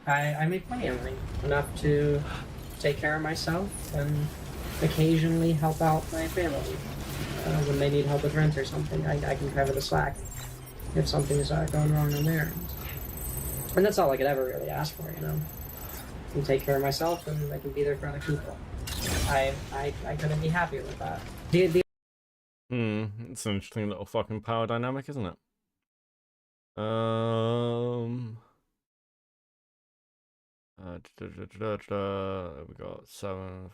I make money on it. Enough to take care of myself and occasionally help out my family. When they need help with rent or something, I can cover the slack if something's going wrong on their end. And that's all I could ever really ask for, you know? I can take care of myself and I can be there for other people. I couldn't be happier with that. It's an interesting little fucking power dynamic, isn't it? We got 7,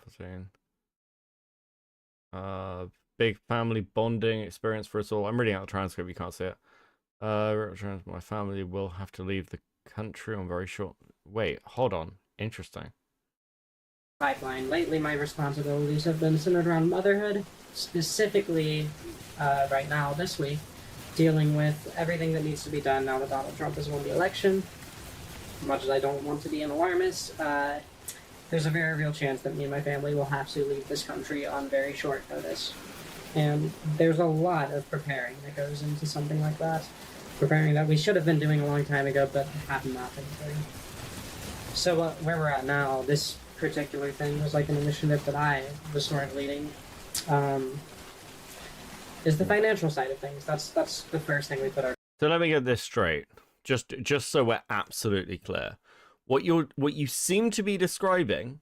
14. Big family bonding experience for us all. I'm reading out the transcript, you can't see it. My family will have to leave the country on very short... Wait, hold on. Interesting. Pipeline. Lately, my responsibilities have been centered around motherhood, specifically right now, this week, dealing with everything that needs to be done now that Donald Trump has won the election. As much as I don't want to be an alarmist, there's a very real chance that me and my family will have to leave this country on very short notice. And there's a lot of preparing that goes into something like that. Preparing that we should have been doing a long time ago, but have not been doing. So where we're at now, this particular thing was like an initiative that I was sort of leading. Is the financial side of things. That's the first thing we put our... So let me get this straight. Just so we're absolutely clear. What you seem to be describing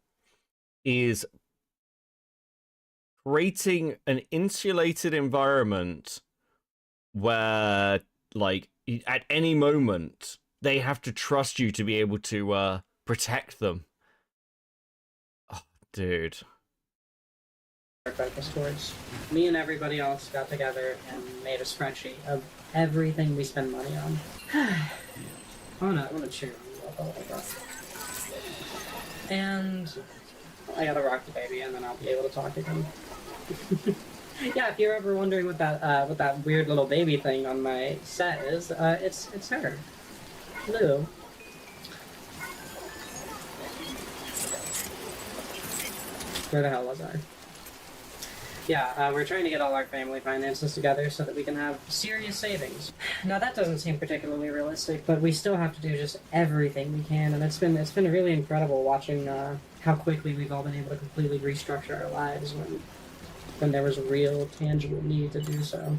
is creating an insulated environment where, like, at any moment they have to trust you to be able to protect them. Oh, dude. Focus towards. Me and everybody else got together and made a spreadsheet of everything we spend money on. I wanna cheer you up a little bit. And I gotta rock the baby, and then I'll be able to talk again. Yeah, if you're ever wondering what that weird little baby thing on my set is, it's her, Lou. Where the hell was I? Yeah, we're trying to get all our family finances together so that we can have serious savings. Now that doesn't seem particularly realistic, but we still have to do just everything we can, and it's been really incredible watching how quickly we've all been able to completely restructure our lives when there was a real, tangible need to do so.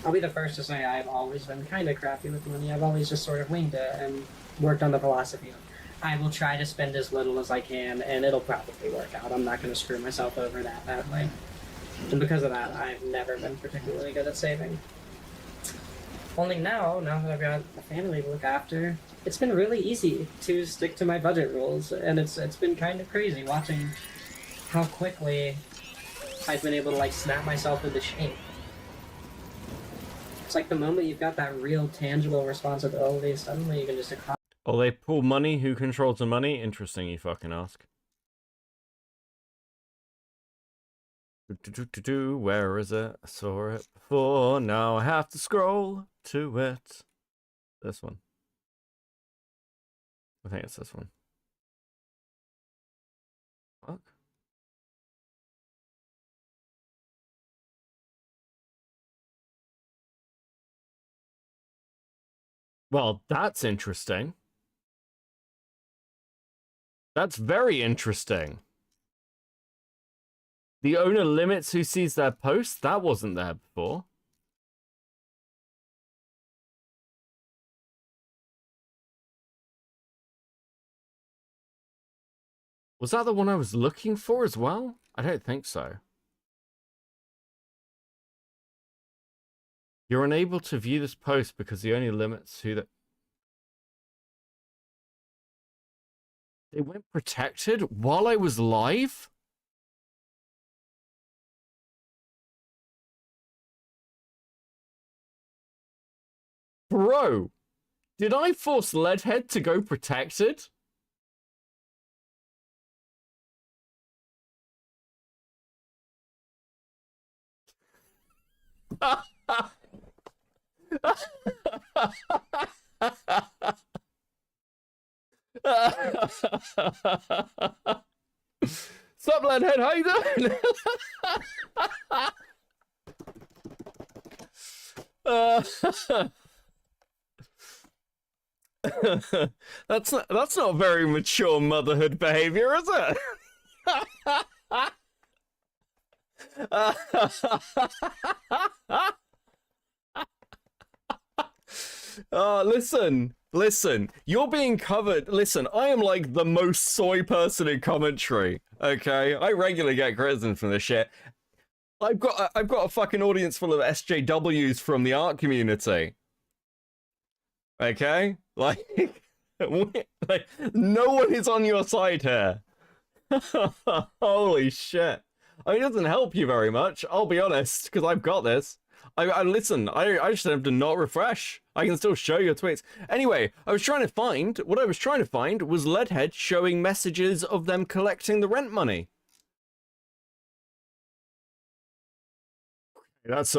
I'll be the first to say I've always been kind of crappy with money. I've always just sort of winged it and worked on the philosophy of I will try to spend as little as I can, and it'll probably work out. I'm not going to screw myself over that badly. And because of that, I've never been particularly good at saving. Only now that I've got a family to look after, it's been really easy to stick to my budget rules, and it's been kind of crazy watching how quickly I've been able to, like, snap myself into shape. It's like the moment you've got that real tangible responsibility, suddenly you can just accomplish. Oh, they pull money? Who controls the money? Interesting, you fucking ask. Where is it? I saw it before. Now I have to scroll to it. This one. I think it's this one. Fuck. Well, that's interesting. That's very interesting. The owner limits who sees their posts? That wasn't there before. Was that the one I was looking for as well? I don't think so. You're unable to view this post because the owner limits who the... They went protected while I was live? Bro, did I force Leadhead to go protected? Sup, Leadhead, how you doing? That's not very mature motherhood behavior, is it? Listen, you're being covered. Listen, I am like the most soy person in commentary. Okay, I regularly get criticism from this shit. I've got a fucking audience full of SJWs from the art community. Okay, like no one is on your side here. Holy shit! I mean, it doesn't help you very much. I'll be honest, because I've got this. I listen. I just have to not refresh. I can still show your tweets. Anyway, what I was trying to find was Leadhead showing messages of them collecting the rent money. That's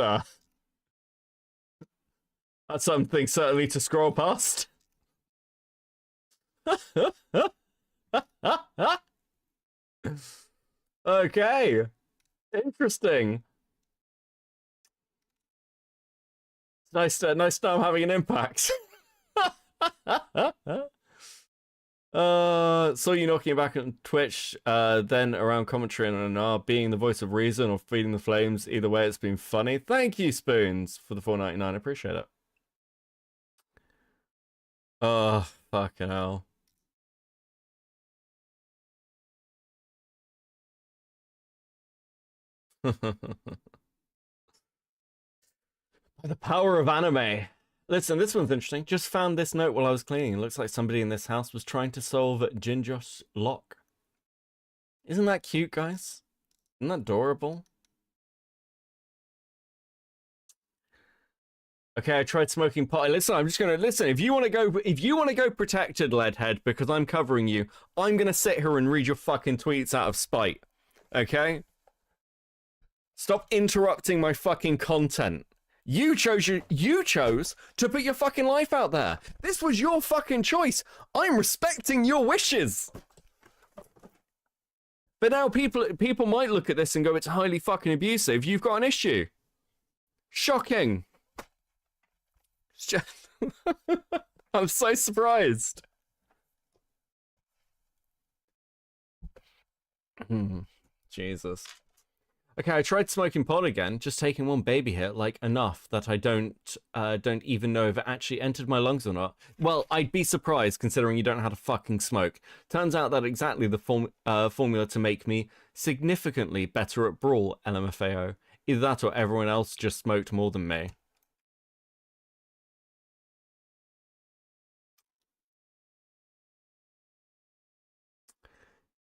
something certainly to scroll past. Okay, interesting. Nice now I'm having an impact. So you knocking back on Twitch, then around commentary and being the voice of reason or feeding the flames. Either way, it's been funny. Thank you, Spoons, for the $4.99. I appreciate it. Oh, fucking hell. By the power of anime. Listen, this one's interesting. Just found this note while I was cleaning. It looks like somebody in this house was trying to solve Jinjo's lock. Isn't that cute, guys? Isn't that adorable? Okay, I tried smoking pot. Listen, I'm just gonna listen. If you want to go protected, Leadhead, because I'm covering you, I'm gonna sit here and read your fucking tweets out of spite. Okay? Stop interrupting my fucking content. You chose to put your fucking life out there. This was your fucking choice. I'm respecting your wishes. But now people might look at this and go, it's highly fucking abusive. You've got an issue. Shocking. I'm so surprised. Jesus. Okay, I tried smoking pot again, just taking one baby hit, like enough that I don't even know if it actually entered my lungs or not. Well, I'd be surprised considering you don't know how to fucking smoke. Turns out that exactly the formula to make me significantly better at Brawl, LMFAO. Either that or everyone else just smoked more than me.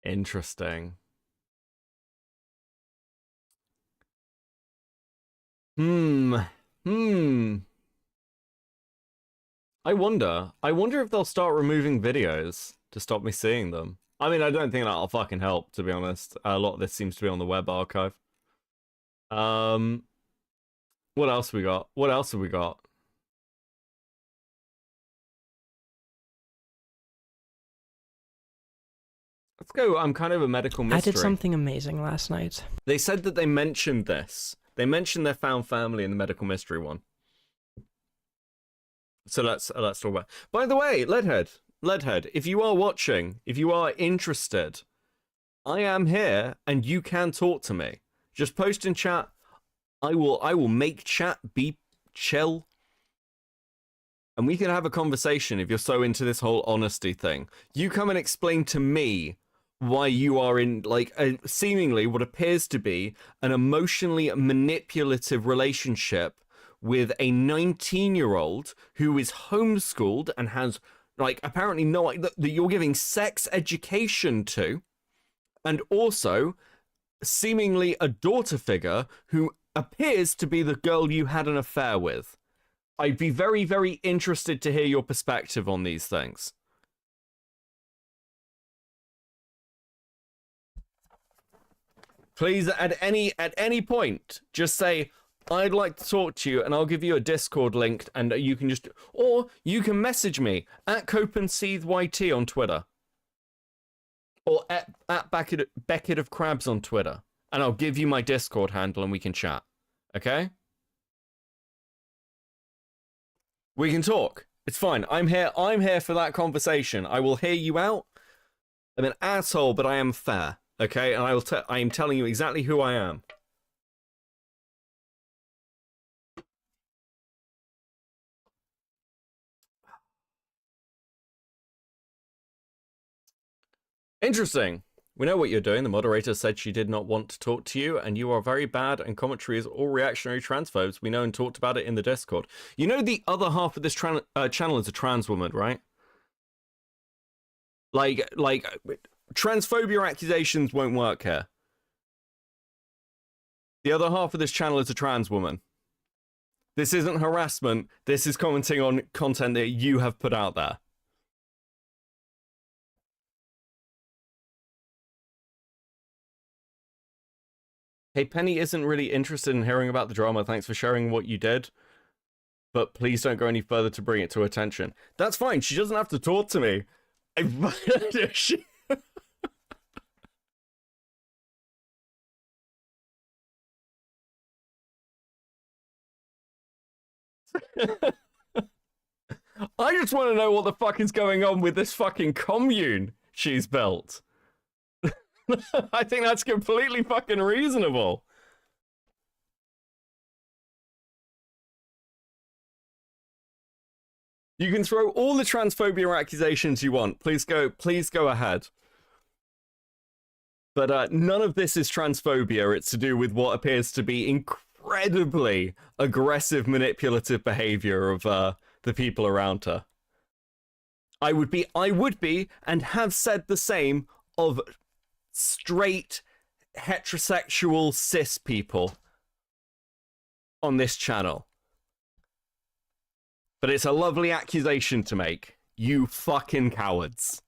Interesting. I wonder if they'll start removing videos to stop me seeing them. I mean, I don't think that'll fucking help, to be honest. A lot of this seems to be on the web archive. What else we got? What else have we got? Let's go. I'm kind of a medical mystery. I did something amazing last night. They said that they mentioned this. They mentioned their found family in the medical mystery one. So let's talk about. By the way, Leadhead, if you are watching, if you are interested, I am here and you can talk to me. Just post in chat. I will make chat be chill. And we can have a conversation if you're so into this whole honesty thing. You come and explain to me why you are in, like, seemingly what appears to be an emotionally manipulative relationship with a 19-year-old who is homeschooled and has, like, apparently no idea that you're giving sex education to, and also seemingly a daughter figure who appears to be the girl you had an affair with. I'd be very, very interested to hear your perspective on these things. Please, at any point, just say, I'd like to talk to you, and I'll give you a Discord link, and you can just, or you can message me at CopenSeethYT on Twitter, or at Beckett of Crabs on Twitter, and I'll give you my Discord handle, and we can chat. Okay? We can talk. It's fine. I'm here for that conversation. I will hear you out. I'm an asshole, but I am fair. Okay? And I am telling you exactly who I am. Interesting. We know what you're doing. The moderator said she did not want to talk to you, and you are very bad, and commentary is all reactionary transphobes. We know and talked about it in the Discord. You know the other half of this channel is a trans woman, right? Like, transphobia accusations won't work here. The other half of this channel is a trans woman. This isn't harassment. This is commenting on content that you have put out there. Hey, Penny isn't really interested in hearing about the drama. Thanks for sharing what you did. But please don't go any further to bring it to attention. That's fine. She doesn't have to talk to me. I just want to know what the fuck is going on with this fucking commune she's built. I think that's completely fucking reasonable. You can throw all the transphobia accusations you want. Please go ahead. But none of this is transphobia. It's to do with what appears to be incredibly aggressive, manipulative behavior of the people around her. I would be, and have said the same of straight, heterosexual, cis people on this channel. But it's a lovely accusation to make. You fucking cowards.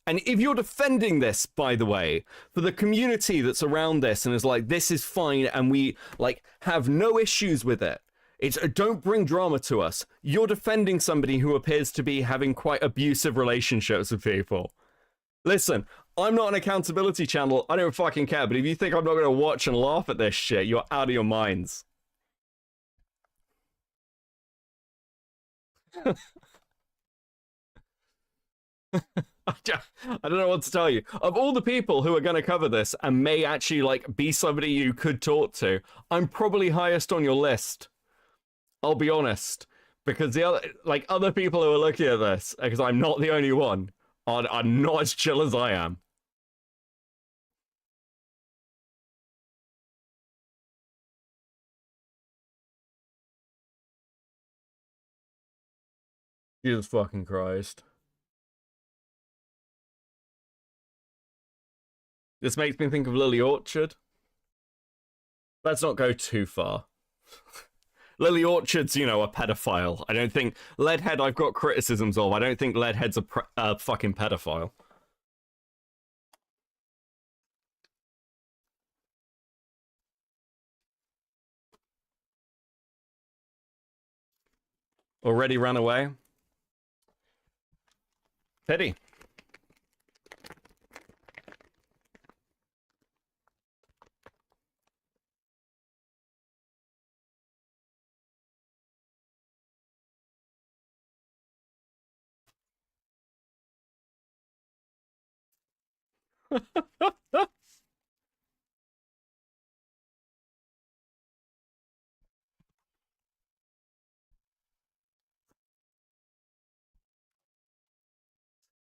And if you're defending this, by the way, for the community that's around this and is like, this is fine and we, like, have no issues with it. It's don't bring drama to us. You're defending somebody who appears to be having quite abusive relationships with people. Listen, I'm not an accountability channel. I don't fucking care. But if you think I'm not going to watch and laugh at this shit, you're out of your minds. I don't know what to tell you. Of all the people who are going to cover this and may actually like be somebody you could talk to, I'm probably highest on your list. I'll be honest, because the other people who are looking at this, because I'm not the only one, are not as chill as I am. Jesus fucking Christ. This makes me think of Lily Orchard. Let's not go too far. Lily Orchard's, you know, a pedophile. I don't think... Leadhead I've got criticisms of. I don't think Leadhead's a fucking pedophile. Already ran away? Pity.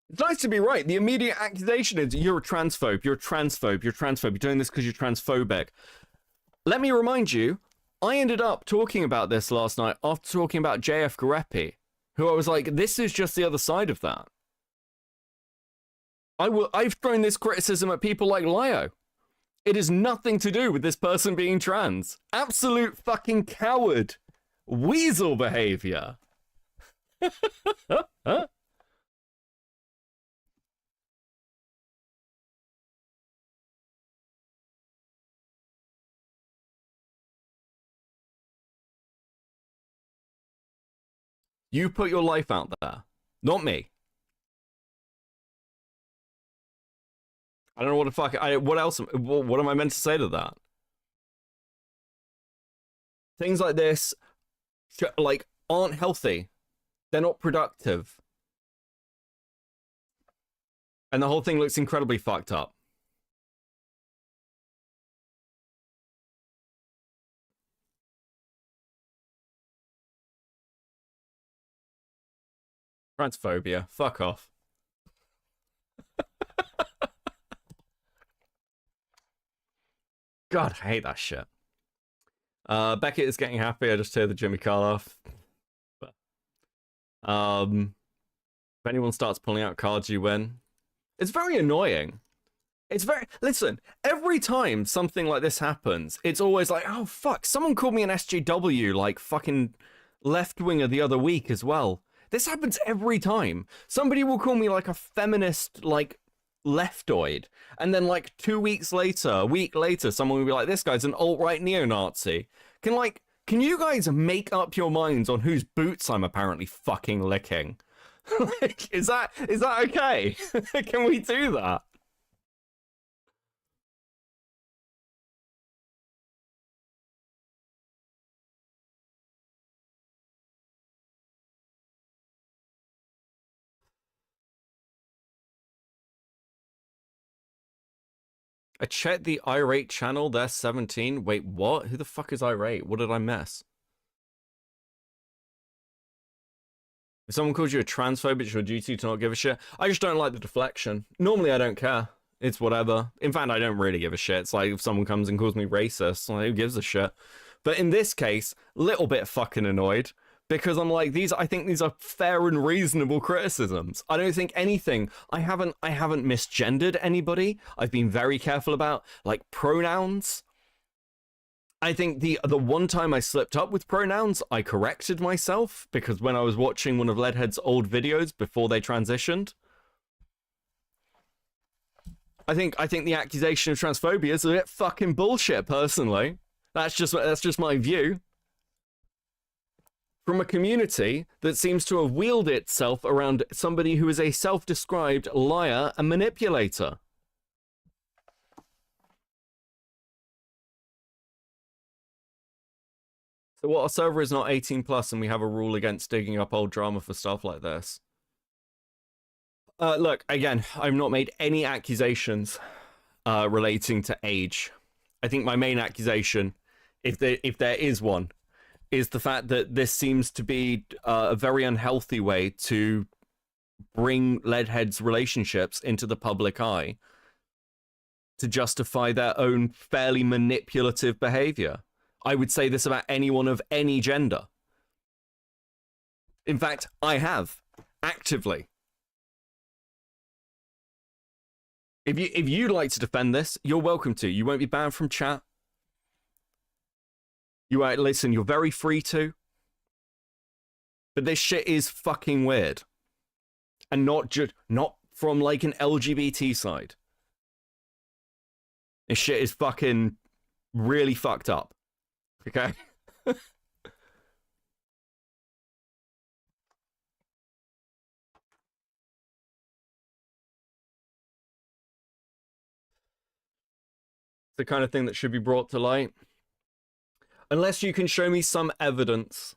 It's nice to be right. The immediate accusation is you're a transphobe, you're a transphobe, you're a transphobe, you're doing this because you're transphobic. Let me remind you, I ended up talking about this last night after talking about JF Garepi, who I was like, this is just the other side of that. I've thrown this criticism at people like Lio. It has nothing to do with this person being trans. Absolute fucking coward. Weasel behavior. Huh? You put your life out there, not me. I don't know what the fuck. What else? What am I meant to say to that? Things like this, like, aren't healthy. They're not productive. And the whole thing looks incredibly fucked up. Transphobia. Fuck off. God, I hate that shit. Beckett is getting happy. I just heard the Jimmy Carl off. But, if anyone starts pulling out cards, you win. It's very annoying. It's very... Listen, every time something like this happens, it's always like, oh, fuck, someone called me an SJW, like, fucking left-winger the other week as well. This happens every time. Somebody will call me, like, a feminist, like, leftoid. And then, like, 2 weeks later, a week later, someone will be like, this guy's an alt-right neo-Nazi. Can you guys make up your minds on whose boots I'm apparently fucking licking? Like, is that okay? Can we do that? I checked the irate channel, they're 17. Wait, what? Who the fuck is irate? What did I miss? If someone calls you a transphobe, it's your duty to not give a shit. I just don't like the deflection. Normally, I don't care. It's whatever. In fact, I don't really give a shit. It's like if someone comes and calls me racist, like, who gives a shit? But in this case, little bit fucking annoyed, because I'm like, I think these are fair and reasonable criticisms. I don't think anything, I haven't misgendered anybody. I've been very careful about, like, pronouns. I think the one time I slipped up with pronouns, I corrected myself, because when I was watching one of Leadhead's old videos before they transitioned, I think the accusation of transphobia is a bit fucking bullshit, personally. That's just my view. From a community that seems to have wheeled itself around somebody who is a self-described liar and manipulator. So what, our server is not 18 plus and we have a rule against digging up old drama for stuff like this? Look, again, I've not made any accusations relating to age. I think my main accusation, if there is one, is the fact that this seems to be a very unhealthy way to bring Leadhead's relationships into the public eye to justify their own fairly manipulative behavior. I would say this about anyone of any gender. In fact, I have, actively. If you'd like to defend this, you're welcome to. You won't be banned from chat. Listen, you're very free to. But this shit is fucking weird. And not from like an LGBT side. This shit is fucking really fucked up. Okay? The kind of thing that should be brought to light. Unless you can show me some evidence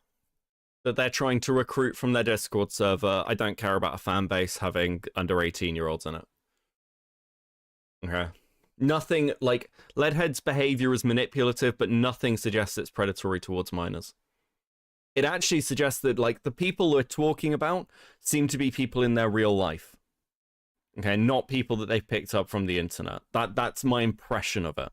that they're trying to recruit from their Discord server, I don't care about a fan base having under 18-year-olds in it. Okay. Nothing, like, Leadhead's behavior is manipulative, but nothing suggests it's predatory towards minors. It actually suggests that, like, the people we're talking about seem to be people in their real life. Okay, not people that they've picked up from the internet. That's my impression of it.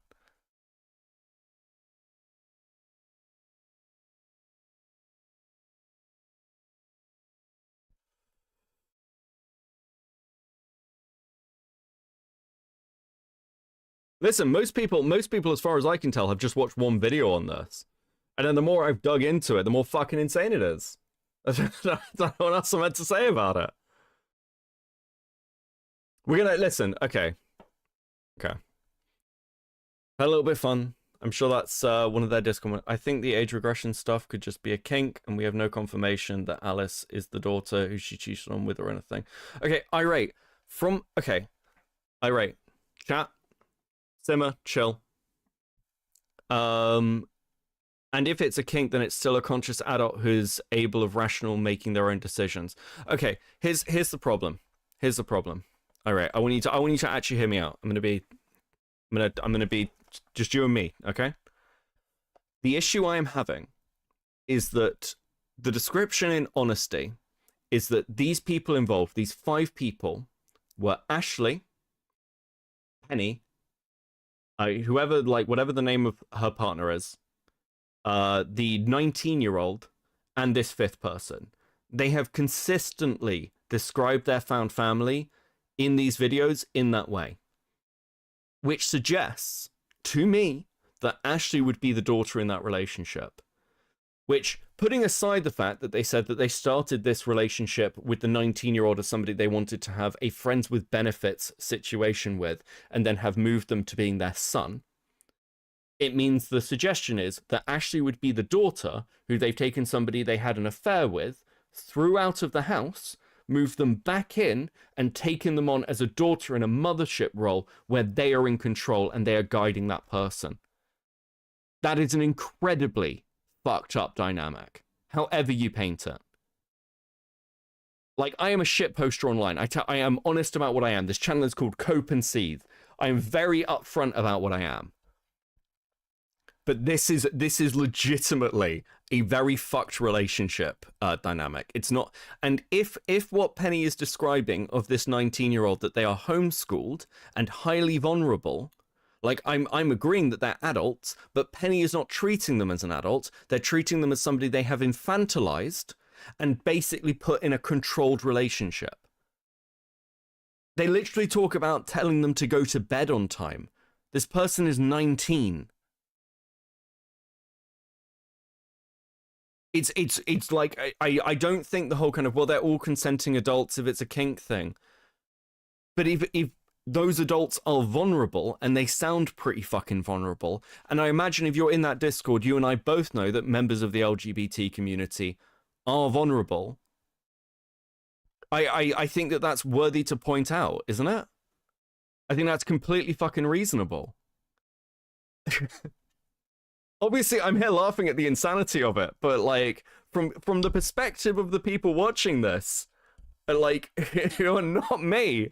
Listen, most people, as far as I can tell, have just watched one video on this. And then the more I've dug into it, the more fucking insane it is. I don't know what else I'm meant to say about it. We're gonna, listen, okay. Okay. Had a little bit of fun. I'm sure that's one of their Discord. I think the age regression stuff could just be a kink, and we have no confirmation that Alice is the daughter who she cheated on with or anything. Okay, irate. Irate. Chat. Simmer, chill. And if it's a kink, then it's still a conscious adult who's able of rational making their own decisions. Okay, here's the problem. Here's the problem. All right, I want you to actually hear me out. I'm gonna be just you and me, okay? The issue I am having is that the description in honesty is that these people involved, these 5 people, were Ashley, Penny, whoever, like, whatever the name of her partner is, the 19-year-old, and this 5th person. They have consistently described their found family in these videos in that way, which suggests to me that Ashley would be the daughter in that relationship. Which, putting aside the fact that they said that they started this relationship with the 19-year-old as somebody they wanted to have a friends with benefits situation with, and then have moved them to being their son, it means the suggestion is that Ashley would be the daughter who they've taken somebody they had an affair with, threw out of the house, moved them back in, and taken them on as a daughter in a mothership role where they are in control and they are guiding that person. That is an incredibly fucked up dynamic, however you paint it. Like, I am a shit poster online. I am honest about what I am. This channel is called Cope and Seethe. I am very upfront about what I am. But this is legitimately a very fucked relationship dynamic. It's not, and if what Penny is describing of this 19-year-old, that they are homeschooled and highly vulnerable, like I'm agreeing that they're adults, but Penny is not treating them as an adult. They're treating them as somebody they have infantilized and basically put in a controlled relationship. They literally talk about telling them to go to bed on time. This person is 19. It's like, I don't think the whole kind of, well, they're all consenting adults if it's a kink thing. But if those adults are vulnerable, and they sound pretty fucking vulnerable, and I imagine if you're in that Discord, you and I both know that members of the LGBT community are vulnerable. I think that that's worthy to point out, isn't it? I think that's completely fucking reasonable. Obviously, I'm here laughing at the insanity of it, but like from the perspective of the people watching this, like, you're not me.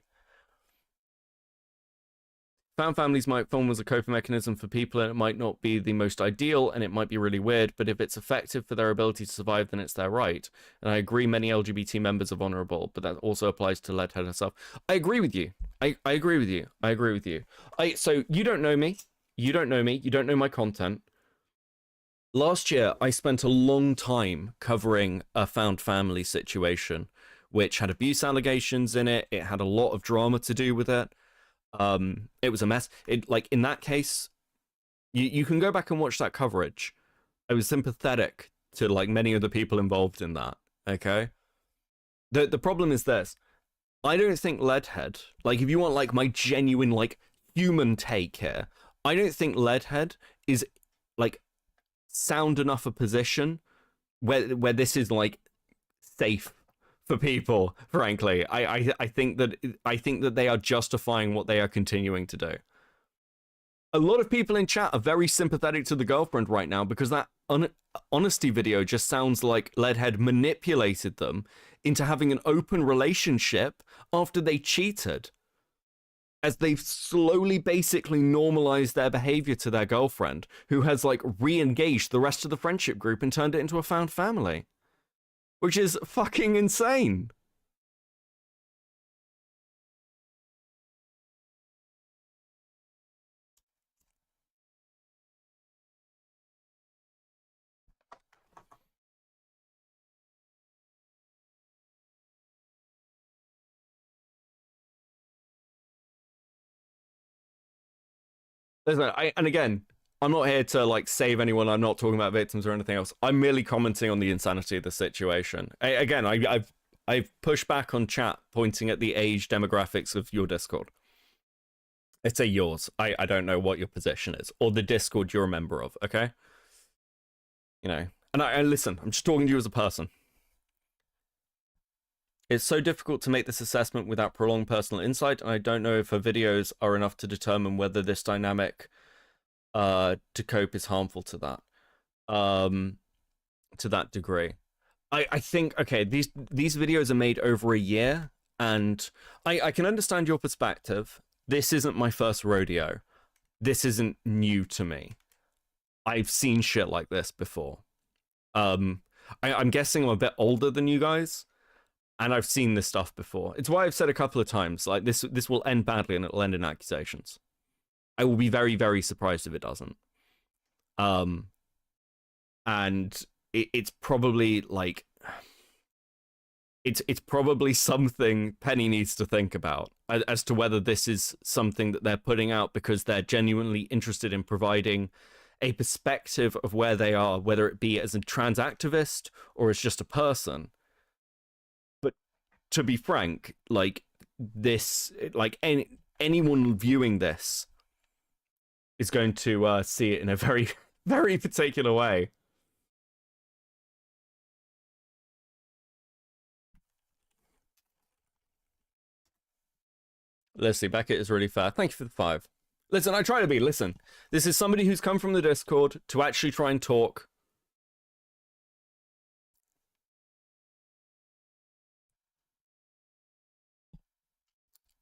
Found families might film as a coping mechanism for people, and it might not be the most ideal, and it might be really weird, but if it's effective for their ability to survive, then it's their right. And I agree many LGBT members are vulnerable, but that also applies to Leadhead herself. I agree with you. I agree with you. I agree with you. So you don't know me. You don't know me. You don't know my content. Last year, I spent a long time covering a found family situation, which had abuse allegations in it. It had a lot of drama to do with it. It was a mess. It, like, in that case, you can go back and watch that coverage. I was sympathetic to like many of the people involved in that. Okay. The problem is this. I don't think Leadhead, like, if you want like my genuine like human take here, I don't think Leadhead is like sound enough a position where this is like safe for people, frankly. I think that they are justifying what they are continuing to do. A lot of people in chat are very sympathetic to the girlfriend right now because that honesty video just sounds like Leadhead manipulated them into having an open relationship after they cheated, as they've slowly basically normalized their behavior to their girlfriend, who has like re-engaged the rest of the friendship group and turned it into a found family, which is fucking insane. Listen, and again, I'm not here to like save anyone. I'm not talking about victims or anything else. I'm merely commenting on the insanity of the situation. I've pushed back on chat, pointing at the age demographics of your Discord. I'd say yours. I don't know what your position is, or the Discord you're a member of. Okay, you know. And I listen. I'm just talking to you as a person. It's so difficult to make this assessment without prolonged personal insight, and I don't know if her videos are enough to determine whether this dynamic to cope is harmful to that degree. I think, okay, these videos are made over a year, and I can understand your perspective. This isn't my first rodeo. This isn't new to me. I've seen shit like this before. I'm guessing I'm a bit older than you guys, and I've seen this stuff before. It's why I've said a couple of times, like, this will end badly and it'll end in accusations. I will be very, very surprised if it doesn't. And it's probably like, it's probably something Penny needs to think about as to whether this is something that they're putting out because they're genuinely interested in providing a perspective of where they are, whether it be as a trans activist or as just a person. But to be frank, like, this, like, anyone viewing this is going to see it in a very, very particular way. Let's see, Beckett is really fair. Thank you for the 5. Listen, I try to be. Listen, this is somebody who's come from the Discord to actually try and talk.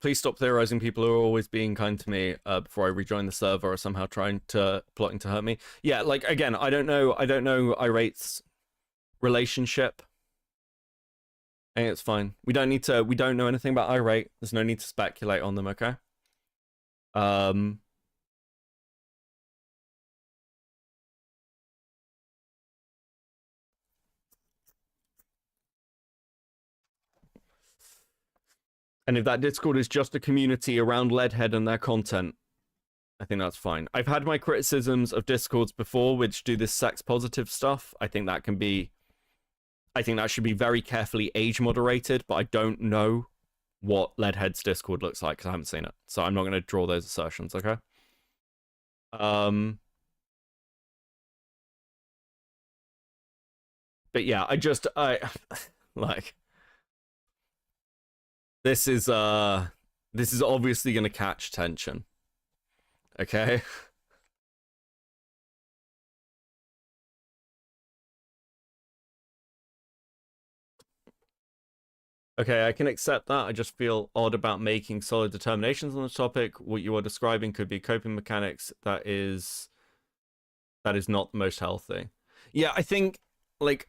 please stop theorizing. People are always being kind to me before I rejoin the server or somehow plotting to hurt me. Yeah, like, again, I don't know Irate's relationship. I think it's fine. We don't know anything about Irate. There's no need to speculate on them, okay? And if that Discord is just a community around Leadhead and their content, I think that's fine. I've had my criticisms of Discords before, which do this sex-positive stuff. I think that should be very carefully age-moderated, but I don't know what Leadhead's Discord looks like, because I haven't seen it. So I'm not going to draw those assertions, okay? But yeah, like... This is obviously going to catch tension. Okay? Okay, I can accept that. I just feel odd about making solid determinations on the topic. What you are describing could be coping mechanics that is not the most healthy. Yeah, I think, like,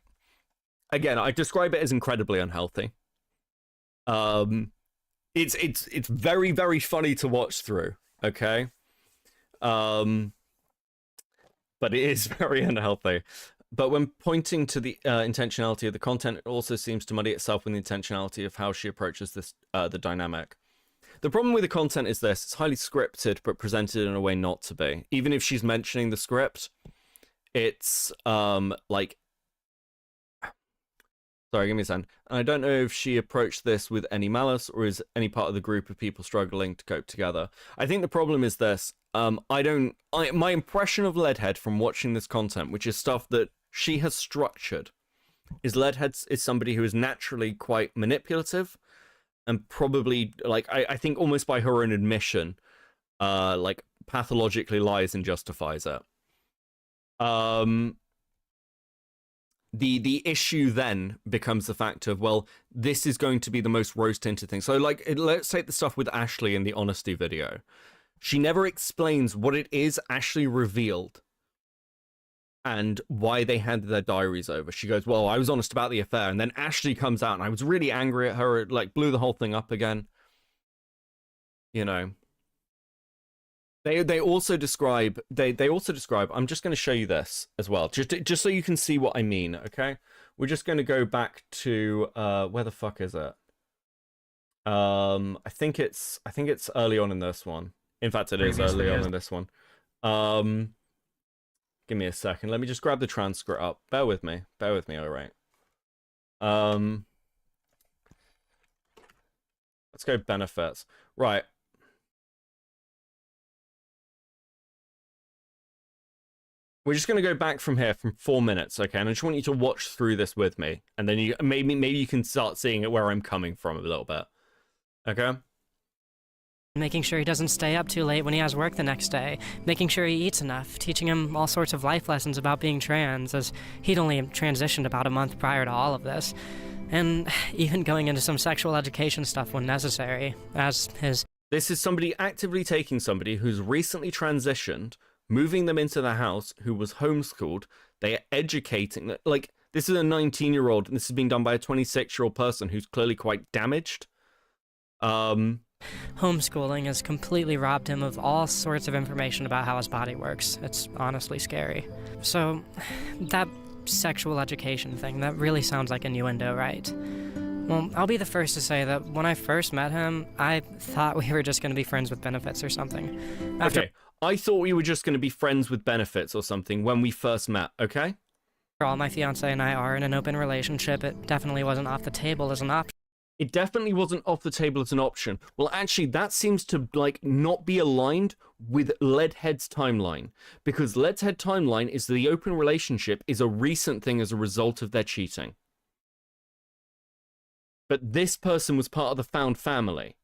again, I describe it as incredibly unhealthy. It's very, very funny to watch through, okay? But it is very unhealthy. But when pointing to the intentionality of the content, it also seems to muddy itself with the intentionality of how she approaches this the dynamic. The problem with the content is this: it's highly scripted, but presented in a way not to be. Even if she's mentioning the script, it's like... Sorry, give me a second. And I don't know if she approached this with any malice or is any part of the group of people struggling to cope together. I think the problem is this. My impression of Leadhead from watching this content, which is stuff that she has structured, is Leadhead is somebody who is naturally quite manipulative and probably, like, I think almost by her own admission, like, pathologically lies and justifies it. The issue then becomes the fact of, well, this is going to be the most rose-tinted thing. So, like, let's take the stuff with Ashley in the honesty video. She never explains what it is Ashley revealed and why they handed their diaries over. She goes, well, I was honest about the affair. And then Ashley comes out and I was really angry at her. It, like, blew the whole thing up again. You know. They also describe I'm just going to show you this as well, just so you can see what I mean, okay? We're just going to go back to where the fuck is it? I think it's early on in this one. In fact, it is early on in this one. Give me a second. Let me just grab the transcript up. Bear with me, all right. Let's go benefits. Right. We're just going to go back from here from 4 minutes, okay? And I just want you to watch through this with me, and then you maybe you can start seeing it where I'm coming from a little bit, okay? Making sure he doesn't stay up too late when he has work the next day, making sure he eats enough, teaching him all sorts of life lessons about being trans, as he'd only transitioned about a month prior to all of this, and even going into some sexual education stuff when necessary, as his... This is somebody actively taking somebody who's recently transitioned, moving them into the house, who was homeschooled. They are educating, like, this is a 19-year-old, and this is being done by a 26-year-old person who's clearly quite damaged. Homeschooling has completely robbed him of all sorts of information about how his body works. It's honestly scary. So, that sexual education thing, that really sounds like innuendo, right? Well, I'll be the first to say that when I first met him, I thought we were just going to be friends with benefits or something. Okay. I thought we were just going to be friends with benefits or something when we first met, okay? After all, my fiancé and I are in an open relationship. It definitely wasn't off the table as an option. It definitely wasn't off the table as an option. Well, actually, that seems to, like, not be aligned with Leadhead's timeline. Because Leadhead's timeline is the open relationship is a recent thing as a result of their cheating. But this person was part of the found family.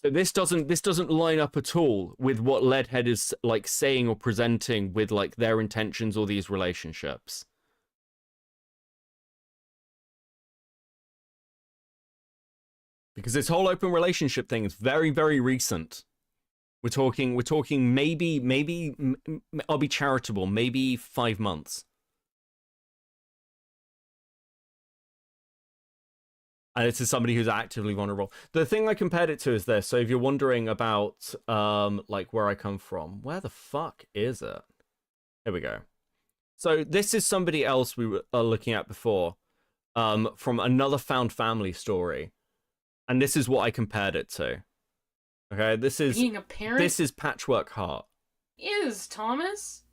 So this doesn't line up at all with what Leadhead is, like, saying or presenting with, like, their intentions or these relationships. Because this whole open relationship thing is very, very recent. We're talking maybe I'll be charitable, maybe 5 months. And this is somebody who's actively vulnerable. The thing I compared it to is this. So if you're wondering about like where I come from, where the fuck is it? Here we go. So this is somebody else we were looking at before, from another found family story. And this is what I compared it to. Okay, this is Being a parent this is Patchwork Heart. is, Thomas.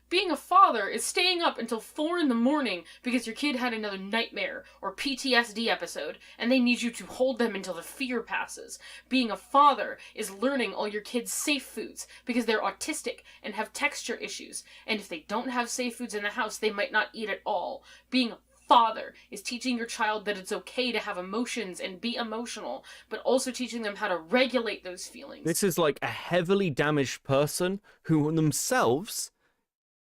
Being a father is staying up until 4 in the morning because your kid had another nightmare or PTSD episode and they need you to hold them until the fear passes. Being a father is learning all your kids' safe foods because they're autistic and have texture issues, and if they don't have safe foods in the house, they might not eat at all. Being a father is teaching your child that it's okay to have emotions and be emotional, but also teaching them how to regulate those feelings. This is like a heavily damaged person who themselves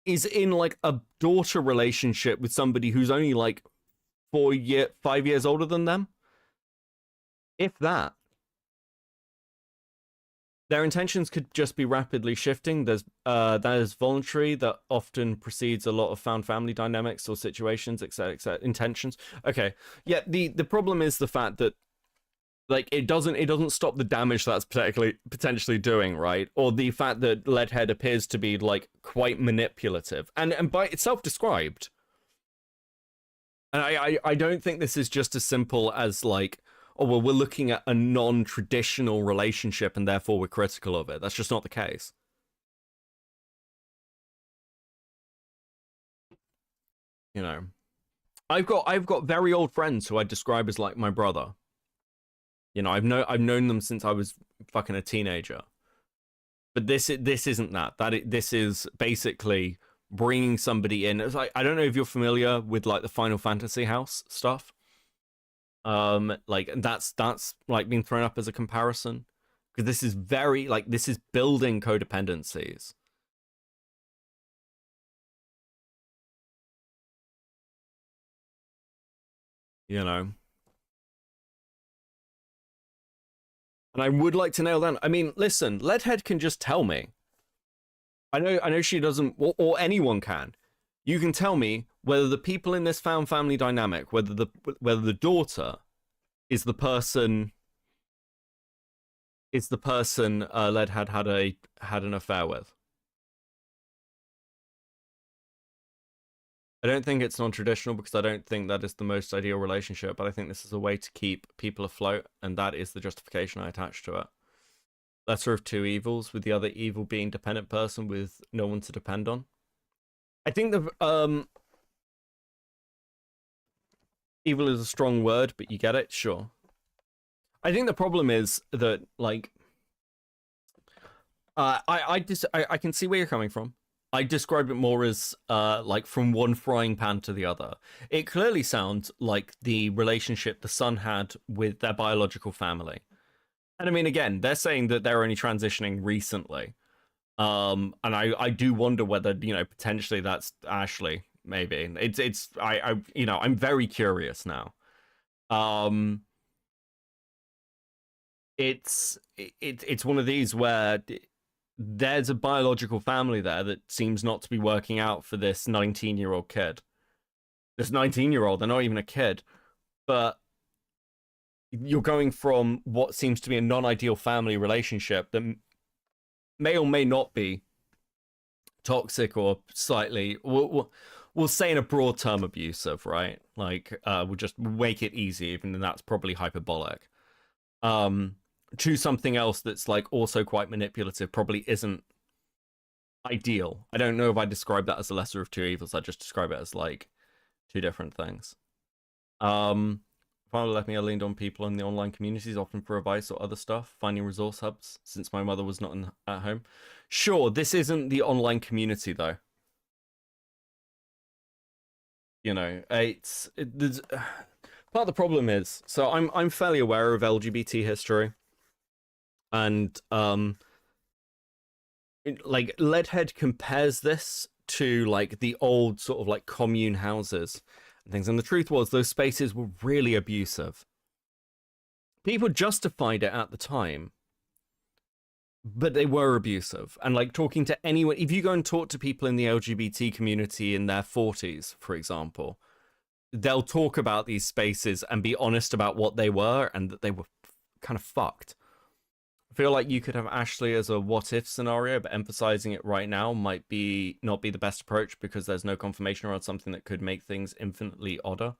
is in like a daughter relationship with somebody who's only like 5 years older than them. If that. Their intentions could just be rapidly shifting. There's that is voluntary, that often precedes a lot of found family dynamics or situations, etc., etc. Intentions. Okay. Yeah, the problem is the fact that like it doesn't stop the damage that's potentially doing, right? Or the fact that Leadhead appears to be like quite manipulative and by itself described. And I don't think this is just as simple as like, oh well, we're looking at a non-traditional relationship and therefore we're critical of it. That's just not the case. You know, I've got very old friends who I describe as like my brother. You know, I've known them since I was fucking a teenager. But this isn't that. This is basically bringing somebody in. It's like, I don't know if you're familiar with like the Final Fantasy house stuff. Like that's like being thrown up as a comparison, because this is very like this is building codependencies. You know. And I would like to nail down. I mean, listen, Leadhead can just tell me. I know she doesn't, or anyone can. You can tell me whether the people in this found family dynamic, whether the daughter is the person Leadhead had an affair with. I don't think it's non-traditional because I don't think that is the most ideal relationship, but I think this is a way to keep people afloat, and that is the justification I attach to it. Lesser of two evils, with the other evil being dependent person with no one to depend on. I think the evil is a strong word, but you get it, sure. I think the problem is that like I can see where you're coming from. I describe it more as like from one frying pan to the other. It clearly sounds like the relationship the son had with their biological family. And I mean, again, they're saying that they're only transitioning recently. And I do wonder whether, you know, potentially that's Ashley, maybe. I'm very curious now. It's one of these where there's a biological family there that seems not to be working out for this 19-year-old kid. This 19-year-old, they're not even a kid. But you're going from what seems to be a non-ideal family relationship that may or may not be toxic or slightly, we'll say in a broad term, abusive, right? Like, we'll just make it easy, even though that's probably hyperbolic. To something else that's like also quite manipulative probably isn't ideal. I don't know if I describe that as a lesser of two evils. I just describe it as like two different things. Finally left me, I leaned on people in the online communities, often for advice or other stuff, finding resource hubs, since my mother was not at home. Sure, this isn't the online community though. You know, there's part of the problem is, so I'm fairly aware of LGBT history. And like Leadhead compares this to like the old sort of like commune houses and things, and the truth was those spaces were really abusive. people justified it at the time, but they were abusive. And like talking to anyone, if you go and talk to people in the LGBT community in their 40s, for example, they'll talk about these spaces and be honest about what they were and that they were kind of fucked. I feel like you could have Ashley as a what if scenario, but emphasizing it right now might be not be the best approach because there's no confirmation around something that could make things infinitely odder.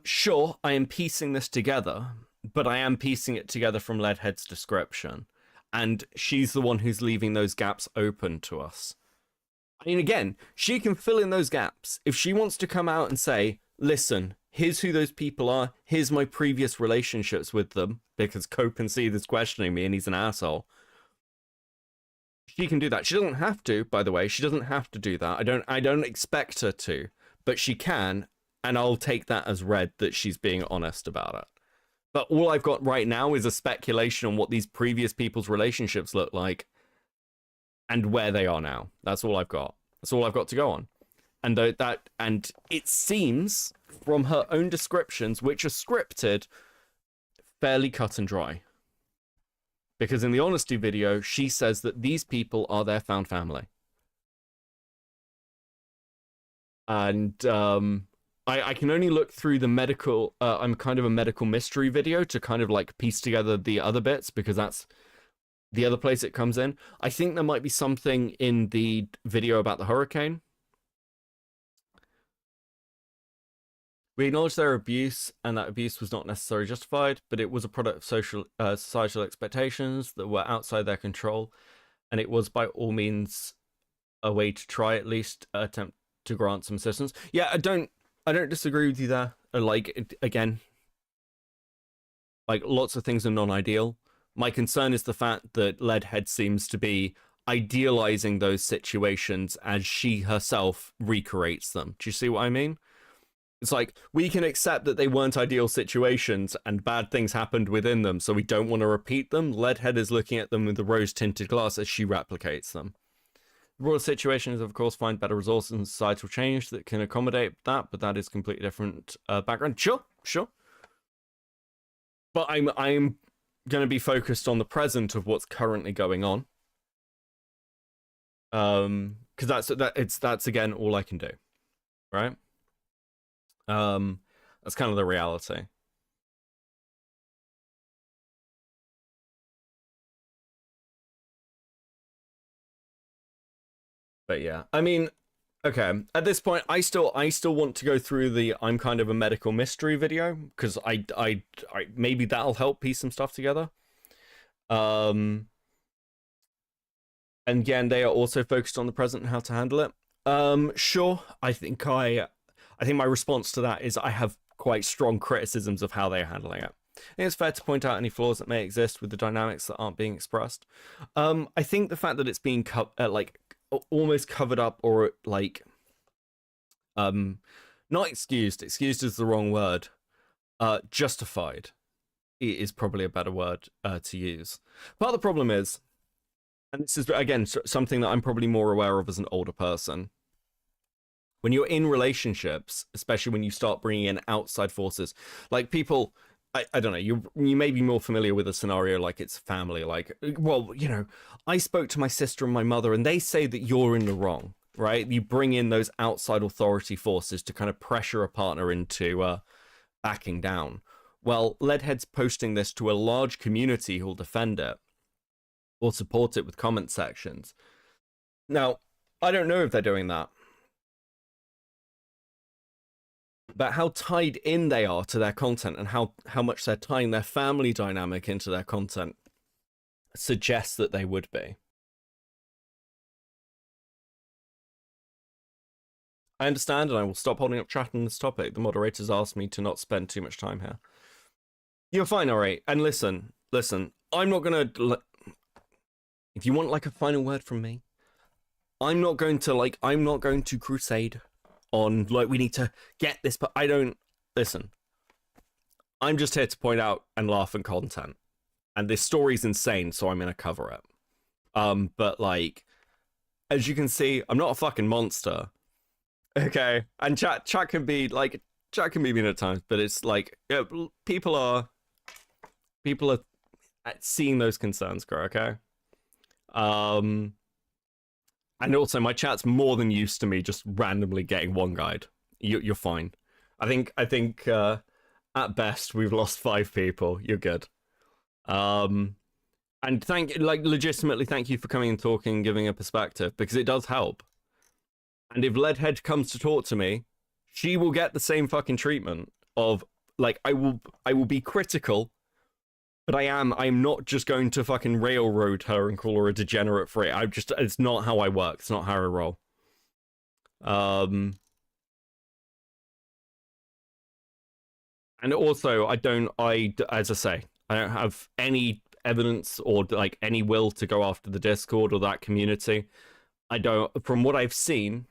Sure, I am piecing this together, but I am piecing it together from Leadhead's description. And she's the one who's leaving those gaps open to us. I mean, again, she can fill in those gaps. If she wants to come out and say, listen, here's who those people are, here's my previous relationships with them, because Copenseed is questioning me and he's an asshole. She can do that. She doesn't have to, by the way. She doesn't have to do that. I don't expect her to, but she can, and I'll take that as read that she's being honest about it. But all I've got right now is a speculation on what these previous people's relationships look like and where they are now. That's all I've got. That's all I've got to go on. And and it seems from her own descriptions, which are scripted, fairly cut and dry. Because in the honesty video, she says that these people are their found family. And I can only look through the medical, I'm kind of a medical mystery video to kind of like piece together the other bits, because that's the other place it comes in. I think there might be something in the video about the hurricane. We acknowledge their abuse, and that abuse was not necessarily justified, but it was a product of societal expectations that were outside their control, and it was by all means a way to try at least attempt to grant some assistance. Yeah, I don't disagree with you there. Like, again, like lots of things are non-ideal. My concern is the fact that Leadhead seems to be idealizing those situations as she herself recreates them. Do you see what I mean? It's like, we can accept that they weren't ideal situations and bad things happened within them, so we don't want to repeat them. Leadhead is looking at them with the rose-tinted glass as she replicates them. The broader situation is, of course, find better resources and societal change that can accommodate that, but that is completely different background. Sure. But I'm going to be focused on the present of what's currently going on. Because that's again all I can do, right? That's kind of the reality. But yeah, I mean, okay, at this point, I still want to go through the I'm kind of a medical mystery video, because I maybe that'll help piece some stuff together. And again, they are also focused on the present and how to handle it. Sure, I think my response to that is I have quite strong criticisms of how they're handling it. I think it's fair to point out any flaws that may exist with the dynamics that aren't being expressed. I think the fact that it's being almost covered up, or like not excused is the wrong word, justified is probably a better word to use. Part of the problem is, and this is again something that I'm probably more aware of as an older person, when you're in relationships, especially when you start bringing in outside forces, like people, I don't know, you may be more familiar with a scenario like it's family, like, well, you know, I spoke to my sister and my mother and they say that you're in the wrong, right? You bring in those outside authority forces to kind of pressure a partner into backing down. Well, Leadhead's posting this to a large community who'll defend it or support it with comment sections. Now, I don't know if they're doing that, but how tied in they are to their content and how much they're tying their family dynamic into their content suggests that they would be. I understand, and I will stop holding up chat on this topic. The moderators asked me to not spend too much time here. You're fine, alright. And listen, I'm not gonna... If you want, like, a final word from me, I'm not going to crusade on, like, we need to get this, but I don't... Listen, I'm just here to point out and laugh at content. And this story's insane, so I'm gonna cover it. But, like, as you can see, I'm not a fucking monster. Okay? And chat can be, like... Chat can be mean at times, but it's like... Yeah, people are... people are seeing those concerns grow, okay? And also my chat's more than used to me just randomly getting one guide. You're fine. I think at best we've lost 5 people. You're good. And legitimately thank you for coming and talking and giving a perspective, because it does help. And if Leadhead comes to talk to me, she will get the same fucking treatment of, like, I will be critical, but I'm not just going to fucking railroad her and call her a degenerate for it. It's not how I work. It's not how I roll. And also, as I say, I don't have any evidence or like any will to go after the Discord or that community. From what I've seen,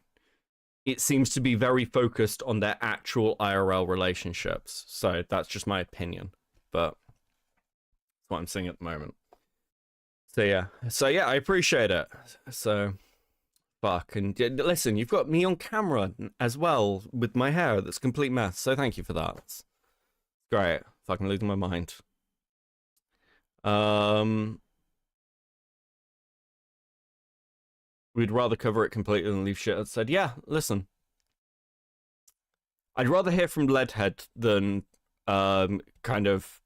it seems to be very focused on their actual IRL relationships. So that's just my opinion, but that's what I'm seeing at the moment. So yeah, I appreciate it. So fuck, and listen, you've got me on camera as well with my hair that's a complete mess. So thank you for that. It's great. Fucking losing my mind. We'd rather cover it completely than leave shit unsaid. Yeah, listen. I'd rather hear from Leadhead than kind of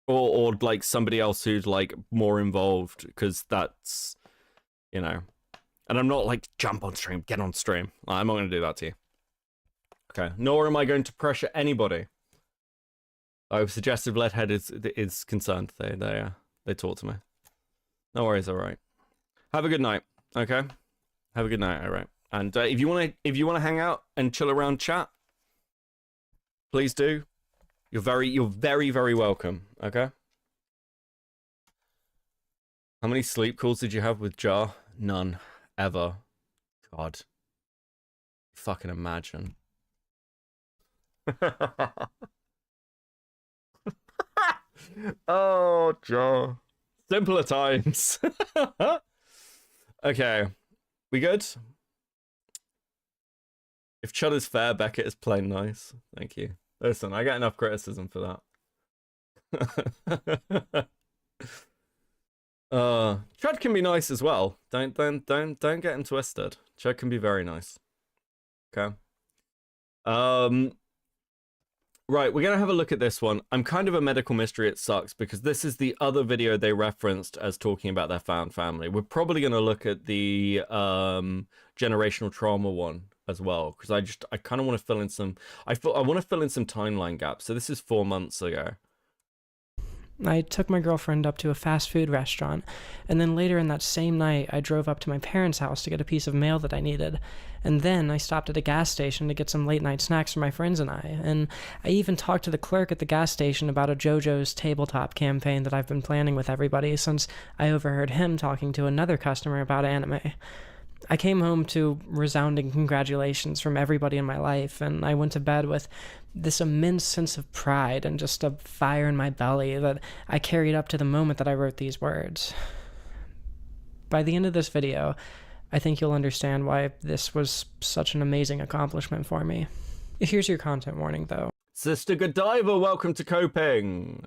or like somebody else who's like more involved, because that's, you know. And I'm not like jump on stream, get on stream. I'm not gonna do that to you. Okay. Nor am I going to pressure anybody. I've suggested Leadhead is concerned. They talk to me. No worries, alright. Have a good night, okay? Have a good night, alright. And if you wanna hang out and chill around chat, please do. You're very, very welcome, okay? How many sleep calls did you have with Jar? None. Ever. God. Fucking imagine. Oh, Jar. Simpler times. Okay. We good? If Chud is fair, Beckett is plain nice. Thank you. Listen, I get enough criticism for that. Chud can be nice as well. Don't get him twisted. Chud can be very nice. Okay. Right, we're gonna have a look at this one. I'm kind of a medical mystery, it sucks, because this is the other video they referenced as talking about their found family. We're probably gonna look at the generational trauma one as well, because I kind of want to fill in some I want to fill in some timeline gaps. So this is 4 months ago. I took my girlfriend up to a fast food restaurant, and then later in that same night, I drove up to my parents' house to get a piece of mail that I needed. And then I stopped at a gas station to get some late-night snacks for my friends and I. And I even talked to the clerk at the gas station about a JoJo's tabletop campaign that I've been planning with everybody since I overheard him talking to another customer about anime. I came home to resounding congratulations from everybody in my life, and I went to bed with this immense sense of pride and just a fire in my belly that I carried up to the moment that I wrote these words. By the end of this video, I think you'll understand why this was such an amazing accomplishment for me. Here's your content warning, though. Sister Godiva, welcome to Coping.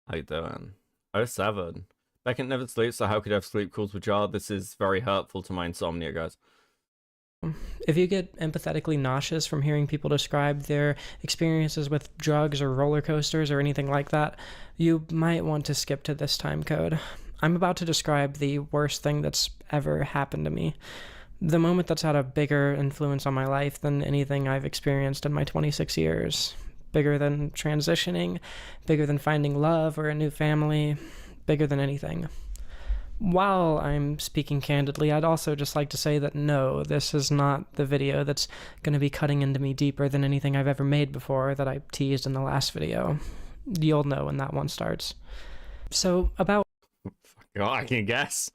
How you doing? 07. Beckett never sleeps, so how could I have sleep calls with Jar? This is very hurtful to my insomnia, guys. If you get empathetically nauseous from hearing people describe their experiences with drugs or roller coasters or anything like that, you might want to skip to this time code. I'm about to describe the worst thing that's ever happened to me. The moment that's had a bigger influence on my life than anything I've experienced in my 26 years. Bigger than transitioning, bigger than finding love or a new family, bigger than anything. While I'm speaking candidly, I'd also just like to say that no, this is not the video that's going to be cutting into me deeper than anything I've ever made before that I teased in the last video. You'll know when that one starts. So, about I can guess.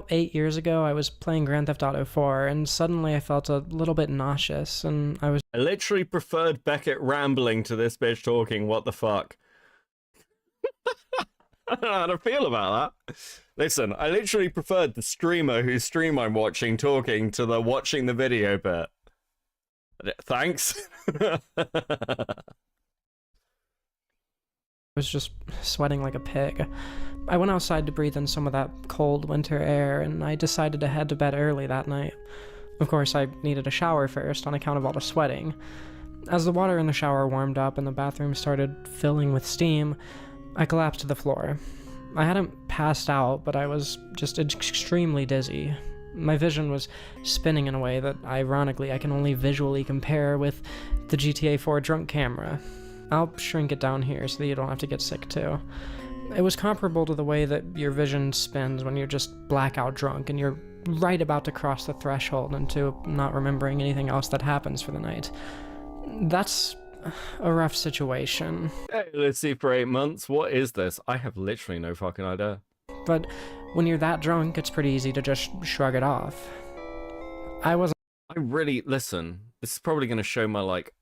8 years ago, I was playing Grand Theft Auto 4, and suddenly I felt a little bit nauseous, and I literally preferred Beckett rambling to this bitch talking. What the fuck? I don't know how to feel about that. Listen, I literally preferred the streamer whose stream I'm watching talking to the watching the video bit. Thanks. was just sweating like a pig. I went outside to breathe in some of that cold winter air, and I decided to head to bed early that night. Of course, I needed a shower first on account of all the sweating. As the water in the shower warmed up and the bathroom started filling with steam, I collapsed to the floor. I hadn't passed out, but I was just extremely dizzy. My vision was spinning in a way that, ironically, I can only visually compare with the GTA 4 drunk camera. I'll shrink it down here so that you don't have to get sick too. It was comparable to the way that your vision spins when you're just blackout drunk and you're right about to cross the threshold into not remembering anything else that happens for the night. That's a rough situation. Hey, let's see, for 8 months, what is this? I have literally no fucking idea. But when you're that drunk, it's pretty easy to just shrug it off. Listen, this is probably gonna show my, like,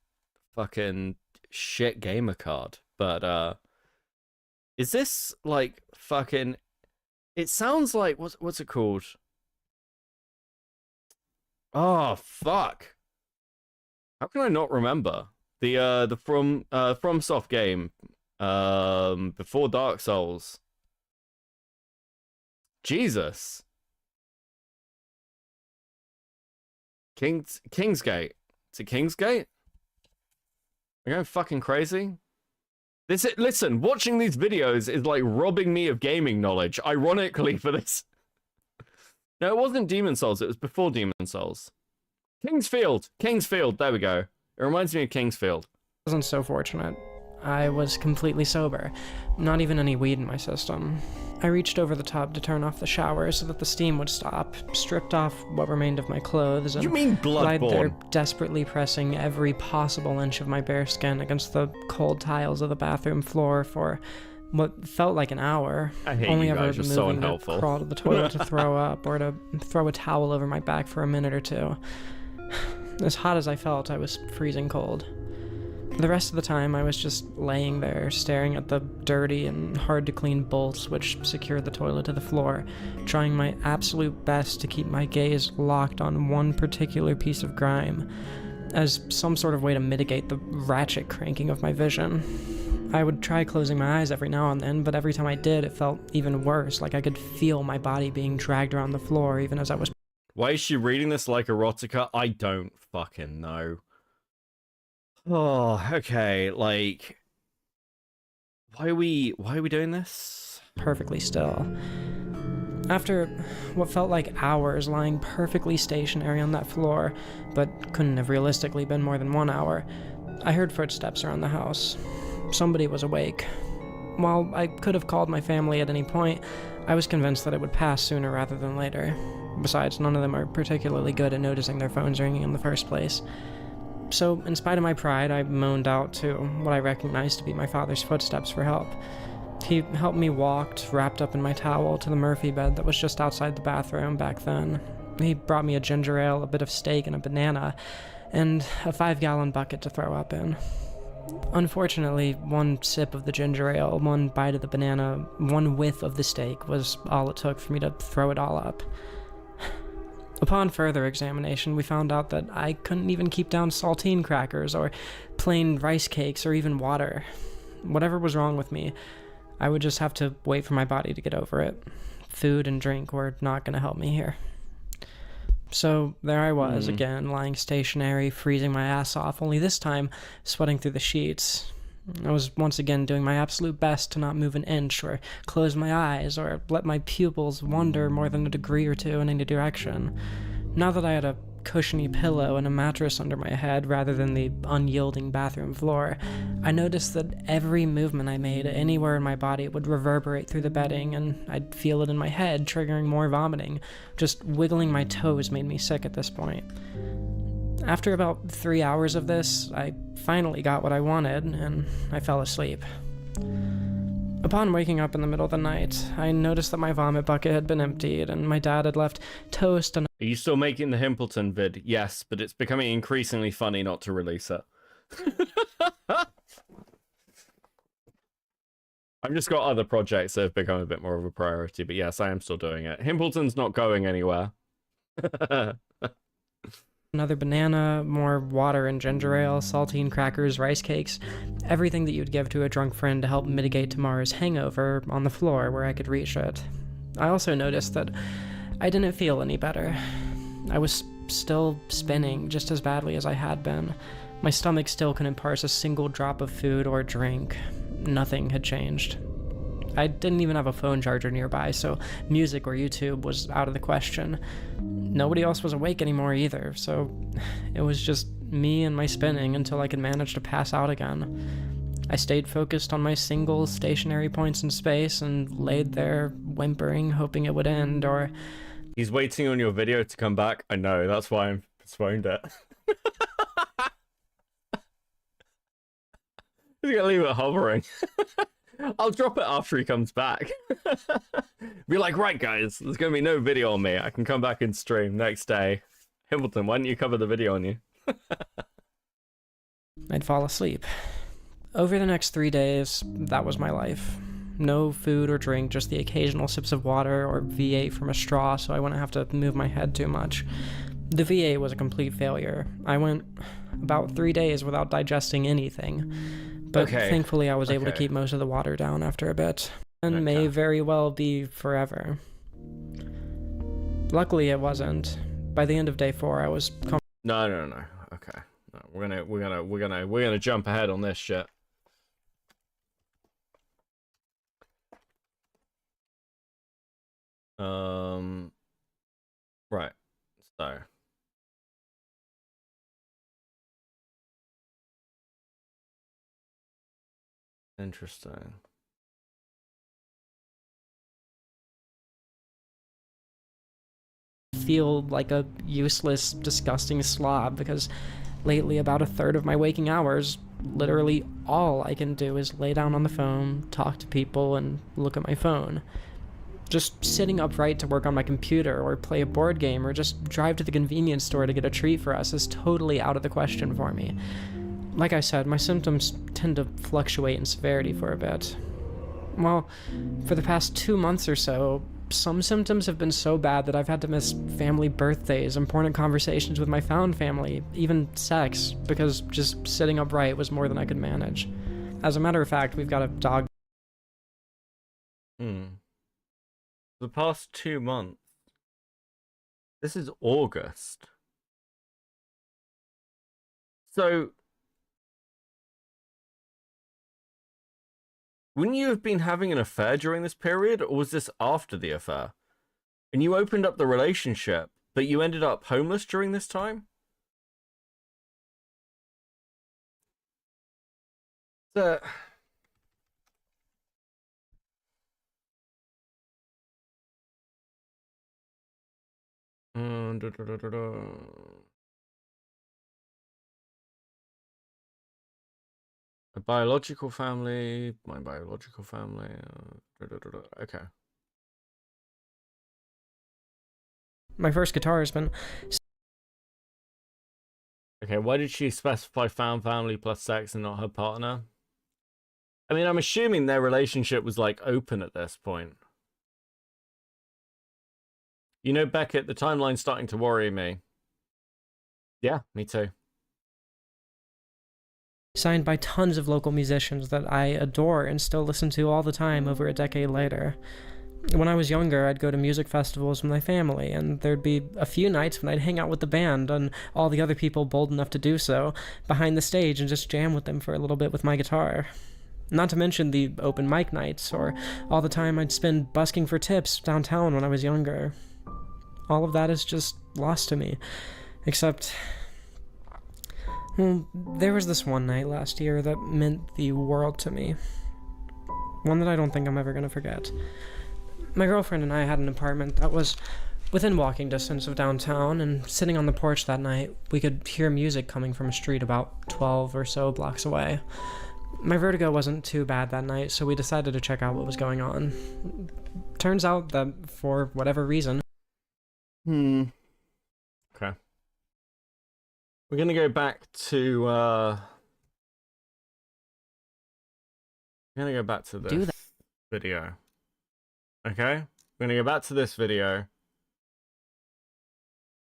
fucking shit gamer card, but, is this, like, fucking... It sounds like... What's it called? Oh, fuck. How can I not remember? The FromSoft game, before Dark Souls. Jesus. Kingsgate. Is it Kingsgate? Am I going fucking crazy? Listen, watching these videos is like robbing me of gaming knowledge, ironically, for this. No, it wasn't Demon Souls, it was before Demon Souls. Kingsfield, there we go. It reminds me of Kingsfield. I wasn't so fortunate. I was completely sober, not even any weed in my system. I reached over the tub to turn off the shower so that the steam would stop, stripped off what remained of my clothes, and You mean lied there Bloodborne? desperately pressing every possible inch of my bare skin against the cold tiles of the bathroom floor for what felt like an hour. I hate only you ever guys, you're so moving to unhelpful. crawl to the toilet to throw up or to throw a towel over my back for a minute or two. As hot as I felt, I was freezing cold. The rest of the time, I was just laying there, staring at the dirty and hard-to-clean bolts which secured the toilet to the floor, trying my absolute best to keep my gaze locked on one particular piece of grime, as some sort of way to mitigate the ratchet cranking of my vision. I would try closing my eyes every now and then, but every time I did, it felt even worse, like I could feel my body being dragged around the floor even as I was... Why is she reading this like erotica? I don't fucking know. Oh, okay, like... Why are we doing this? perfectly still. After what felt like hours lying perfectly stationary on that floor, but couldn't have realistically been more than 1 hour, I heard footsteps around the house. Somebody was awake. While I could have called my family at any point, I was convinced that it would pass sooner rather than later. Besides, none of them are particularly good at noticing their phones ringing in the first place. So, in spite of my pride, I moaned out to what I recognized to be my father's footsteps for help. He helped me walk, wrapped up in my towel, to the Murphy bed that was just outside the bathroom back then. He brought me a ginger ale, a bit of steak, and a banana, and a 5-gallon bucket to throw up in. Unfortunately, one sip of the ginger ale, one bite of the banana, one whiff of the steak was all it took for me to throw it all up. Upon further examination, we found out that I couldn't even keep down saltine crackers or plain rice cakes or even water. Whatever was wrong with me, I would just have to wait for my body to get over it. Food and drink were not going to help me here. So there I was again, lying stationary, freezing my ass off, only this time sweating through the sheets. I was once again doing my absolute best to not move an inch or close my eyes or let my pupils wander more than a degree or two in any direction. Now that I had a cushiony pillow and a mattress under my head rather than the unyielding bathroom floor, I noticed that every movement I made anywhere in my body would reverberate through the bedding, and I'd feel it in my head, triggering more vomiting. Just wiggling my toes made me sick at this point. After about 3 hours of this, I finally got what I wanted, and I fell asleep. Upon waking up in the middle of the night, I noticed that my vomit bucket had been emptied, and my dad had left toast and... Are you still making the Himpleton vid? Yes, but it's becoming increasingly funny not to release it. I've just got other projects that have become a bit more of a priority, but yes, I am still doing it. Himpleton's not going anywhere. another banana, more water and ginger ale, saltine crackers, rice cakes, everything that you'd give to a drunk friend to help mitigate tomorrow's hangover on the floor where I could reach it. I also noticed that I didn't feel any better. I was still spinning just as badly as I had been. My stomach still couldn't parse a single drop of food or drink. Nothing had changed. I didn't even have a phone charger nearby, so music or YouTube was out of the question. Nobody else was awake anymore either, so it was just me and my spinning until I could manage to pass out again. I stayed focused on my single stationary points in space and laid there whimpering, hoping it would end, or... He's waiting on your video to come back. I know, that's why I postponed it. He's gonna leave it hovering. I'll drop it after he comes back. Be like, right guys, there's gonna be no video on me. I can come back and stream next day. Hamilton, why don't you cover the video on you? I'd fall asleep. Over the next 3 days, that was my life. No food or drink, just the occasional sips of water or V8 from a straw so I wouldn't have to move my head too much. The V8 was a complete failure. I went about 3 days without digesting anything. But thankfully I was able to keep most of the water down after a bit. And may very well be forever. Luckily it wasn't. By the end of day 4 I was No. Okay. No, we're gonna jump ahead on this shit. Right. So interesting. feel like a useless, disgusting slob because lately about a third of my waking hours, literally all I can do is lay down on the phone, talk to people, and look at my phone. Just sitting upright to work on my computer or play a board game or just drive to the convenience store to get a treat for us is totally out of the question for me. Like I said, my symptoms tend to fluctuate in severity for a bit. Well, for the past 2 months or so, some symptoms have been so bad that I've had to miss family birthdays, important conversations with my found family, even sex, because just sitting upright was more than I could manage. As a matter of fact, we've got a dog. The past 2 months. This is August. So, wouldn't you have been having an affair during this period, or was this after the affair? And you opened up the relationship, but you ended up homeless during this time? So... A biological family, my biological family. Okay. My first guitar has been... Okay, why did she specify found family plus sex and not her partner? I mean, I'm assuming their relationship was, like, open at this point. You know, Beckett, the timeline's starting to worry me. Yeah, me too. Signed by tons of local musicians that I adore and still listen to all the time over a decade later. When I was younger, I'd go to music festivals with my family, and there'd be a few nights when I'd hang out with the band and all the other people bold enough to do so behind the stage and just jam with them for a little bit with my guitar. Not to mention the open mic nights, or all the time I'd spend busking for tips downtown when I was younger. All of that is just lost to me. Except, well, there was this one night last year that meant the world to me. One that I don't think I'm ever gonna forget. My girlfriend and I had an apartment that was within walking distance of downtown, and sitting on the porch that night, we could hear music coming from a street about 12 or so blocks away. My vertigo wasn't too bad that night, so we decided to check out what was going on. Turns out that, for whatever reason... Okay. We're gonna go back to, we're gonna go back to this video. Okay? We're gonna go back to this video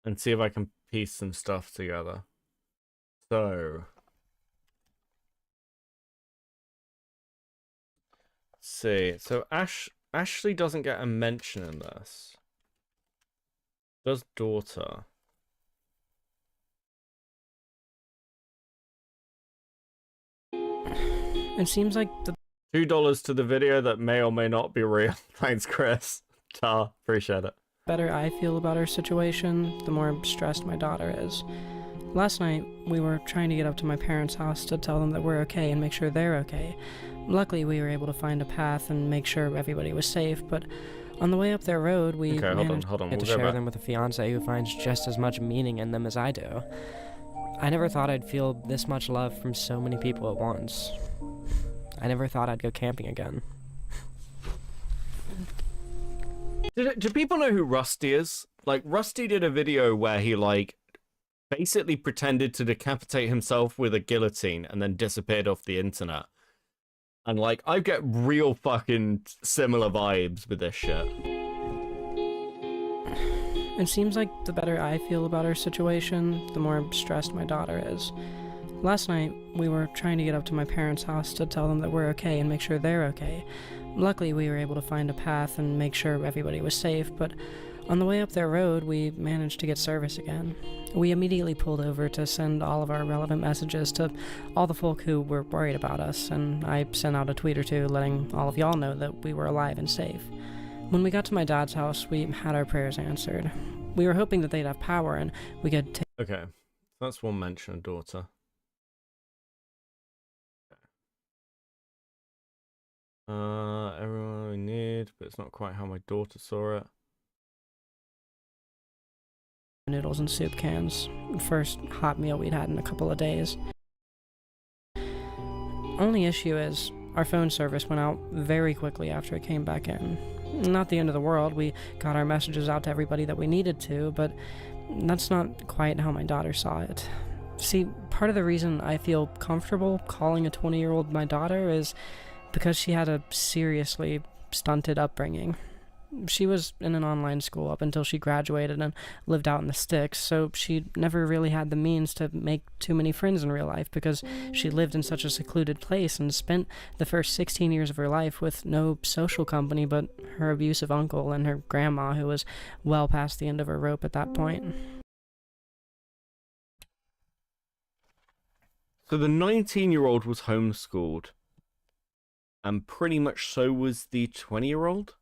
and see if I can piece some stuff together. So, let's see. So Ashley doesn't get a mention in this. Does daughter? It seems like the $2 to the video that may or may not be real. Thanks, Chris. Ta, appreciate it. better I feel about our situation, the more stressed my daughter is. Last night, we were trying to get up to my parents' house to tell them that we're okay and make sure they're okay. Luckily, we were able to find a path and make sure everybody was safe, but on the way up their road, we managed hold on. Get to share them with a fiance who finds just as much meaning in them as I do. I never thought I'd feel this much love from so many people at once. I never thought I'd go camping again. Do people know who Rusty is? Like, Rusty did a video where he, like, basically pretended to decapitate himself with a guillotine and then disappeared off the internet. And, like, I get real fucking similar vibes with this shit. It seems like the better I feel about our situation, the more stressed my daughter is. Last night, we were trying to get up to my parents' house to tell them that we're okay and make sure they're okay. Luckily, we were able to find a path and make sure everybody was safe, but on the way up their road, we managed to get service again. We immediately pulled over to send all of our relevant messages to all the folk who were worried about us, and I sent out a tweet or two letting all of y'all know that we were alive and safe. When we got to my dad's house, we had our prayers answered. We were hoping that they'd have power and we could take... Okay, that's one mention of daughter. Everyone we need, but it's not quite how my daughter saw it. noodles and soup cans. First hot meal we'd had in a couple of days. Only issue is, our phone service went out very quickly after it came back in. Not the end of the world, we got our messages out to everybody that we needed to, but that's not quite how my daughter saw it. See, part of the reason I feel comfortable calling a 20-year-old my daughter is because she had a seriously stunted upbringing. She was in an online school up until she graduated and lived out in the sticks, so she never really had the means to make too many friends in real life because she lived in such a secluded place and spent the first 16 years of her life with no social company but her abusive uncle and her grandma, who was well past the end of her rope at that point. So the 19-year-old was homeschooled, and pretty much so was the 20-year-old?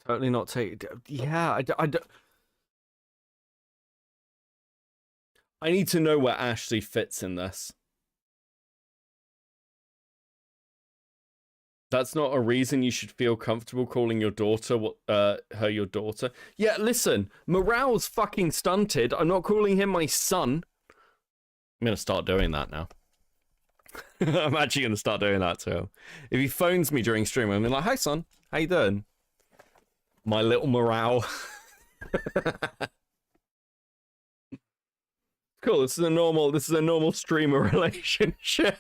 Totally not take. Yeah, I need to know where Ashley fits in this. That's not a reason you should feel comfortable calling your daughter her your daughter. Yeah, listen, morale's fucking stunted. I'm not calling him my son. I'm gonna start doing that now. I'm actually gonna start doing that too. If he phones me during stream, I'm gonna be like, "Hi, son, how you doing?" My little morale. Cool. This is a normal streamer relationship.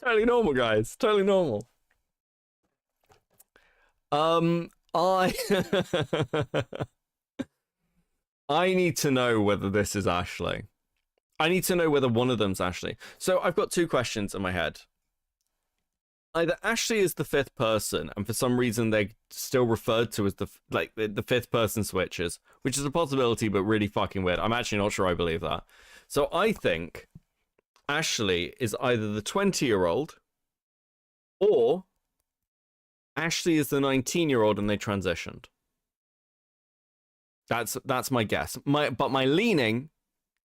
Totally normal, guys. Totally normal. I need to know whether this is Ashley. I need to know whether one of them's Ashley. So I've got two questions in my head. Either Ashley is the fifth person, and for some reason they're still referred to as the fifth person switches, which is a possibility, but really fucking weird. I'm actually not sure I believe that. So I think Ashley is either the 20-year-old, or Ashley is the 19-year-old and they transitioned. That's my guess. But my leaning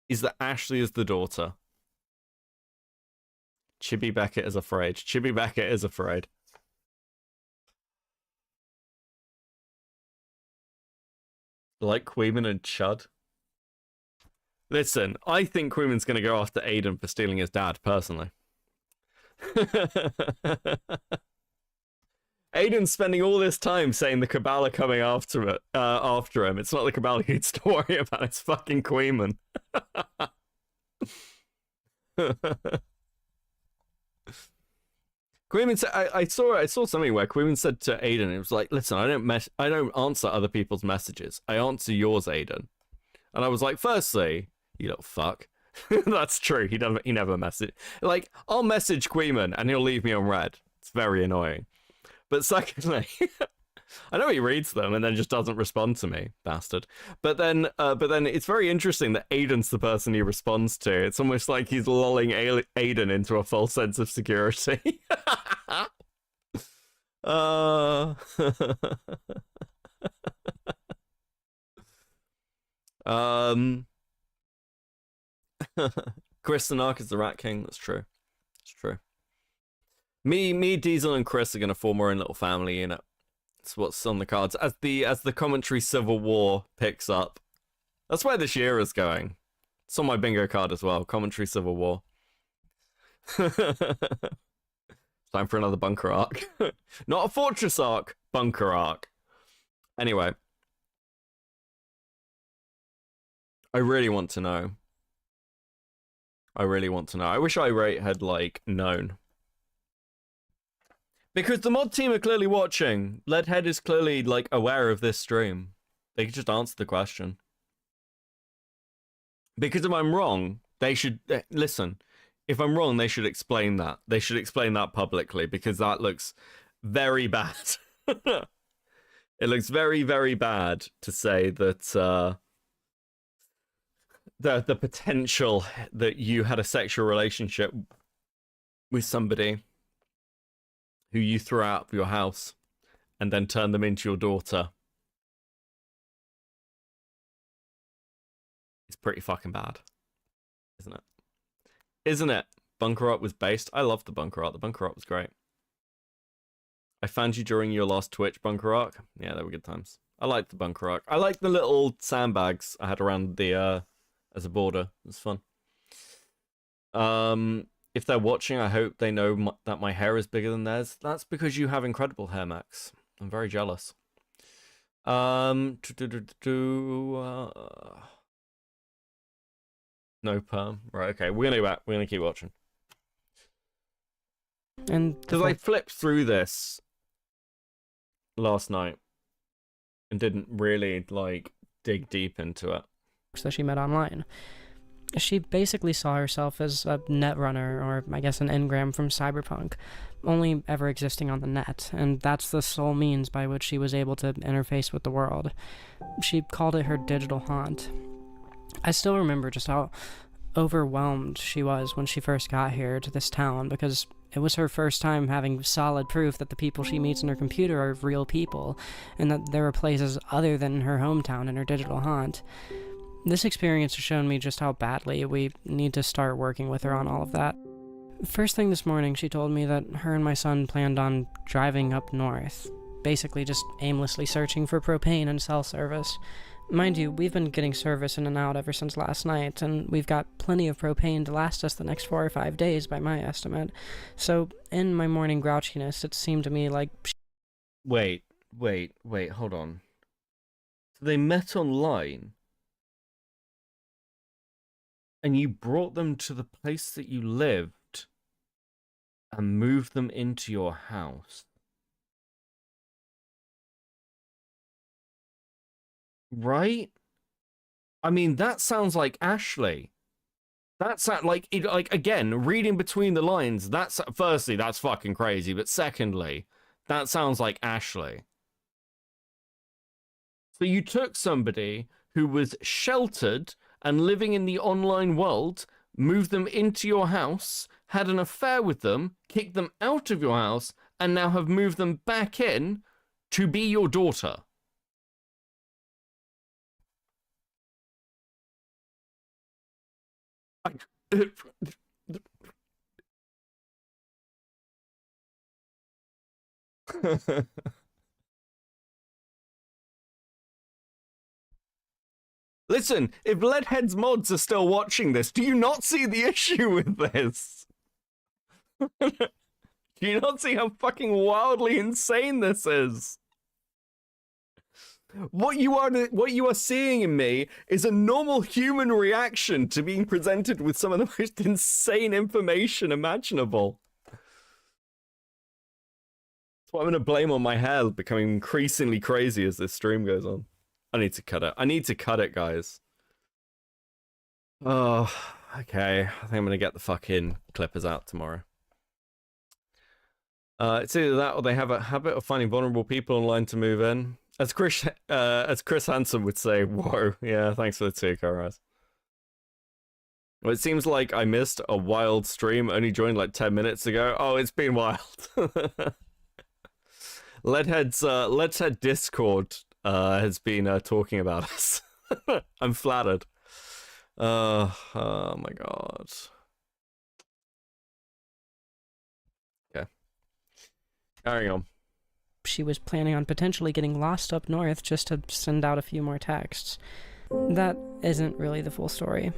is that Ashley is the daughter. Chibi Beckett is afraid. Chibi Beckett is afraid. Like Queeman and Chud. Listen, I think Queeman's going to go after Aiden for stealing his dad, personally. Aiden's spending all this time saying the Cabal are coming after him. It's not the Cabal he needs to worry about, it's fucking Queeman. Queeman said, I saw something where Queeman said to Aiden, it was like, listen, I don't answer other people's messages. I answer yours, Aiden. And I was like, firstly, you little fuck. That's true. He never message. Like, I'll message Queeman and he'll leave me on red. It's very annoying. But secondly, I know he reads them and then just doesn't respond to me, bastard. But then it's very interesting that Aiden's the person he responds to. It's almost like he's lulling Aiden into a false sense of security. Chris the Narc is the Rat King. That's true. It's true. Me, Diesel, and Chris are gonna form our own little family unit. That's what's on the cards. As the commentary Civil War picks up, that's where this year is going. It's on my bingo card as well. Commentary Civil War. Time for another bunker arc. Not a fortress arc, bunker arc. Anyway. I really want to know. I wish Irate had, like, known. Because the mod team are clearly watching. Leadhead is clearly, like, aware of this stream. They could just answer the question. Because if I'm wrong, they should... listen, if I'm wrong, they should explain that. They should explain that publicly, because that looks very bad. It looks very, very bad to say that... the potential that you had a sexual relationship with somebody who you threw out of your house and then turned them into your daughter. It's pretty fucking bad, isn't it? Isn't it? Bunker Art was based. I loved the Bunker Art. The Bunker Art was great. I found you during your last Twitch Bunker Arc. Yeah, they were good times. I liked the Bunker Arc. I liked the little sandbags I had around the as a border. It was fun. If they're watching, I hope they know that my hair is bigger than theirs. That's because you have incredible hair, Max. I'm very jealous. No perm. Right, okay. We're gonna go back. We're gonna keep watching. And because I flipped through this last night and didn't really, like, dig deep into it. that she met online. She basically saw herself as a netrunner, or I guess an engram from Cyberpunk, only ever existing on the net, and that's the sole means by which she was able to interface with the world. She called it her digital haunt. I still remember just how overwhelmed she was when she first got here to this town, because it was her first time having solid proof that the people she meets in her computer are real people, and that there are places other than her hometown in her digital haunt. This experience has shown me just how badly we need to start working with her on all of that. First thing this morning, she told me that her and my son planned on driving up north, basically just aimlessly searching for propane and cell service. Mind you, we've been getting service in and out ever since last night, and we've got plenty of propane to last us the next 4 or 5 days by my estimate. So, in my morning grouchiness, it seemed to me like... Wait, hold on. So they met online? And you brought them to the place that you lived and moved them into your house. Right? I mean, that sounds like Ashley. That sounds like, again, reading between the lines, firstly, that's fucking crazy. But secondly, that sounds like Ashley. So you took somebody who was sheltered and living in the online world, moved them into your house, had an affair with them, kicked them out of your house, and now have moved them back in to be your daughter. Listen, if Leadhead's mods are still watching this, do you not see the issue with this? Do you not see how fucking wildly insane this is? What you are seeing in me is a normal human reaction to being presented with some of the most insane information imaginable. That's what I'm going to blame on my hair becoming increasingly crazy as this stream goes on. I need to cut it. I need to cut it, guys. Oh, okay. I think I'm going to get the fucking clippers out tomorrow. It's either that or they have a habit of finding vulnerable people online to move in. As Chris Hansen would say, whoa. Yeah, thanks for the tea, Karaz. Well, it seems like I missed a wild stream, only joined like 10 minutes ago. Oh, it's been wild. Leadhead Discord has been talking about us. I'm flattered. Oh my god. Okay. Carrying on. She was planning on potentially getting lost up north just to send out a few more texts. That isn't really the full story.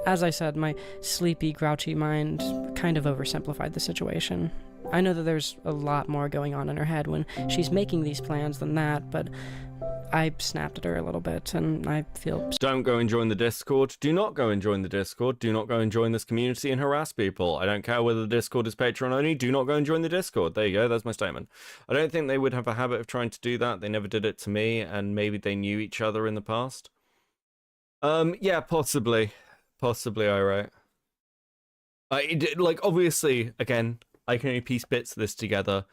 As I said, my sleepy, grouchy mind kind of oversimplified the situation. I know that there's a lot more going on in her head when she's making these plans than that, but I snapped at her a little bit, and I feel... Don't go and join the Discord. Do not go and join the Discord. Do not go and join this community and harass people. I don't care whether the Discord is Patreon only. Do not go and join the Discord. There you go. That's my statement. I don't think they would have a habit of trying to do that. They never did it to me, and maybe they knew each other in the past. Yeah, possibly. Possibly, alright. Like, obviously, again, I can only piece bits of this together,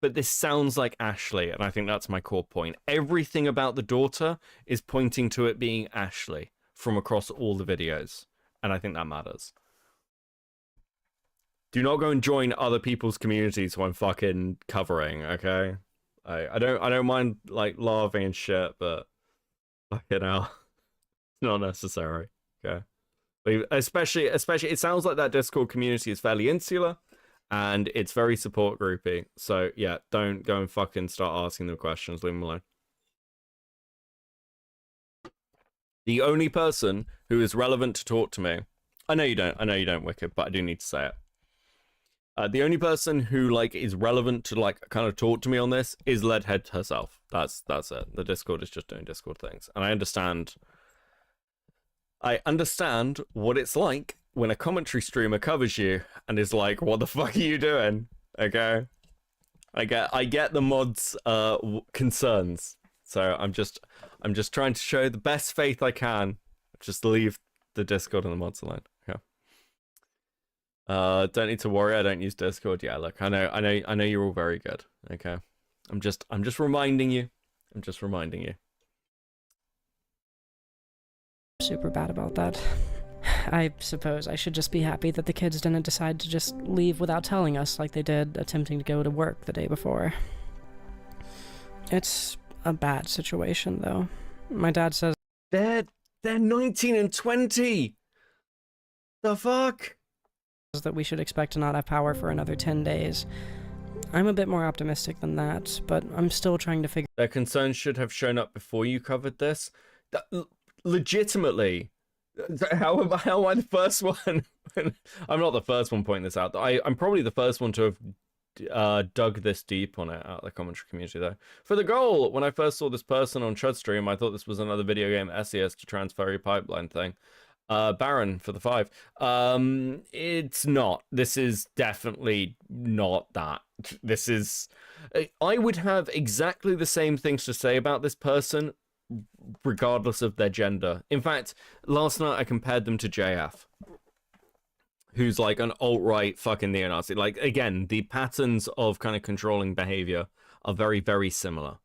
but this sounds like Ashley, and I think that's my core point. Everything about the daughter is pointing to it being Ashley from across all the videos, and I think that matters. Do not go and join other people's communities who I'm fucking covering, okay? I don't mind, like, laughing and shit, but fucking hell. It's not necessary, okay? But especially, it sounds like that Discord community is fairly insular, and it's very support groupy. So, yeah, don't go and fucking start asking them questions. Leave them alone. The only person who is relevant to talk to me... I know you don't, Wicked, but I do need to say it. The only person who, like, is relevant to, like, kind of talk to me on this is Leadhead herself. That's it. The Discord is just doing Discord things. And I understand what it's like when a commentary streamer covers you and is like, what the fuck are you doing? Okay? I get the mod's concerns. So I'm just trying to show the best faith I can. Just leave the Discord and the mods alone. Okay. Don't need to worry, I don't use Discord. Yeah, look, I know you're all very good. Okay. I'm just reminding you. I'm just reminding you. Super bad about that. I suppose I should just be happy that the kids didn't decide to just leave without telling us like they did attempting to go to work the day before. It's a bad situation, though. My dad says they're 19 and 20. The fuck? That we should expect to not have power for another 10 days. I'm a bit more optimistic than that, but I'm still trying to figure... Their concerns should have shown up before you covered this. Legitimately, how am I the first one? I'm not the first one pointing this out. I'm probably the first one to have dug this deep on it out of the commentary community, though. For the goal, when I first saw this person on Chud stream, I thought this was another video game SES to transfer pipeline thing. Baron for the 5. It's not. This is definitely not that. This is... I would have exactly the same things to say about this person regardless of their gender. In fact, last night I compared them to JF, who's like an alt-right fucking neo-Nazi. Like, again, the patterns of kind of controlling behavior are very, very similar.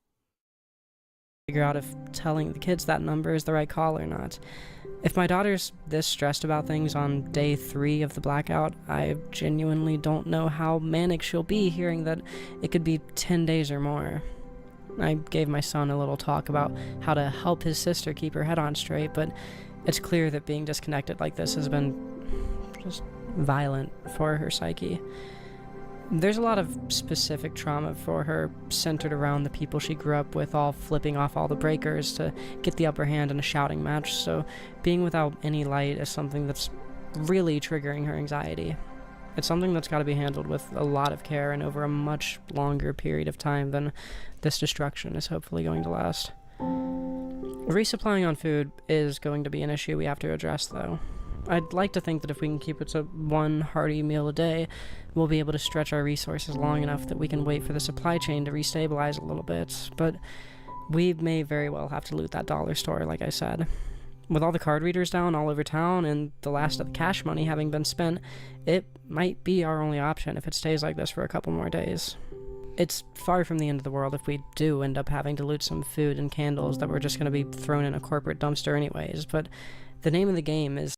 Figure out if telling the kids that number is the right call or not. If my daughter's this stressed about things on day 3 of the blackout, I genuinely don't know how manic she'll be hearing that it could be 10 days or more. I gave my son a little talk about how to help his sister keep her head on straight, but it's clear that being disconnected like this has been just violent for her psyche. There's a lot of specific trauma for her centered around the people she grew up with all flipping off all the breakers to get the upper hand in a shouting match, so being without any light is something that's really triggering her anxiety. It's something that's got to be handled with a lot of care and over a much longer period of time than this destruction is hopefully going to last. Resupplying on food is going to be an issue we have to address, though. I'd like to think that if we can keep it to one hearty meal a day, we'll be able to stretch our resources long enough that we can wait for the supply chain to restabilize a little bit, but we may very well have to loot that dollar store, like I said. With all the card readers down all over town and the last of the cash money having been spent, it might be our only option if it stays like this for a couple more days. It's far from the end of the world if we do end up having to loot some food and candles that were just going to be thrown in a corporate dumpster anyways, but the name of the game is...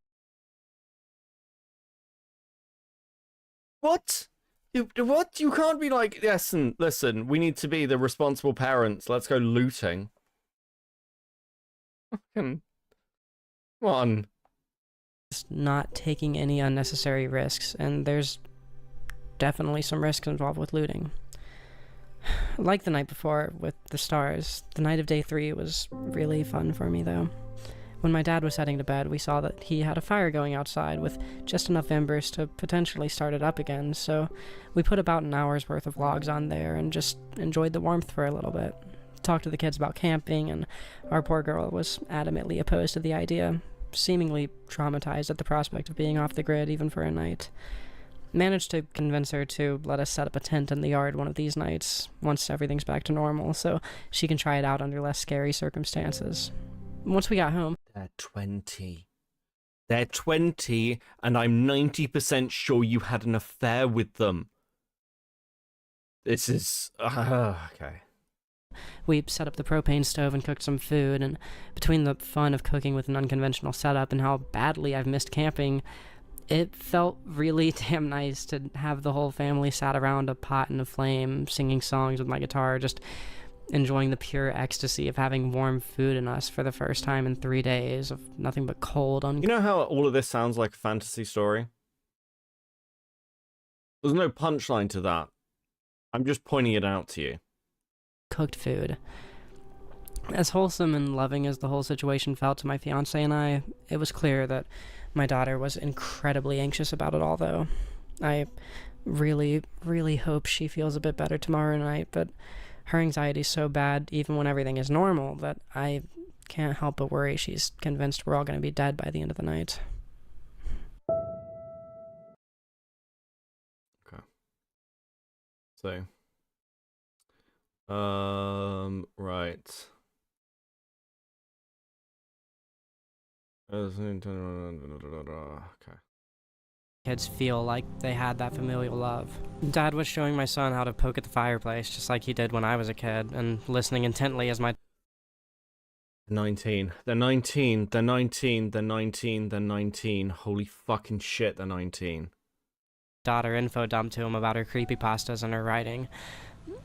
What? What? You can't be like, listen, we need to be the responsible parents. Let's go looting. Fucking... Come on. Just not taking any unnecessary risks, and there's definitely some risks involved with looting. Like the night before with the stars, the night of day 3 was really fun for me, though. When my dad was heading to bed, we saw that he had a fire going outside with just enough embers to potentially start it up again, so we put about an hour's worth of logs on there and just enjoyed the warmth for a little bit. Talked to the kids about camping, and our poor girl was adamantly opposed to the idea, seemingly traumatized at the prospect of being off the grid even for a night. Managed to convince her to let us set up a tent in the yard one of these nights, once everything's back to normal, so she can try it out under less scary circumstances. Once we got home... They're 20. They're 20, and I'm 90% sure you had an affair with them. This is... okay. We set up the propane stove and cooked some food, and between the fun of cooking with an unconventional setup and how badly I've missed camping, it felt really damn nice to have the whole family sat around a pot and a flame, singing songs with my guitar, just enjoying the pure ecstasy of having warm food in us for the first time in 3 days of nothing but cold, You know how all of this sounds like a fantasy story? There's no punchline to that. I'm just pointing it out to you. cooked food. As wholesome and loving as the whole situation felt to my fiancé and I, it was clear that my daughter was incredibly anxious about it all, though. I really, really hope she feels a bit better tomorrow night, but her anxiety's so bad, even when everything is normal, that I can't help but worry she's convinced we're all going to be dead by the end of the night. Okay. So... right. Okay. Kids feel like they had that familial love. Dad was showing my son how to poke at the fireplace, just like he did when I was a kid, and listening intently as my 19. They're 19. They're 19. They're 19. They're 19. Holy fucking shit, they're 19. daughter info dumped to him about her creepypastas and her writing.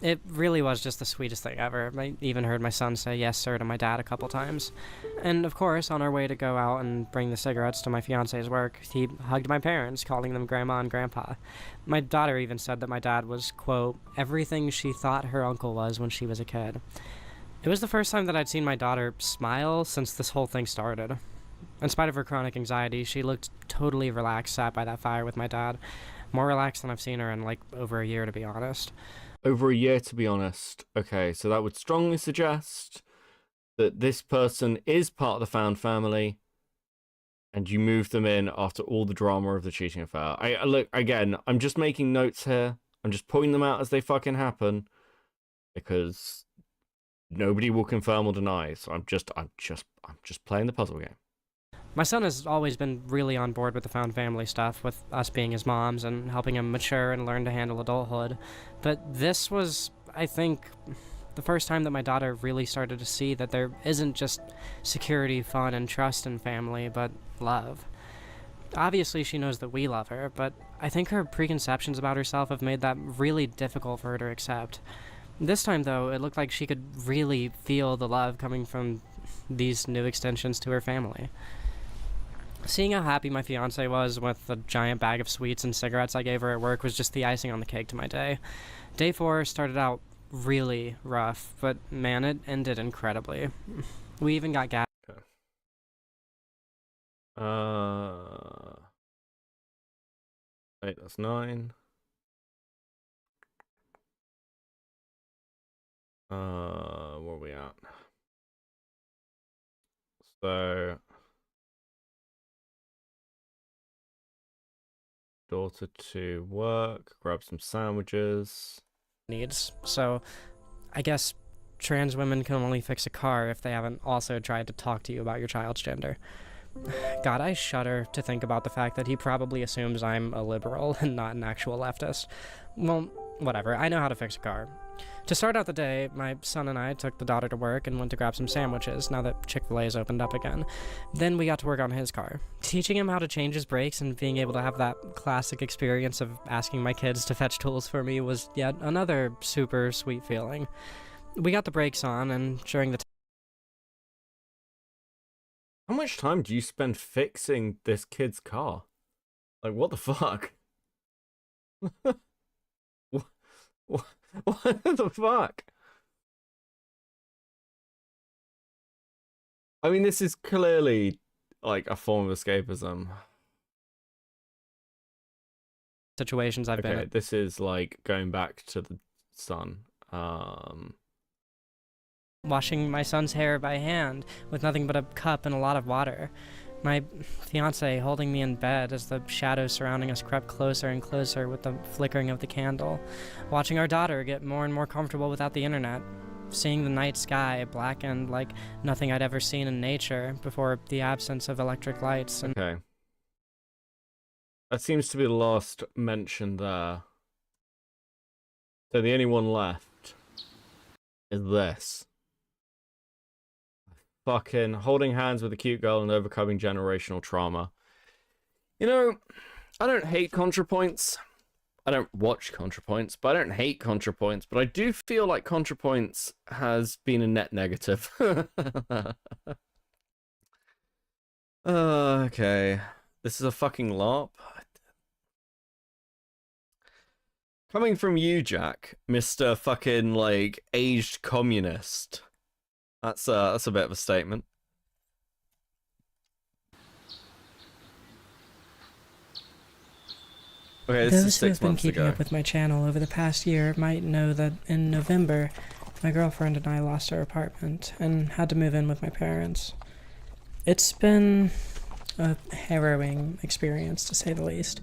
It really was just the sweetest thing ever. I even heard my son say yes sir to my dad a couple times. And of course, on our way to go out and bring the cigarettes to my fiance's work, he hugged my parents, calling them grandma and grandpa. My daughter even said that my dad was, quote, everything she thought her uncle was when she was a kid. It was the first time that I'd seen my daughter smile since this whole thing started. In spite of her chronic anxiety, she looked totally relaxed, sat by that fire with my dad. More relaxed than I've seen her in, like, over a year, to be honest. Over a year, to be honest. Okay, so that would strongly suggest that this person is part of the found family, and you moved them in after all the drama of the cheating affair. Look, again, I'm just making notes here. I'm just pointing them out as they fucking happen, because nobody will confirm or deny. So I'm just playing the puzzle game. My son has always been really on board with the found family stuff, with us being his moms and helping him mature and learn to handle adulthood. But this was, I think, the first time that my daughter really started to see that there isn't just security, fun, and trust in family, but love. Obviously, she knows that we love her, but I think her preconceptions about herself have made that really difficult for her to accept. This time, though, it looked like she could really feel the love coming from these new extensions to her family. Seeing how happy my fiancé was with the giant bag of sweets and cigarettes I gave her at work was just the icing on the cake to my day. Day 4 started out really rough, but man, it ended incredibly. We even got gas. Okay. Wait, that's 9. Where are we at? So, daughter to work, grab some sandwiches. needs. So I guess trans women can only fix a car if they haven't also tried to talk to you about your child's gender. God, I shudder to think about the fact that he probably assumes I'm a liberal and not an actual leftist. Well, whatever, I know how to fix a car. To start out the day, my son and I took the daughter to work and went to grab some sandwiches now that Chick-fil-A's opened up again. Then we got to work on his car. Teaching him how to change his brakes and being able to have that classic experience of asking my kids to fetch tools for me was yet another super sweet feeling. We got the brakes on, and during the How much time do you spend fixing this kid's car? Like, what the fuck? What the fuck? I mean, this is clearly like a form of escapism. situations I've been Okay, in. this is like going back to the sun. Washing my son's hair by hand with nothing but a cup and a lot of water. My fiance holding me in bed as the shadows surrounding us crept closer and closer with the flickering of the candle. Watching our daughter get more and more comfortable without the internet. Seeing the night sky blackened like nothing I'd ever seen in nature before the absence of electric lights. And Okay. That seems to be the last mention there. So the only one left is this. Fucking holding hands with a cute girl and overcoming generational trauma. You know, I don't hate ContraPoints. I don't watch ContraPoints, but I don't hate ContraPoints. But I do feel like ContraPoints has been a net negative. Okay. This is a fucking LARP. Coming from you, Jack, Mr. fucking, like, aged communist. That's a bit of a statement. Okay, this is those who 6 have been months keeping ago. up with my channel over the past year might know that in November, my girlfriend and I lost our apartment and had to move in with my parents. It's been a harrowing experience, to say the least.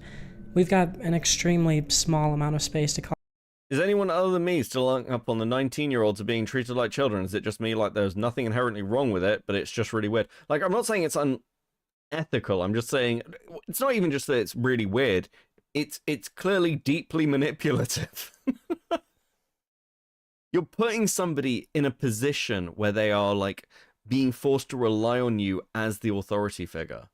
We've got an extremely small amount of space to call Is anyone other than me still hung up on the 19-year-olds are being treated like children? Is it just me, like, there's nothing inherently wrong with it, but it's just really weird? Like, I'm not saying it's unethical. I'm just saying it's not even just that it's really weird. It's clearly deeply manipulative. You're putting somebody in a position where they are, like, being forced to rely on you as the authority figure.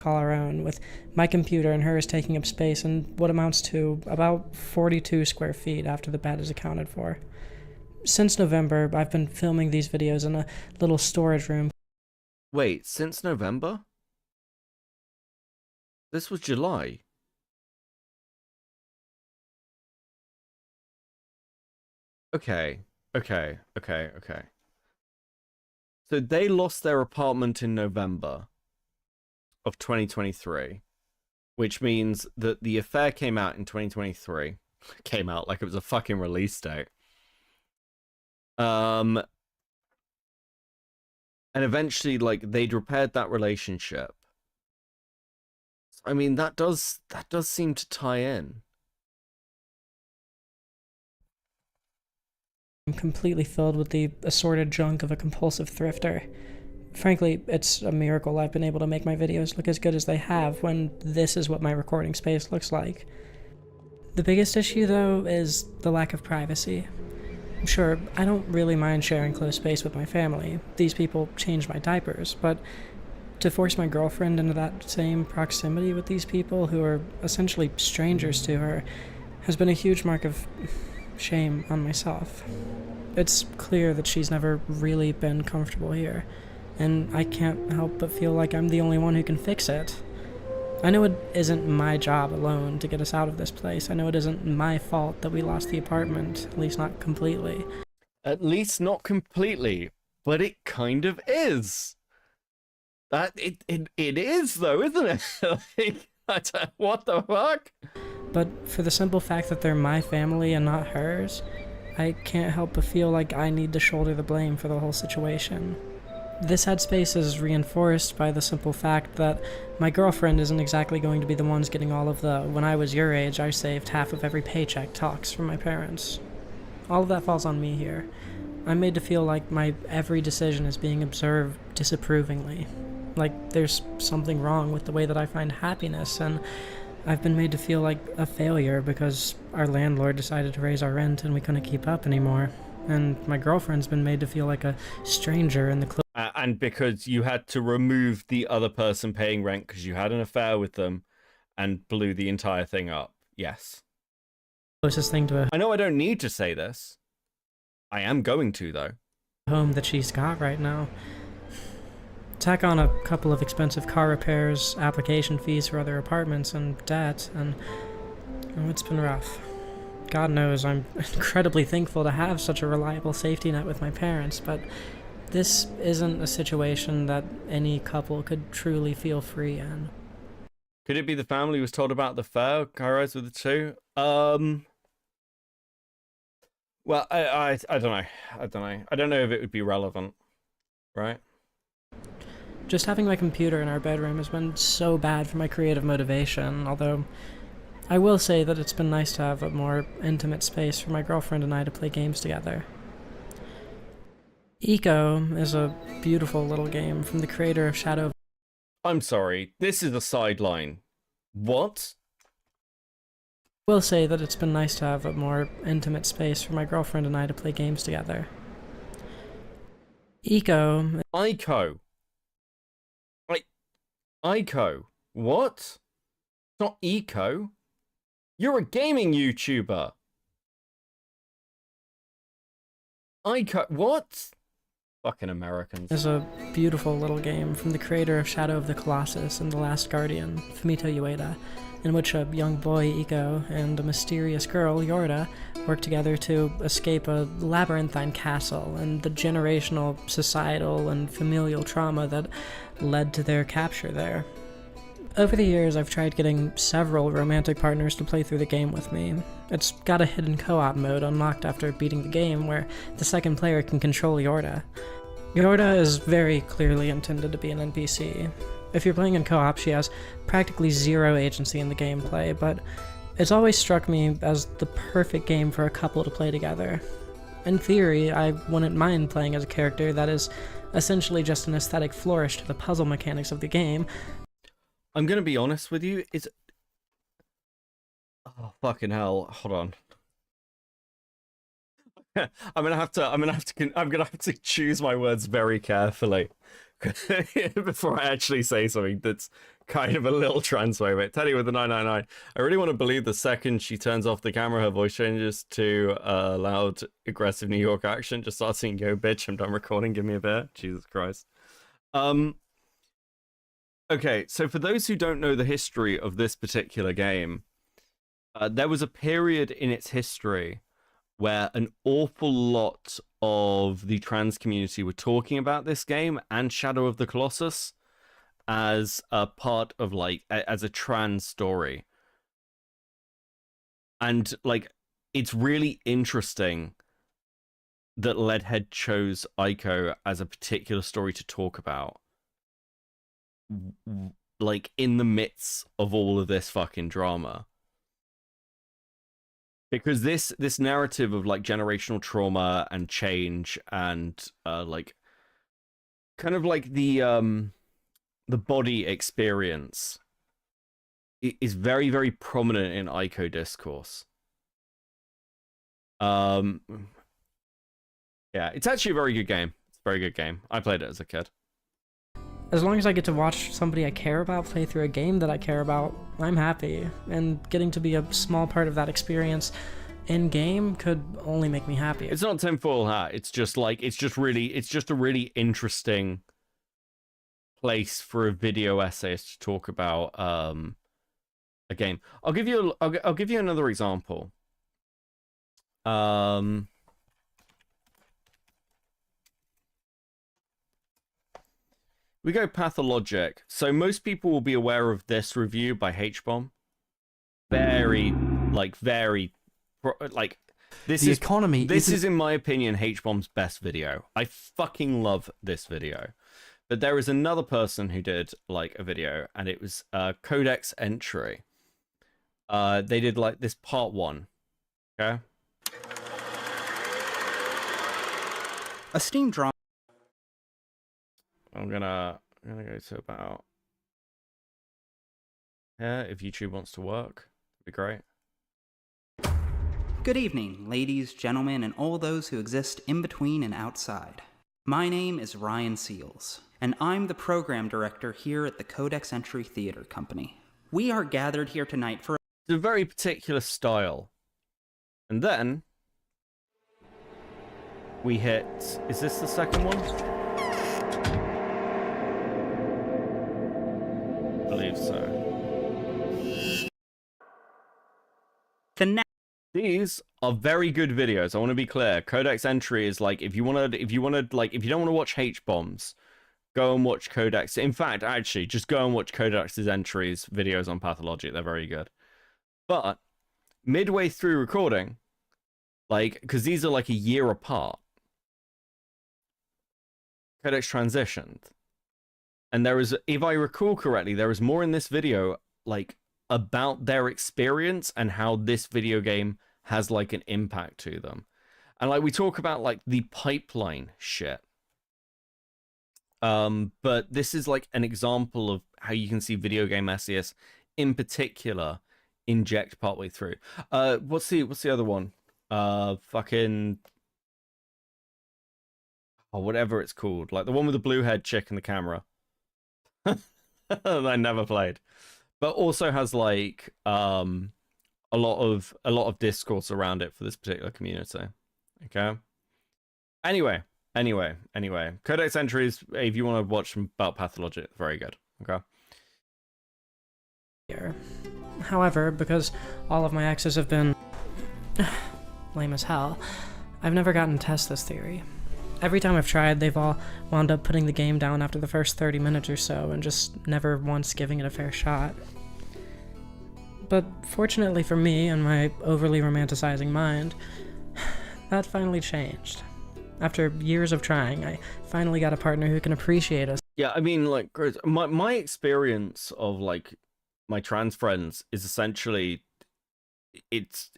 our own, with my computer and hers taking up space in what amounts to about 42 square feet after the bed is accounted for. Since November, I've been filming these videos in a little storage room. Wait, since November? This was July. Okay. So they lost their apartment in November of 2023, which means that the affair came out in 2023. Came out like it was a fucking release date. And eventually, like, they'd repaired that relationship. I mean, that does seem to tie in. I'm completely filled with the assorted junk of a compulsive thrifter. Frankly, it's a miracle I've been able to make my videos look as good as they have when this is what my recording space looks like. The biggest issue, though, is the lack of privacy. Sure, I don't really mind sharing close space with my family. These people change my diapers, but to force my girlfriend into that same proximity with these people who are essentially strangers to her has been a huge mark of shame on myself. It's clear that she's never really been comfortable here, and I can't help but feel like I'm the only one who can fix it. I know it isn't my job alone to get us out of this place. I know it isn't my fault that we lost the apartment, at least not completely. At least not completely, but it kind of is. That it is though, isn't it? Like, what the fuck? But for the simple fact that they're my family and not hers, I can't help but feel like I need to shoulder the blame for the whole situation. this headspace is reinforced by the simple fact that my girlfriend isn't exactly going to be the ones getting all of the "when I was your age, I saved half of every paycheck" talks from my parents. All of that falls on me here. I'm made to feel like my every decision is being observed disapprovingly. Like there's something wrong with the way that I find happiness, and I've been made to feel like a failure because our landlord decided to raise our rent and we couldn't keep up anymore. And my girlfriend's been made to feel like a stranger in the And because you had to remove the other person paying rent because you had an affair with them and blew the entire thing up. Yes. closest thing to a I know I don't need to say this. I am going to, though. home that she's got right now. Tack on a couple of expensive car repairs, application fees for other apartments, and debt, and it's been rough. God knows I'm incredibly thankful to have such a reliable safety net with my parents, but this isn't a situation that any couple could truly feel free in. Could it be the family was told about the fair Kairos with the two? Well, I don't know. I don't know. I don't know if it would be relevant, right? Just having my computer in our bedroom has been so bad for my creative motivation, although I will say that it's been nice to have a more intimate space for my girlfriend and I to play games together. Eco is a beautiful little game from the creator of Shadow of... I'm sorry. This is a sideline. What? Will say that it's been nice to have a more intimate space for my girlfriend and I to play games together. Ico. Ico. What? It's not Eco. You're a gaming YouTuber. Ico. What? Fucking Americans. Is a beautiful little game from the creator of Shadow of the Colossus and The Last Guardian, Fumito Ueda, in which a young boy, Iko, and a mysterious girl, Yorda, work together to escape a labyrinthine castle and the generational, societal, and familial trauma that led to their capture there. Over the years, I've tried getting several romantic partners to play through the game with me. It's got a hidden co-op mode unlocked after beating the game where the second player can control Yorda. Yorda is very clearly intended to be an NPC. If you're playing in co-op, she has practically zero agency in the gameplay, but it's always struck me as the perfect game for a couple to play together. In theory, I wouldn't mind playing as a character that is essentially just an aesthetic flourish to the puzzle mechanics of the game. I'm gonna be honest with you. It's oh fucking hell! Hold on. I'm gonna have to choose my words very carefully before I actually say something that's kind of a little transphobic. Teddy with the 999. I really want to believe the second she turns off the camera, her voice changes to loud, aggressive New York accent. Just start saying, "Yo, bitch, I'm done recording. Give me a beer." Jesus Christ. Okay, so for those who don't know the history of this particular game, there was a period in its history where an awful lot of the trans community were talking about this game and Shadow of the Colossus as a part of, like, as a trans story. And, like, it's really interesting that Leadhead chose Ico as a particular story to talk about, like, in the midst of all of this fucking drama. Because this narrative of, like, generational trauma and change and like kind of like the body experience is very, very prominent in Ico discourse. Yeah, it's actually a very good game. It's a very good game. I played it as a kid. As long as I get to watch somebody I care about play through a game that I care about, I'm happy. And getting to be a small part of that experience in-game could only make me happy. It's not tinfoil hat. It's just like, it's just a really interesting place for a video essayist to talk about a game. I'll give you another example. We go pathologic. So most people will be aware of this review by H-Bomb. Very The economy. This is, in my opinion, H-Bomb's best video. I fucking love this video. But there is another person who did like a video, and it was Codex Entry. They did like this part 1. Okay. A Steam drama. I'm gonna go to about here. If YouTube wants to work, it'd be great. Good evening, ladies, gentlemen, and all those who exist in between and outside. My name is Ryan Seals, and I'm the program director here at the Codex Entry Theater Company. We are gathered here tonight for It's a very particular style. And then we hit... Is this the second one? I believe so. These are very good videos. I want to be clear. Codex Entry is like, if you don't want to watch H-Bombs, go and watch Codex. In fact, actually, just go and watch Codex's Entries videos on Pathologic. They're very good. But midway through recording, like, because these are like a year apart, Codex transitioned. And there is, if I recall correctly, there is more in this video, like, about their experience and how this video game has like an impact to them. And like we talk about like the pipeline shit. But this is like an example of how you can see video game SES in particular inject partway through. What's the other one? Fucking whatever it's called. Like the one with the blue head chick in the camera. I never played. But also has like a lot of discourse around it for this particular community. Okay. Anyway. Codex Entries, if you want to watch them about Pathologic, very good. Okay. However, because all of my exes have been lame as hell, I've never gotten to test this theory. Every time I've tried, they've all wound up putting the game down after the first 30 minutes or so and just never once giving it a fair shot. But fortunately for me and my overly romanticizing mind, that finally changed. After years of trying, I finally got a partner who can appreciate us. Yeah, I mean, like, my experience of, like, my trans friends is essentially, it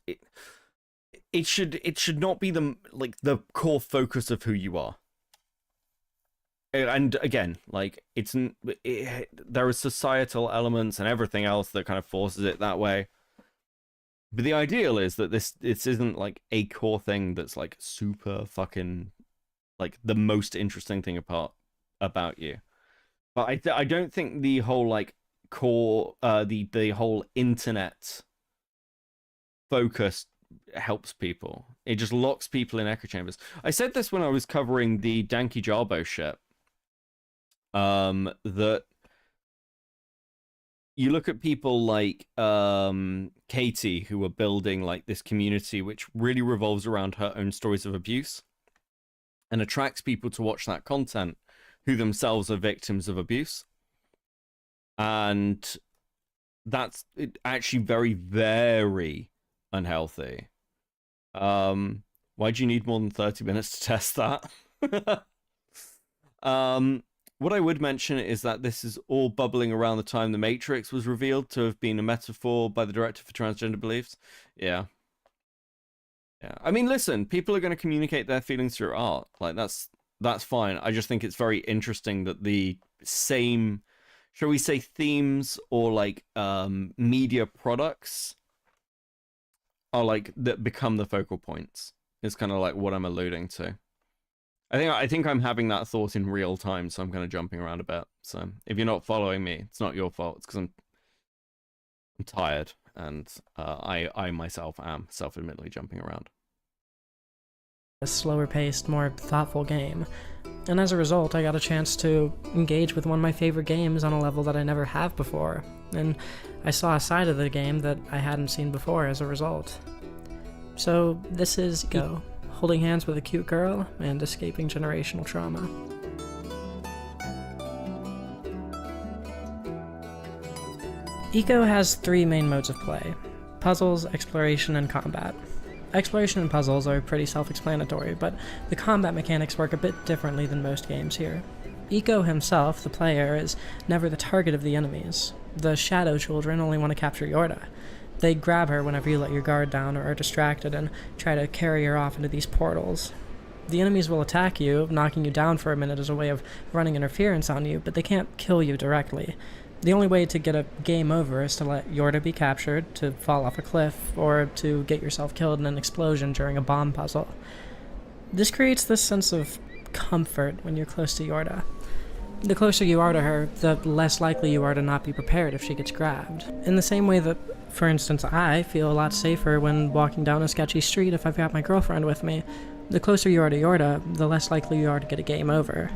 should not be the core focus of who you are. And again, like there are societal elements and everything else that kind of forces it that way. But the ideal is that this isn't like a core thing that's like super fucking like the most interesting thing about you. But I don't think the whole like core the whole internet focus helps people. It just locks people in echo chambers. I said this when I was covering the Danky Jarbo shit. That you look at people like Katie, who are building like this community which really revolves around her own stories of abuse and attracts people to watch that content who themselves are victims of abuse. And that's actually very, very unhealthy. Why do you need more than 30 minutes to test that? What I would mention is that this is all bubbling around the time The Matrix was revealed to have been a metaphor by the director for transgender beliefs. Yeah. I mean, listen, people are going to communicate their feelings through art. Like, that's fine. I just think it's very interesting that the same, shall we say, themes or like media products are like that become the focal points. Is kind of like what I'm alluding to. I think I'm having that thought in real time, so I'm kind of jumping around a bit. So if you're not following me, it's not your fault. It's because I'm tired, and I myself am self-admittedly jumping around. A slower paced, more thoughtful game. And as a result, I got a chance to engage with one of my favorite games on a level that I never have before. And I saw a side of the game that I hadn't seen before as a result. So this is Go. Holding hands with a cute girl and escaping generational trauma. Eco has 3 main modes of play: puzzles, exploration, and combat. Exploration and puzzles are pretty self-explanatory, but the combat mechanics work a bit differently than most games here. Eco himself, the player, is never the target of the enemies. The Shadow Children only want to capture Yorda. They grab her whenever you let your guard down or are distracted and try to carry her off into these portals. The enemies will attack you, knocking you down for a minute as a way of running interference on you, but they can't kill you directly. The only way to get a game over is to let Yorda be captured, to fall off a cliff, or to get yourself killed in an explosion during a bomb puzzle. This creates this sense of comfort when you're close to Yorda. The closer you are to her, the less likely you are to not be prepared if she gets grabbed. In the same way that, for instance, I feel a lot safer when walking down a sketchy street if I've got my girlfriend with me. The closer you are to Yorda, the less likely you are to get a game over.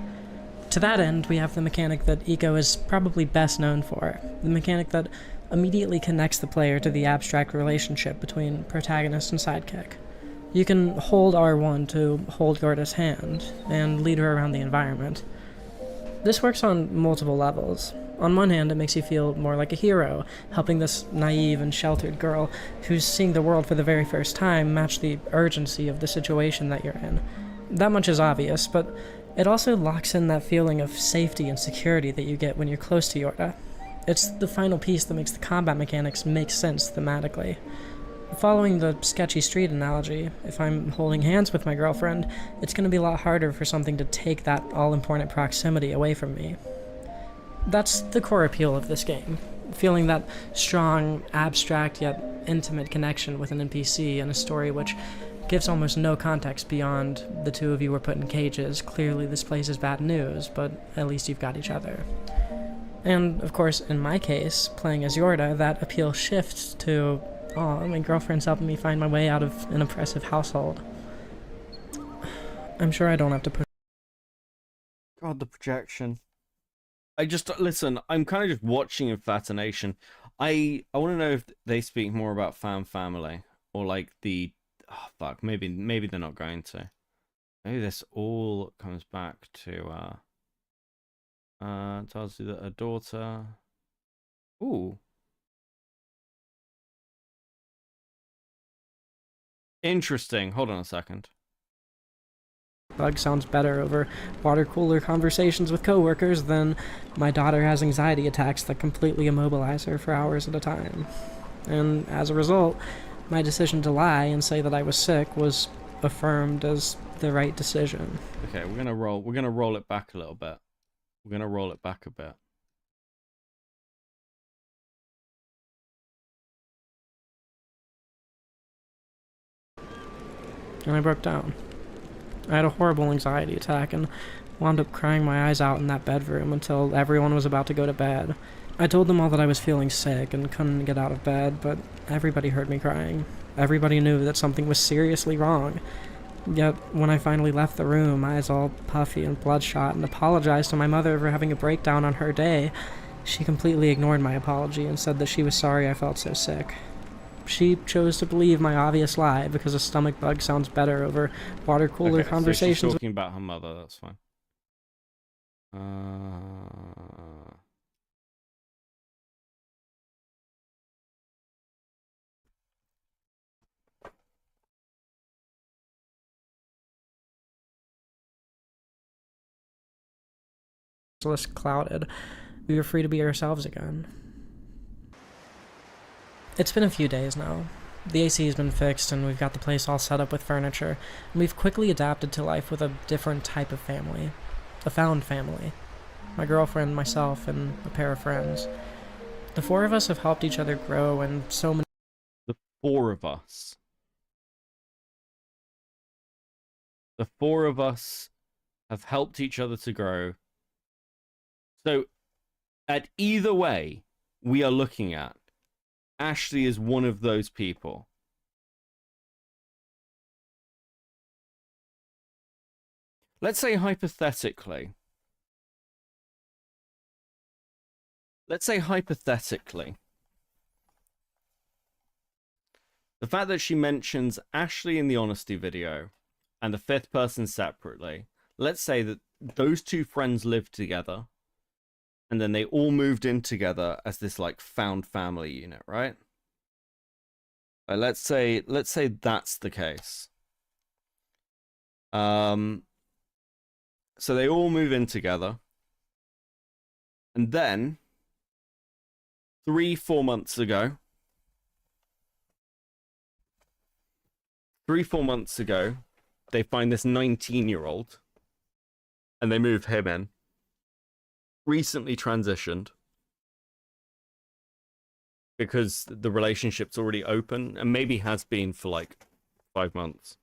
To that end, we have the mechanic that Eco is probably best known for, the mechanic that immediately connects the player to the abstract relationship between protagonist and sidekick. You can hold R1 to hold Yorda's hand, and lead her around the environment. This works on multiple levels. On one hand, it makes you feel more like a hero, helping this naive and sheltered girl who's seeing the world for the very first time match the urgency of the situation that you're in. That much is obvious, but it also locks in that feeling of safety and security that you get when you're close to Yorda. It's the final piece that makes the combat mechanics make sense thematically. Following the sketchy street analogy, if I'm holding hands with my girlfriend, it's going to be a lot harder for something to take that all-important proximity away from me. That's the core appeal of this game, feeling that strong, abstract yet intimate connection with an NPC in a story which gives almost no context beyond the two of you were put in cages. Clearly this place is bad news, but at least you've got each other. And, of course, in my case, playing as Yorda, that appeal shifts to, oh, my girlfriend's helping me find my way out of an oppressive household. I'm sure I don't have to push. God, the projection. Listen, I'm kind of just watching in fascination. I want to know if they speak more about family, or like the, oh fuck, maybe they're not going to. Maybe this all comes back to tells you that a daughter. Ooh. Interesting. Hold on a second. Bug sounds better over water cooler conversations with coworkers than my daughter has anxiety attacks that completely immobilize her for hours at a time. And as a result, my decision to lie and say that I was sick was affirmed as the right decision. Okay, we're gonna roll it back a little bit. We're gonna roll it back a bit. And I broke down. I had a horrible anxiety attack and wound up crying my eyes out in that bedroom until everyone was about to go to bed. I told them all that I was feeling sick and couldn't get out of bed, but everybody heard me crying. Everybody knew that something was seriously wrong. Yet, when I finally left the room, eyes all puffy and bloodshot, and apologized to my mother for having a breakdown on her day, she completely ignored my apology and said that she was sorry I felt so sick. She chose to believe my obvious lie because a stomach bug sounds better over water cooler conversations. So she's talking about her mother, that's fine. Less clouded, we were free to be ourselves again. It's been a few days now. The AC has been fixed and we've got the place all set up with furniture, and we've quickly adapted to life with a different type of family. A found family. My girlfriend, myself, and a pair of friends. The four of us have helped each other grow in so many... The four of us. The four of us have helped each other to grow. So, at either way we are looking at, Ashley is one of those people. Let's say hypothetically. The fact that she mentions Ashley in the honesty video and the fifth person separately, let's say that those two friends lived together. And then they all moved in together as this, like, found family unit, right? let's say that's the case. So they all move in together, and then 3-4 months ago, they find this 19-year-old, and they move him in. Recently transitioned, because the relationship's already open, and maybe has been for like 5 months.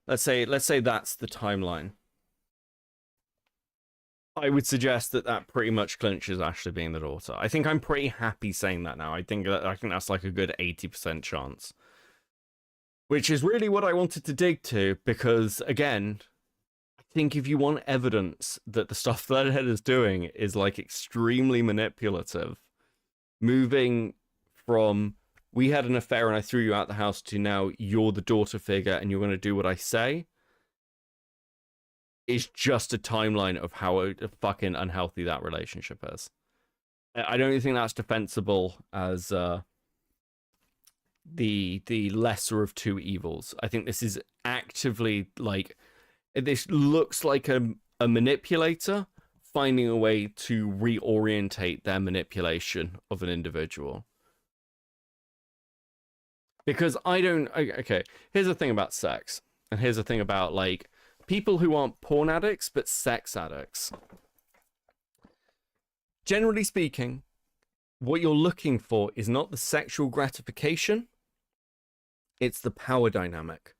Let's say that's the timeline. I would suggest that pretty much clinches Ashley being the daughter. I think I'm pretty happy saying that now. I think that's like a good 80% chance. Which is really what I wanted to dig to, because again, I think if you want evidence that the stuff that Leadhead is doing is like extremely manipulative, moving from we had an affair and I threw you out the house to now you're the daughter figure and you're going to do what I say, is just a timeline of how fucking unhealthy that relationship is. I don't think that's defensible as the lesser of two evils. I think this is actively like, this looks like a manipulator finding a way to reorientate their manipulation of an individual. Because okay, here's the thing about sex, and here's the thing about like people who aren't porn addicts but sex addicts. Generally speaking, what you're looking for is not the sexual gratification, it's the power dynamic.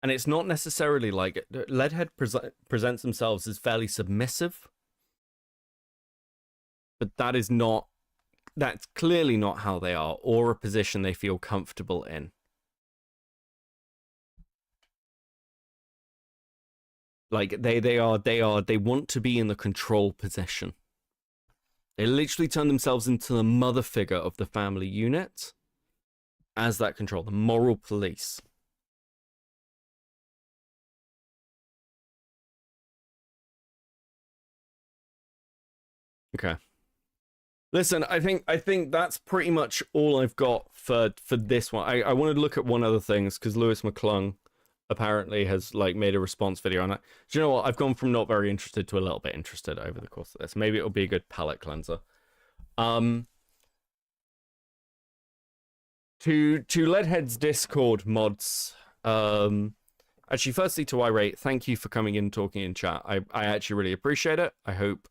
And it's not necessarily like Leadhead presents themselves as fairly submissive, but that's clearly not how they are, or a position they feel comfortable in. Like they want to be in the control position. They literally turn themselves into the mother figure of the family unit as that control, the moral police. Okay. Listen, I think that's pretty much all I've got for this one. I wanted to look at one other things because Lewis McClung apparently has like made a response video on it. Do you know what? I've gone from not very interested to a little bit interested over the course of this. Maybe it'll be a good palate cleanser. To Leadhead's Discord mods, actually, firstly to Irate, thank you for coming in and talking in chat. I actually really appreciate it. I hope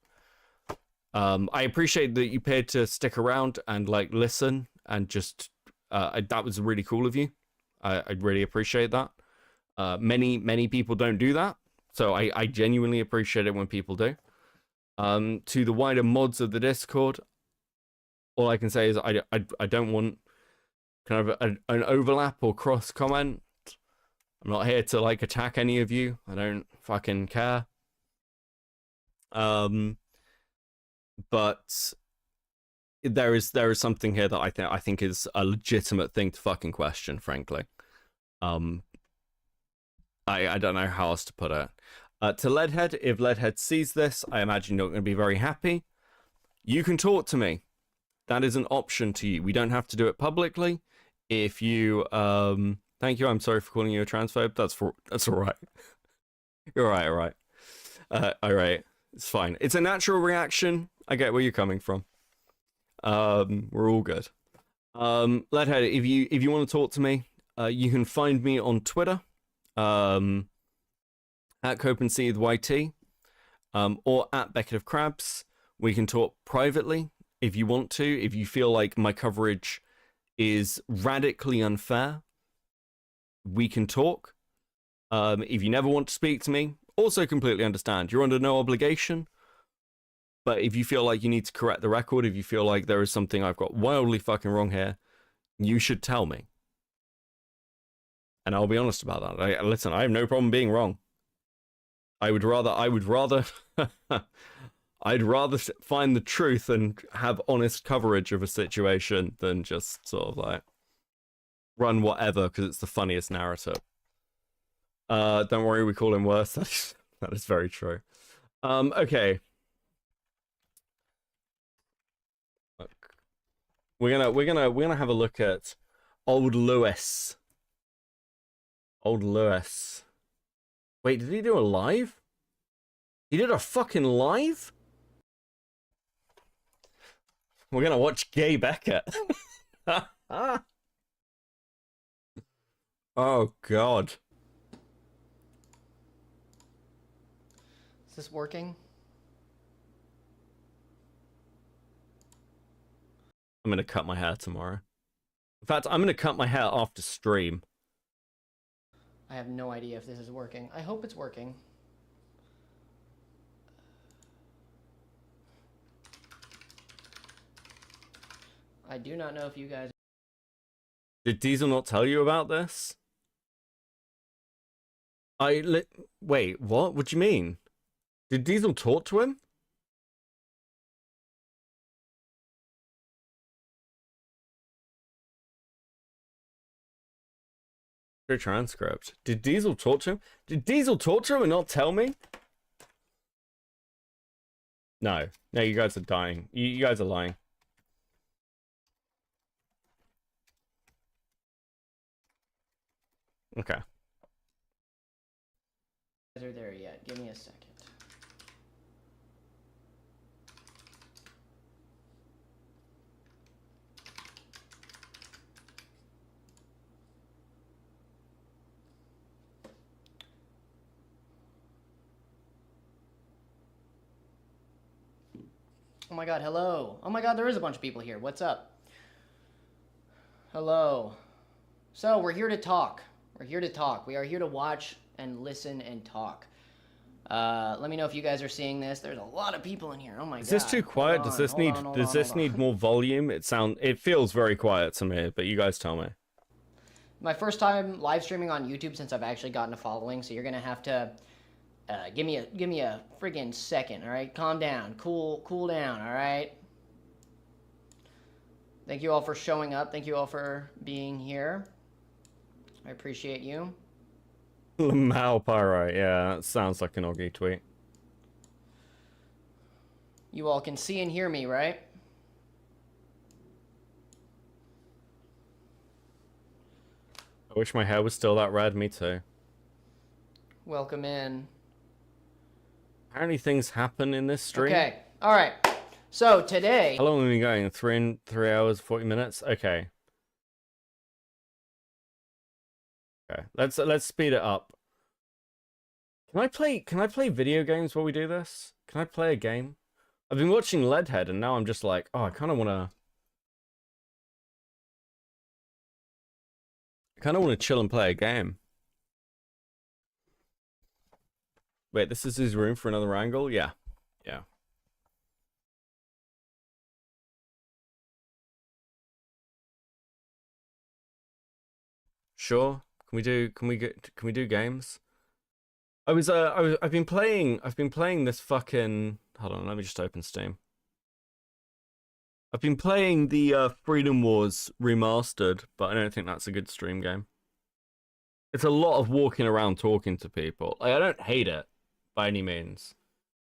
I appreciate that you paid to stick around and like listen and just that was really cool of you. I really appreciate that. Many people don't do that, so I genuinely appreciate it when people do. To the wider mods of the Discord, all I can say is I don't want kind of an overlap or cross comment. I'm not here to like attack any of you. I don't fucking care. But there is something here that I think is a legitimate thing to fucking question, frankly. I don't know how else to put it. To Leadhead, if Leadhead sees this, I imagine you're not going to be very happy. You can talk to me. That is an option to you. We don't have to do it publicly. If you thank you. I'm sorry for calling you a transphobe. That's all right. You're all right. All right. It's fine. It's a natural reaction. I get where you're coming from. We're all good. Leadhead, if you want to talk to me, you can find me on Twitter, at CopenSeedYT, or at Beckett of Crabs. We can talk privately if you want to. If you feel like my coverage is radically unfair, we can talk. If you never want to speak to me, also completely understand. You're under no obligation. But if you feel like you need to correct the record, if you feel like there is something I've got wildly fucking wrong here, you should tell me. And I'll be honest about that. Listen, I have no problem being wrong. I'd rather I'd rather find the truth and have honest coverage of a situation than just sort of like run whatever because it's the funniest narrative. Don't worry, we call him worse. That is very true. Okay. We're gonna have a look at old Lewis. Old Lewis. Wait, did he do a live? He did a fucking live? We're gonna watch Gay Beckett. Oh god. Is this working? I'm gonna cut my hair tomorrow. In fact, I'm gonna cut my hair after stream. I have no idea if this is working. I hope it's working. I do not know if you guys... Did Diesel not tell you about this? Wait, what? What do you mean? Did Diesel talk to him? Transcript. Did Diesel talk to him? Did Diesel talk to him and not tell me? No. No, you guys are dying. You guys are lying. Okay. Are there yet? Give me a second. Oh my god, hello. Oh my god, there is a bunch of people here. What's up? Hello. So, we're here to talk. We're here to talk. We are here to watch and listen and talk. Let me know if you guys are seeing this. There's a lot of people in here. Oh my god. Is this too quiet? Does this need more volume? It feels very quiet to me, but you guys tell me. My first time live streaming on YouTube since I've actually gotten a following, so you're gonna have to give me a friggin' second, all right? Calm down, cool down, all right? Thank you all for showing up. Thank you all for being here. I appreciate you. Lamau Pyrite, yeah, that sounds like an Oggy tweet. You all can see and hear me, right? I wish my hair was still that red, me too. Welcome in. Apparently things happen in this stream. Okay, all right. So today... How long have we been going? 3 hours, 40 minutes? Okay. Okay, let's speed it up. Can I play video games while we do this? Can I play a game? I've been watching Leadhead and now I'm just like, oh, I kind of want to chill and play a game. Wait, this is his room for another angle? Yeah. Yeah. Sure. Can we do games? I've been playing this fucking, hold on, let me just open Steam. I've been playing the Freedom Wars Remastered, but I don't think that's a good stream game. It's a lot of walking around talking to people. Like, I don't hate it by any means,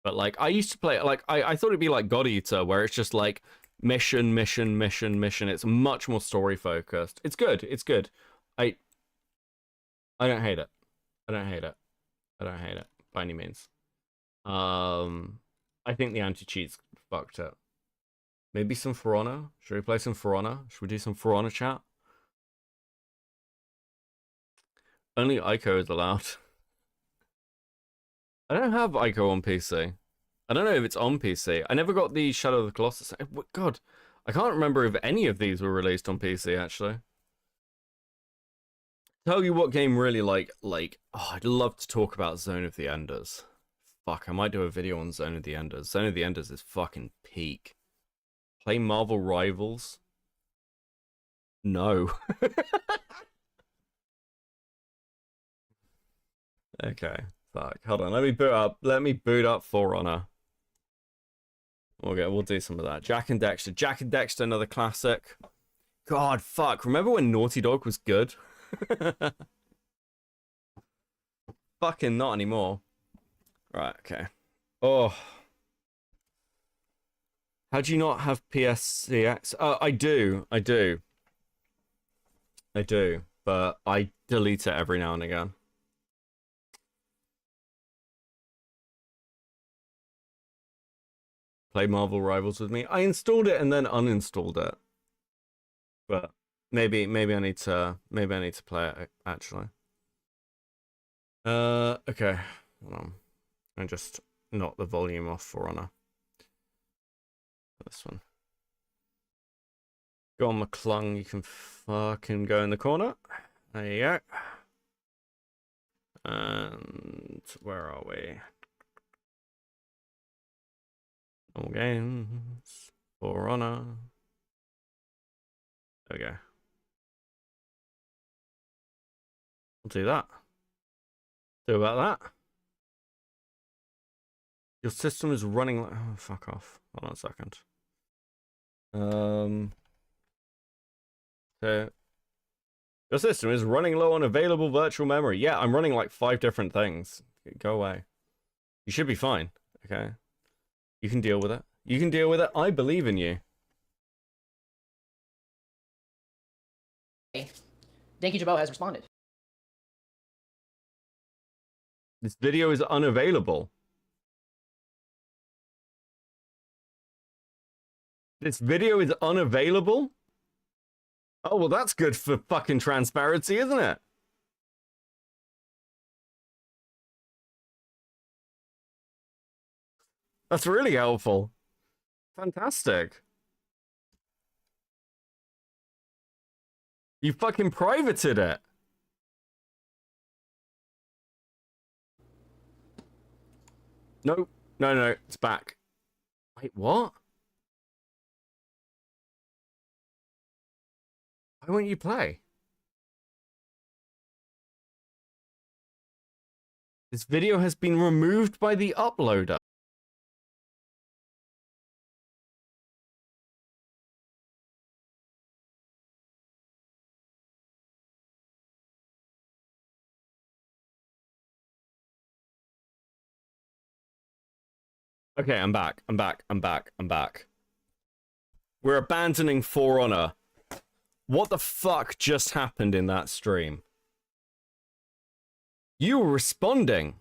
but like I used to play it, like I thought it'd be like God Eater, where it's just like mission. It's much more story focused. It's good. I don't hate it. I don't hate it by any means. I think the anti-cheat's fucked up. Maybe some For Honor? Should we play some For Honor? Should we do some For Honor chat? Only Ico is allowed. I don't have Ico on PC. I don't know if it's on PC. I never got the Shadow of the Colossus. God, I can't remember if any of these were released on PC, actually. Tell you what game really oh, I'd love to talk about Zone of the Enders. Fuck, I might do a video on Zone of the Enders. Zone of the Enders is fucking peak. Play Marvel Rivals? No. Okay, fuck. Hold on, let me boot up For Honor. Okay, we'll do some of that. Jack and Dexter. Jack and Dexter, another classic. God, fuck. Remember when Naughty Dog was good? Fucking not anymore. Right, okay. Oh. How do you not have PSCX? I do. But I delete it every now and again. Play Marvel Rivals with me. I installed it and then uninstalled it. But maybe I need to play it actually. Okay. Hold on. And just knock the volume off For Honor. This one. Go on, McClung. You can fucking go in the corner. There you go. And where are we? All games. For Honor. There we go. We'll do that. Do about that. Your system is running like... Oh, fuck off. Hold on a second. So, your system is running low on available virtual memory. Yeah, I'm running like 5 different things. Go away. You should be fine. Okay. You can deal with it. You can deal with it. I believe in you. Danky Jabot has responded. This video is unavailable. This video is unavailable? Oh, well, that's good for fucking transparency, isn't it? That's really helpful. Fantastic. You fucking privated it. No, no, it's back. Wait, what? Why won't you play? This video has been removed by the uploader. Okay, I'm back. We're abandoning For Honor. What the fuck just happened in that stream? You were responding.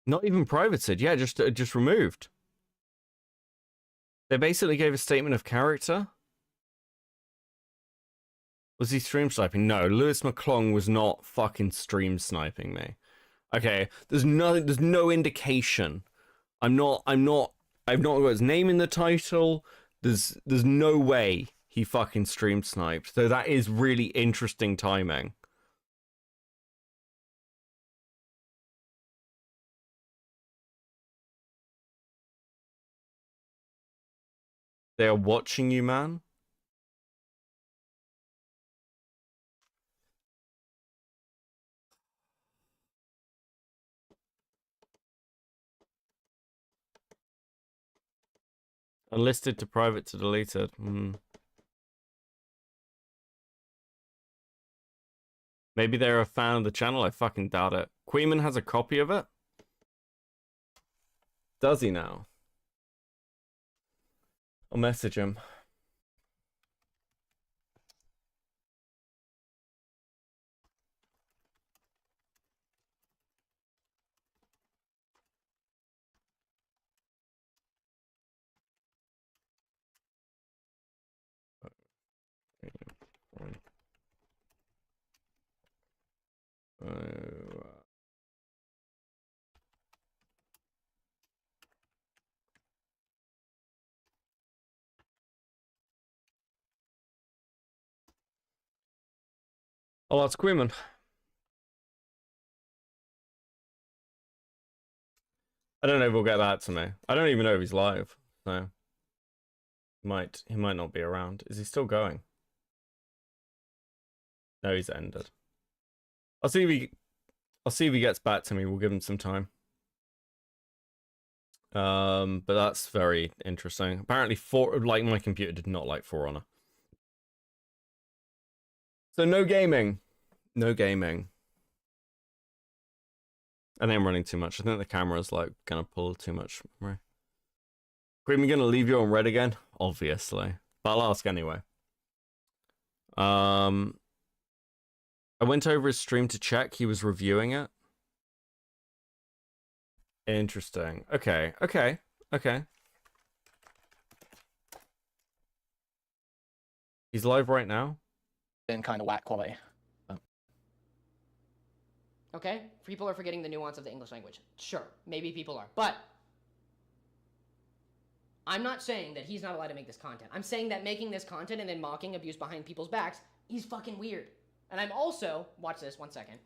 Not even privated. Yeah, just removed. They basically gave a statement of character. Was he stream sniping? No, Lewis McClung was not fucking stream sniping me. Okay, there's no indication. I've not got his name in the title. There's no way he fucking stream sniped. So that is really interesting timing. They are watching you, man. Unlisted to private to deleted. Maybe they're a fan of the channel. I fucking doubt it. Queeman has a copy of it. Does he now? I'll message him. Oh, that's Queeman. I don't know if he'll get that to me. I don't even know if he's live. So he might not be around. Is he still going? No, he's ended. I'll see if he gets back to me. We'll give him some time. But that's very interesting. Apparently, my computer did not like For Honor. So no gaming. No gaming. I think I'm running too much. I think the camera's like gonna pull too much memory. Cream, you gonna leave you on red again? Obviously. But I'll ask anyway. I went over his stream to check. He was reviewing it. Interesting. Okay. He's live right now. In kind of whack quality. Okay, people are forgetting the nuance of the English language. Sure, maybe people are, but I'm not saying that he's not allowed to make this content. I'm saying that making this content and then mocking abuse behind people's backs is fucking weird. And I'm also, watch this, 1 second.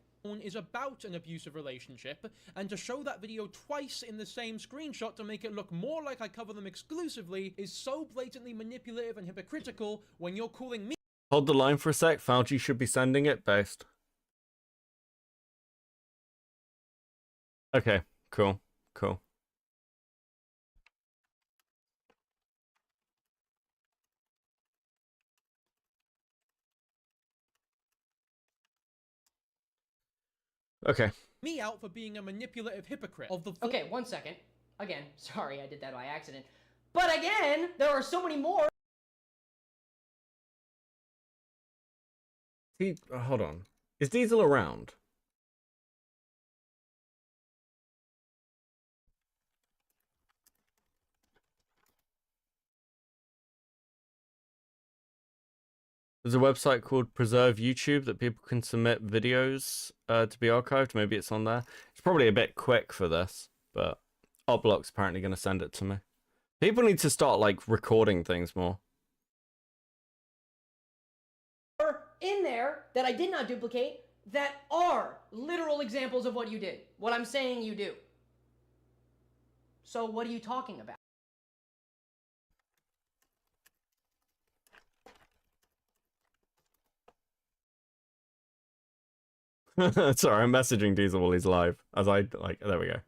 Is about an abusive relationship, and to show that video twice in the same screenshot to make it look more like I cover them exclusively is so blatantly manipulative and hypocritical when you're calling me. Hold the line for a sec. Fauci should be sending it. Based. Okay, cool. Okay. Me out for being a manipulative hypocrite of the. Okay, 1 second. Again, sorry I did that by accident. But again, there are so many more. Hold on. Is Diesel around? There's a website called Preserve YouTube that people can submit videos to be archived. Maybe it's on there. It's probably a bit quick for this, but Oblok's apparently going to send it to me. People need to start, like, recording things more. In there that I did not duplicate that are literal examples of what you did. What I'm saying you do. So what are you talking about? Sorry, I'm messaging Diesel while he's live. As I, like, there we go.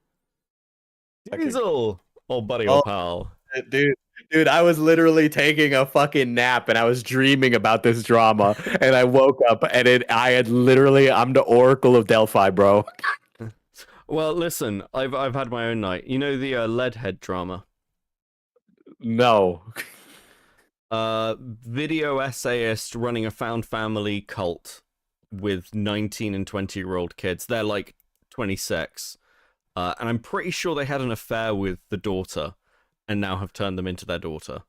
Diesel! Old buddy, old pal. Dude, I was literally taking a fucking nap and I was dreaming about this drama and I woke up and I'm the Oracle of Delphi, bro. Well, listen, I've had my own night. You know the Leadhead drama? No. Video essayist running a found family cult with 19 and 20-year-old kids. They're like 26. And I'm pretty sure they had an affair with the daughter and now have turned them into their daughter.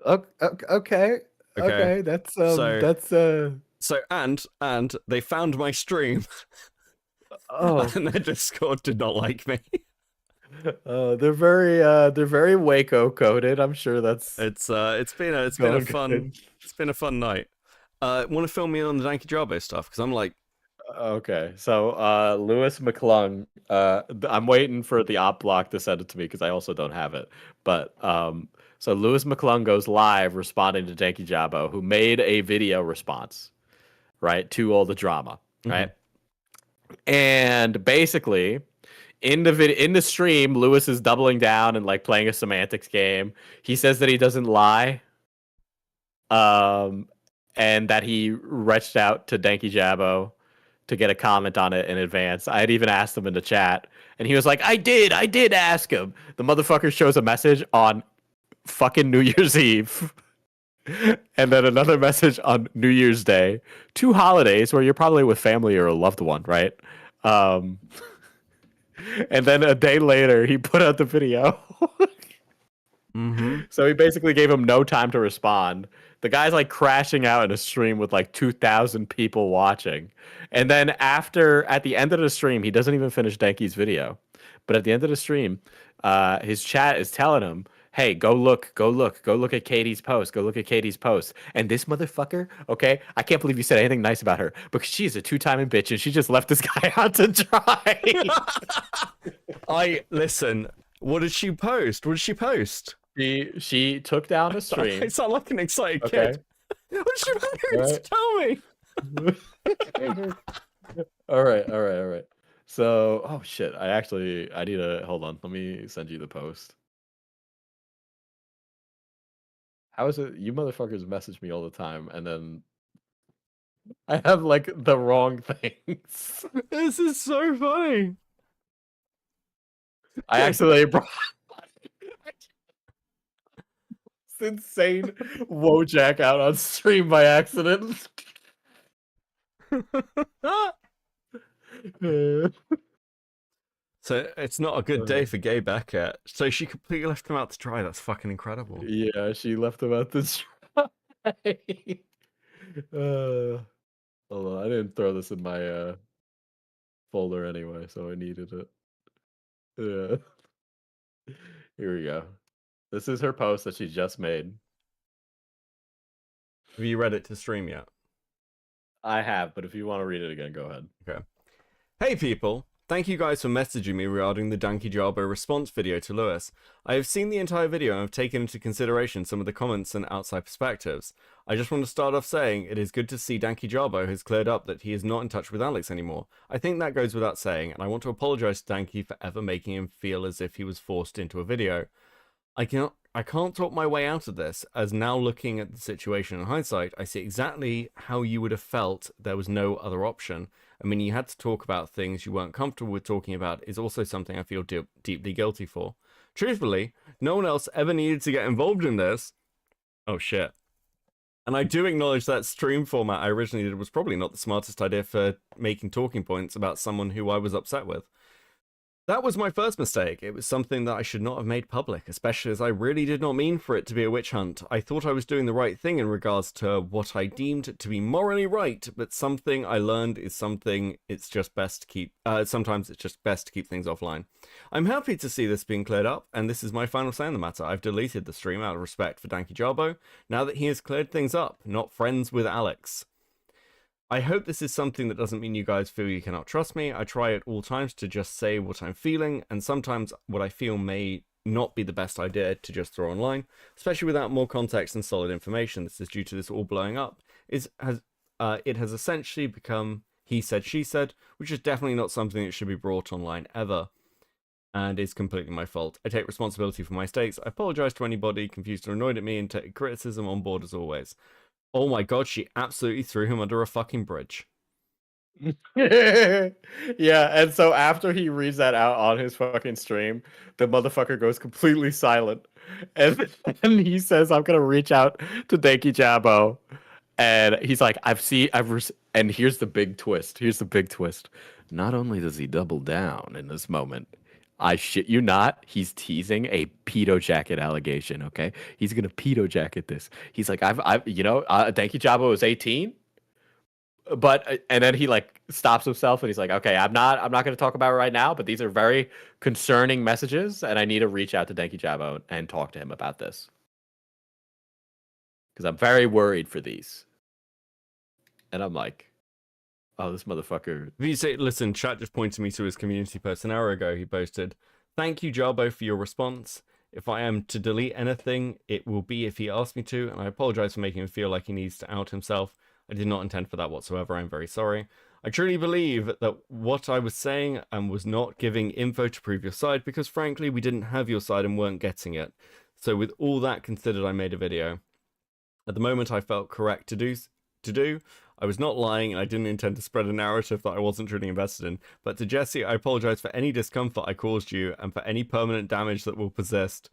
Okay. That's So and they found my stream. Oh. And their Discord did not like me. They're very Waco coded. I'm sure that's it's been a fun night. Want to fill me in on the Danky Jarbo stuff? Because I'm like, okay. So Lewis McClung, I'm waiting for the op block to send it to me because I also don't have it. But so Lewis McClung goes live responding to Danky Jabo, who made a video response, right, to all the drama, right? And basically, in the stream, Lewis is doubling down and like playing a semantics game. He says that he doesn't lie. And that he reached out to Danky Jabo to get a comment on it in advance. I had even asked him in the chat, and he was like, I did ask him. The motherfucker shows a message on fucking New Year's Eve. And then another message on New Year's Day. 2 holidays where you're probably with family or a loved one, right? And then a day later, he put out the video. So he basically gave him no time to respond. The guy's like crashing out in a stream with like 2,000 people watching. And then at the end of the stream, he doesn't even finish Danky's video. But at the end of the stream, his chat is telling him, hey, go look at Katie's post. And this motherfucker, okay, I can't believe you said anything nice about her because she's a 2-timing bitch and she just left this guy out to dry. Listen, what did she post? She took down a stream. I sound like an excited kid. What did she post? Right. Tell me. All right. So, oh shit, I need to, hold on. Let me send you the post. How is it? You motherfuckers message me all the time, and then I have like the wrong things. This is so funny. I accidentally brought this insane Wojak out on stream by accident. So it's not a good day for gay Beckett. So she completely left him out to dry. That's fucking incredible. Yeah, she left him out to dry. Hold on, I didn't throw this in my folder anyway, so I needed it. Yeah. Here we go. This is her post that she just made. Have you read it to stream yet? I have, but if you want to read it again, go ahead. Okay. Hey people! Thank you guys for messaging me regarding the Donkey Jarbo response video to Lewis. I have seen the entire video and have taken into consideration some of the comments and outside perspectives. I just want to start off saying it is good to see Donkey Jarbo has cleared up that he is not in touch with Alex anymore. I think that goes without saying, and I want to apologize to Donkey for ever making him feel as if he was forced into a video. I can't talk my way out of this, as now looking at the situation in hindsight, I see exactly how you would have felt there was no other option. I mean, you had to talk about things you weren't comfortable with talking about is also something I feel deeply guilty for. Truthfully, no one else ever needed to get involved in this. Oh shit. And I do acknowledge that stream format I originally did was probably not the smartest idea for making talking points about someone who I was upset with. That was my first mistake. It was something that I should not have made public, especially as I really did not mean for it to be a witch hunt. I thought I was doing the right thing in regards to what I deemed to be morally right, but something I learned is something it's just best to keep, sometimes it's just best to keep things offline. I'm happy to see this being cleared up, and this is my final say on the matter. I've deleted the stream out of respect for Donkey Jarbo, now that he has cleared things up, not friends with Alex. I hope this is something that doesn't mean you guys feel you cannot trust me. I try at all times to just say what I'm feeling, and sometimes what I feel may not be the best idea to just throw online, especially without more context and solid information. This is due to this all blowing up. It has essentially become he said, she said, which is definitely not something that should be brought online ever, and is completely my fault. I take responsibility for my mistakes. I apologize to anybody confused or annoyed at me, and take criticism on board as always. Oh my god, she absolutely threw him under a fucking bridge. Yeah, and so after he reads that out on his fucking stream, the motherfucker goes completely silent. And he says, I'm gonna reach out to Donkey Jarbo. And he's like, and here's the big twist. Here's the big twist. Not only does he double down in this moment, I shit you not, he's teasing a pedo jacket allegation, okay? He's gonna pedo jacket this. He's like, Donkey Jarbo is 18, but and then he like stops himself and he's like, okay, I'm not gonna talk about it right now, but these are very concerning messages, and I need to reach out to Donkey Jarbo and talk to him about this because I'm very worried for these. And I'm like, oh, this motherfucker. You say, listen, chat just pointed me to his community post an hour ago. He posted, thank you, Jarbo, for your response. If I am to delete anything, it will be if he asks me to, and I apologize for making him feel like he needs to out himself. I did not intend for that whatsoever. I'm very sorry. I truly believe that what I was saying and was not giving info to prove your side, because frankly, we didn't have your side and weren't getting it. So with all that considered, I made a video. At the moment, I felt correct to do. I was not lying, and I didn't intend to spread a narrative that I wasn't truly invested in. But to Jesse, I apologize for any discomfort I caused you, and for any permanent damage that will persist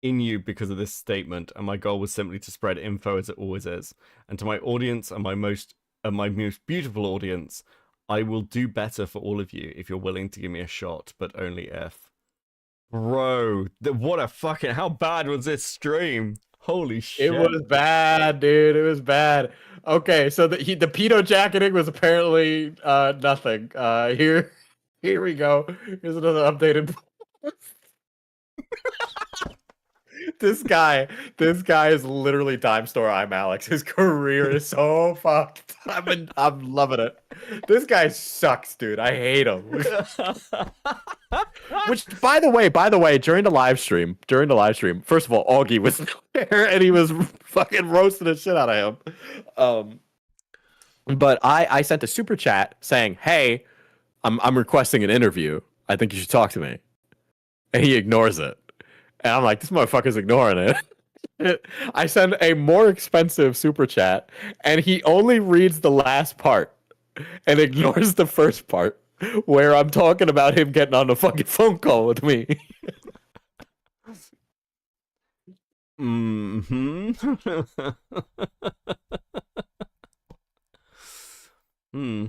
in you because of this statement. And my goal was simply to spread info as it always is. And to my audience and my most beautiful audience, I will do better for all of you if you're willing to give me a shot, but only if. Bro, what a fucking... How bad was this stream? Holy shit. It was bad, dude. It was bad. Okay, so the pedo jacketing was apparently nothing. Here we go. Here's another updated post. This guy is literally Dime Store I'm Alex. His career is so fucked. I'm loving it. This guy sucks, dude. I hate him. Which, by the way, during the live stream, first of all, Augie was there and he was fucking roasting the shit out of him. But I sent a super chat saying, "Hey, I'm requesting an interview. I think you should talk to me," and he ignores it. And I'm like, this motherfucker's ignoring it. I send a more expensive super chat, and he only reads the last part and ignores the first part. where I'm talking about him getting on a fucking phone call with me. Hmm. Hmm.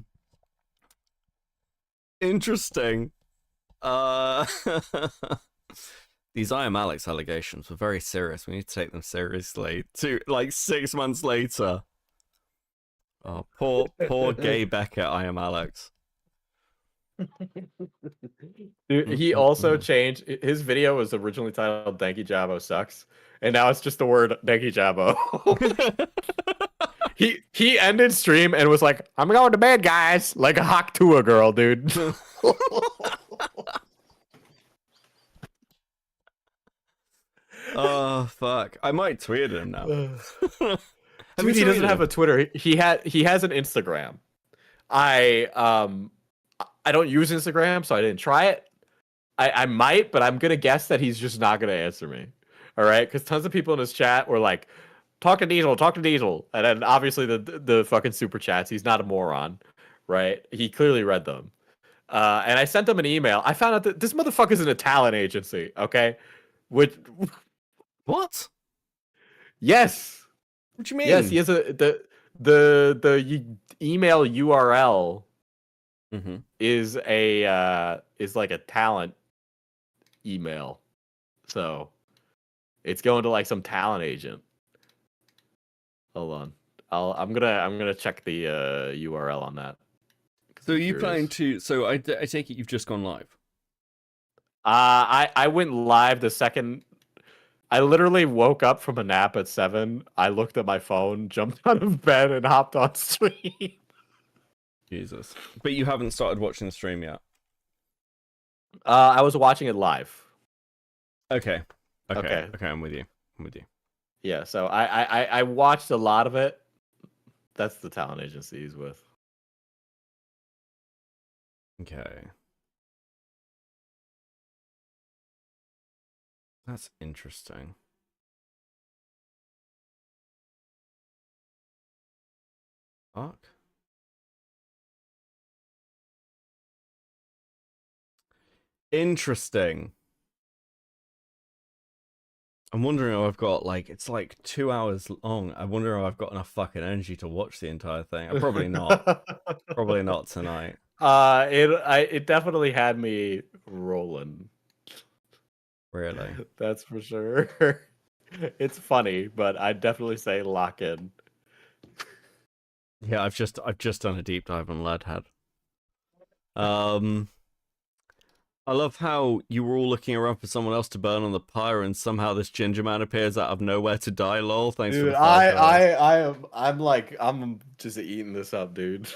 Interesting. These I Am Alex allegations were very serious. We need to take them seriously. Like 6 months later. Oh, poor gay Beckett, I Am Alex. Dude, he also changed his video was originally titled Danky Jabo Sucks, and now it's just the word Danky Jabo. he ended stream and was like, I'm going to bed, guys, like a Hawk Tua girl, dude. Oh fuck. I might tweet him now. Dude, he doesn't have a Twitter. He has an Instagram. I don't use Instagram, so I didn't try it. I might, but I'm gonna guess that he's just not gonna answer me. All right, because tons of people in his chat were like, "Talk to Diesel," and then obviously the fucking super chats. He's not a moron, right? He clearly read them. And I sent him an email. I found out that this motherfucker's in a talent agency. Okay, which what? Yes. What do you mean? Yes, he has the email URL is like a talent email, so it's going to like some talent agent. Hold on, I'm gonna check the URL on that. So are you planning to? So I take it you've just gone live. I went live the second. I literally woke up from a nap at 7. I looked at my phone, jumped out of bed, and hopped on stream. Jesus. But you haven't started watching the stream yet? I was watching it live. Okay, I'm with you. Yeah, so I watched a lot of it. That's the talent agency he's with. Okay. That's interesting. Fuck. Interesting. I'm wondering if I've got like it's like 2 hours long. I wonder if I've got enough fucking energy to watch the entire thing. Probably not. Probably not tonight. It definitely had me rolling. Really? That's for sure. It's funny, but I'd definitely say lock in. Yeah, I've just done a deep dive on Leadhead. I love how you were all looking around for someone else to burn on the pyre, and somehow this ginger man appears out of nowhere to die. Lol. Thanks dude, for the I'm just eating this up, dude.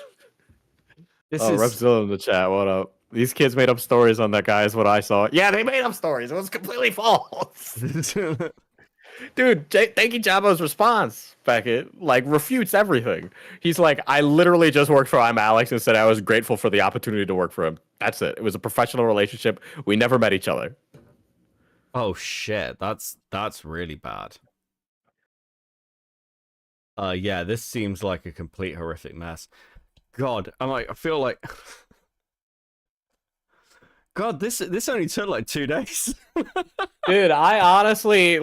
This is Repzilla in the chat. What up? These kids made up stories on that guy. Is what I saw. Yeah, they made up stories. It was completely false. Dude, Danky Jabo's response, Beckett, like refutes everything. He's like, I literally just worked for I'm Alex and said I was grateful for the opportunity to work for him. That's it. It was a professional relationship. We never met each other. Oh shit, that's really bad. Yeah, this seems like a complete horrific mess. God, I feel like God, this only took like 2 days. Dude, I honestly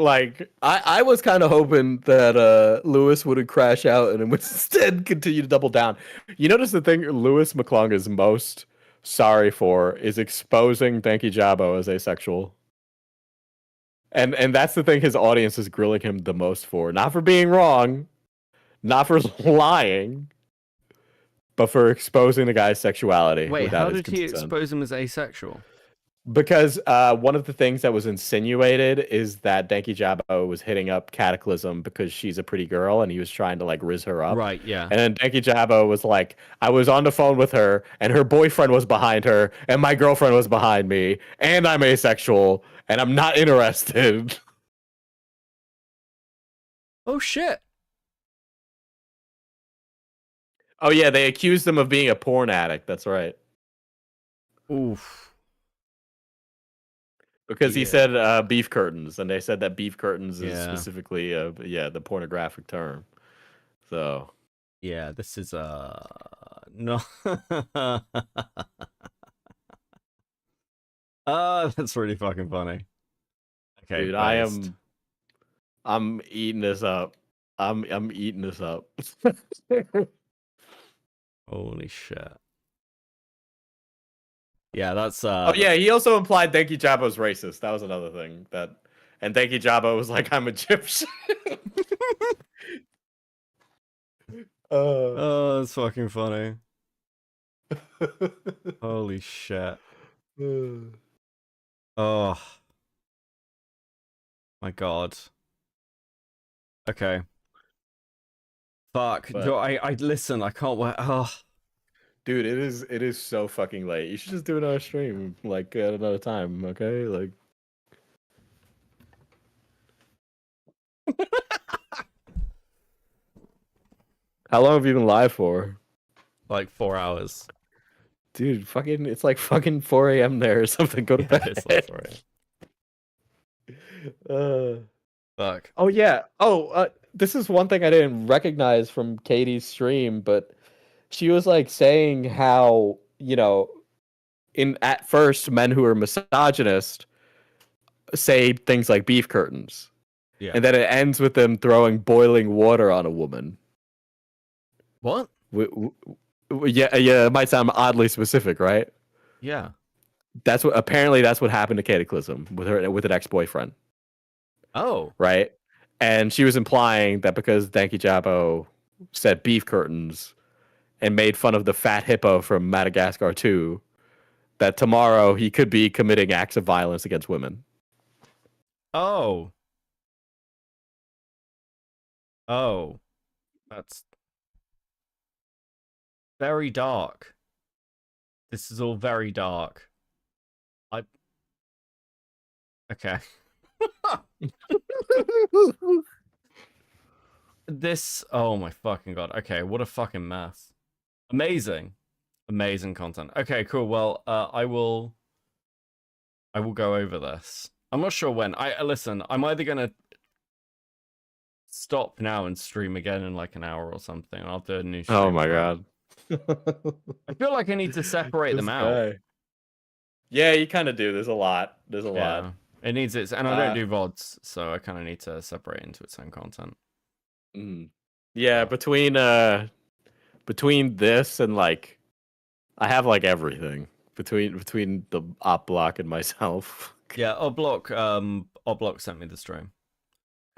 I was kind of hoping that Lewis wouldn't crash out and would instead continue to double down. You notice the thing Lewis McClung is most sorry for is exposing Danky Jabo as asexual. And that's the thing his audience is grilling him the most for. Not for being wrong, not for lying, but for exposing the guy's sexuality. Wait, without how his did he consent. expose him as asexual? Because one of the things that was insinuated is that Danky Jabo was hitting up Cataclysm because she's a pretty girl and he was trying to like riz her up. Right, yeah. And then Danky Jabo was like, I was on the phone with her and her boyfriend was behind her and my girlfriend was behind me and I'm asexual and I'm not interested. Oh shit. Oh yeah, they accused him of being a porn addict. That's right. Oof. Because he said beef curtains, and they said that beef curtains is Yeah. specifically the pornographic term. So Yeah, this is no. That's really fucking funny. Okay, Dude, based. I'm eating this up. I'm eating this up. Holy shit. Yeah, that's Oh yeah, he also implied Denki Jabo's racist. That was another thing and Denki Jabo was like, I'm Egyptian. Oh, that's fucking funny. Holy shit. Oh my god. Okay. Fuck. But- I listen, I can't wait. Oh. Dude, it is so fucking late. You should just do another stream like at another time, okay? Like how long have you been live for? Like 4 hours. Dude, fucking it's like fucking 4 a.m. there or something. Go to bed. It's like 4 a.m. Fuck. Oh yeah. Oh, this is one thing I didn't recognize from Katie's stream, but she was like saying how, you know, in at first men who are misogynist say things like beef curtains. Yeah. And then it ends with them throwing boiling water on a woman. What? Yeah, it might sound oddly specific, right? Yeah. That's what happened to Cataclysm with an ex-boyfriend. Oh. Right? And she was implying that because Danky Jabo said beef curtains and made fun of the fat hippo from Madagascar 2, that tomorrow he could be committing acts of violence against women. Oh. Oh. That's very dark. This is all very dark. Okay. Oh my fucking god. Okay, what a fucking mess. Amazing. Amazing content. Okay, cool. Well, I will go over this. I'm not sure when. Listen, I'm either gonna stop now and stream again in like an hour or something, and I'll do a new stream. Oh my god. I feel like I need to separate them out. Yeah, you kind of do. There's a lot. There's a lot. It needs its, and I don't do VODs, so I kind of need to separate into its own content. Yeah, between this and like, I have like everything between the op block and myself. Yeah, Oblok sent me the stream.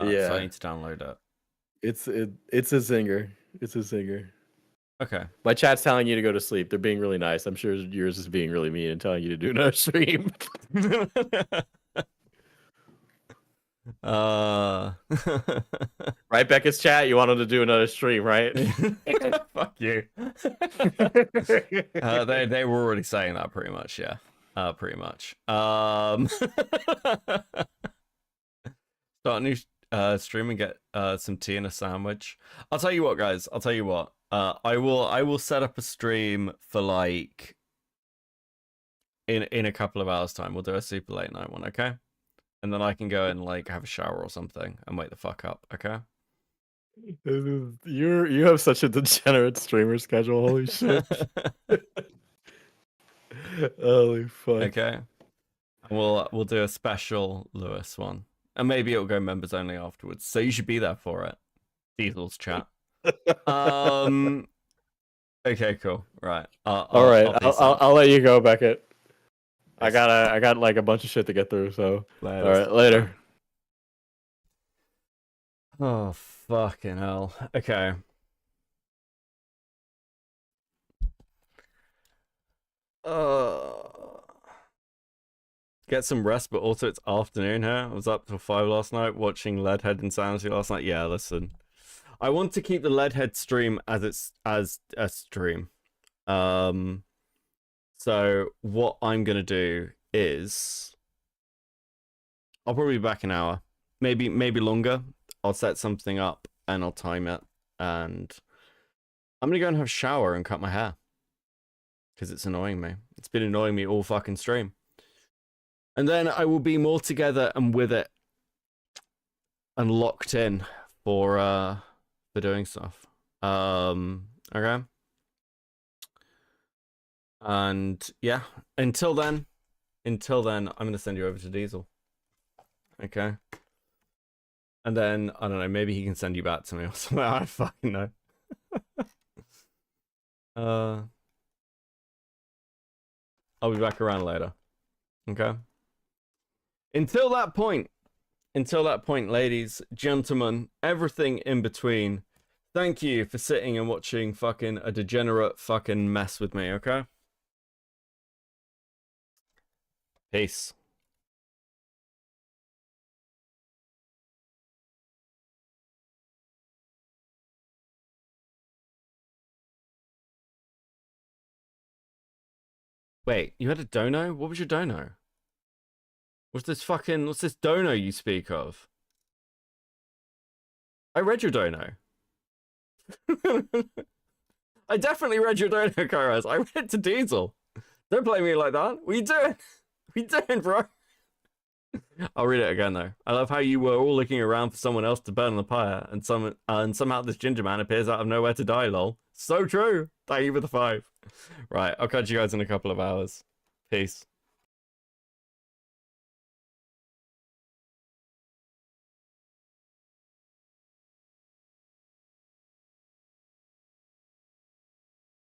Yeah, so I need to download it. It's a zinger. It's a zinger. Okay. My chat's telling you to go to sleep. They're being really nice. I'm sure yours is being really mean and telling you to do another stream. Right, Becca's chat. You wanted to do another stream, right? Fuck you. They were already saying that pretty much, yeah. Pretty much. Start a new stream and get some tea and a sandwich. I'll tell you what, guys. I'll tell you what. I will set up a stream for like in a couple of hours time. We'll do a super late night one, okay? And then I can go and like have a shower or something and wake the fuck up, okay? You have such a degenerate streamer schedule. Holy shit. Holy fuck. Okay. We'll do a special Lewis one. And maybe it'll go members only afterwards. So you should be there for it. Diesel's chat. Okay, cool. Right. All right. I'll let you go, Beckett. I got like a bunch of shit to get through, so later. All right, later. Oh, fucking hell. Okay. Get some rest, but also it's afternoon here. I was up till 5 last night watching Leadhead Insanity last night. Yeah, listen. I want to keep the Leadhead stream as a stream. So what I'm gonna do is I'll probably be back an hour. Maybe longer. I'll set something up and I'll time it, and I'm gonna go and have a shower and cut my hair. Because it's annoying me. It's been annoying me all fucking stream. And then I will be more together and with it and locked in for doing stuff. Okay. And yeah, until then, until then, I'm gonna send you over to Diesel. Okay. And then I don't know, maybe he can send you back to me or something. I don't fucking know. I'll be back around later. Okay. Until that point, ladies, gentlemen, everything in between, thank you for sitting and watching fucking a degenerate fucking mess with me, okay? Peace. Wait, you had a dono? What was your dono? What's this dono you speak of? I read your dono. I definitely read your dono, Kairos. I read it to Diesel. Don't play me like that. What are you doing? What are you doing, bro? I'll read it again, though. I love how you were all looking around for someone else to burn the pyre, and somehow this ginger man appears out of nowhere to die, lol. So true. Thank you for the 5. Right, I'll catch you guys in a couple of hours. Peace.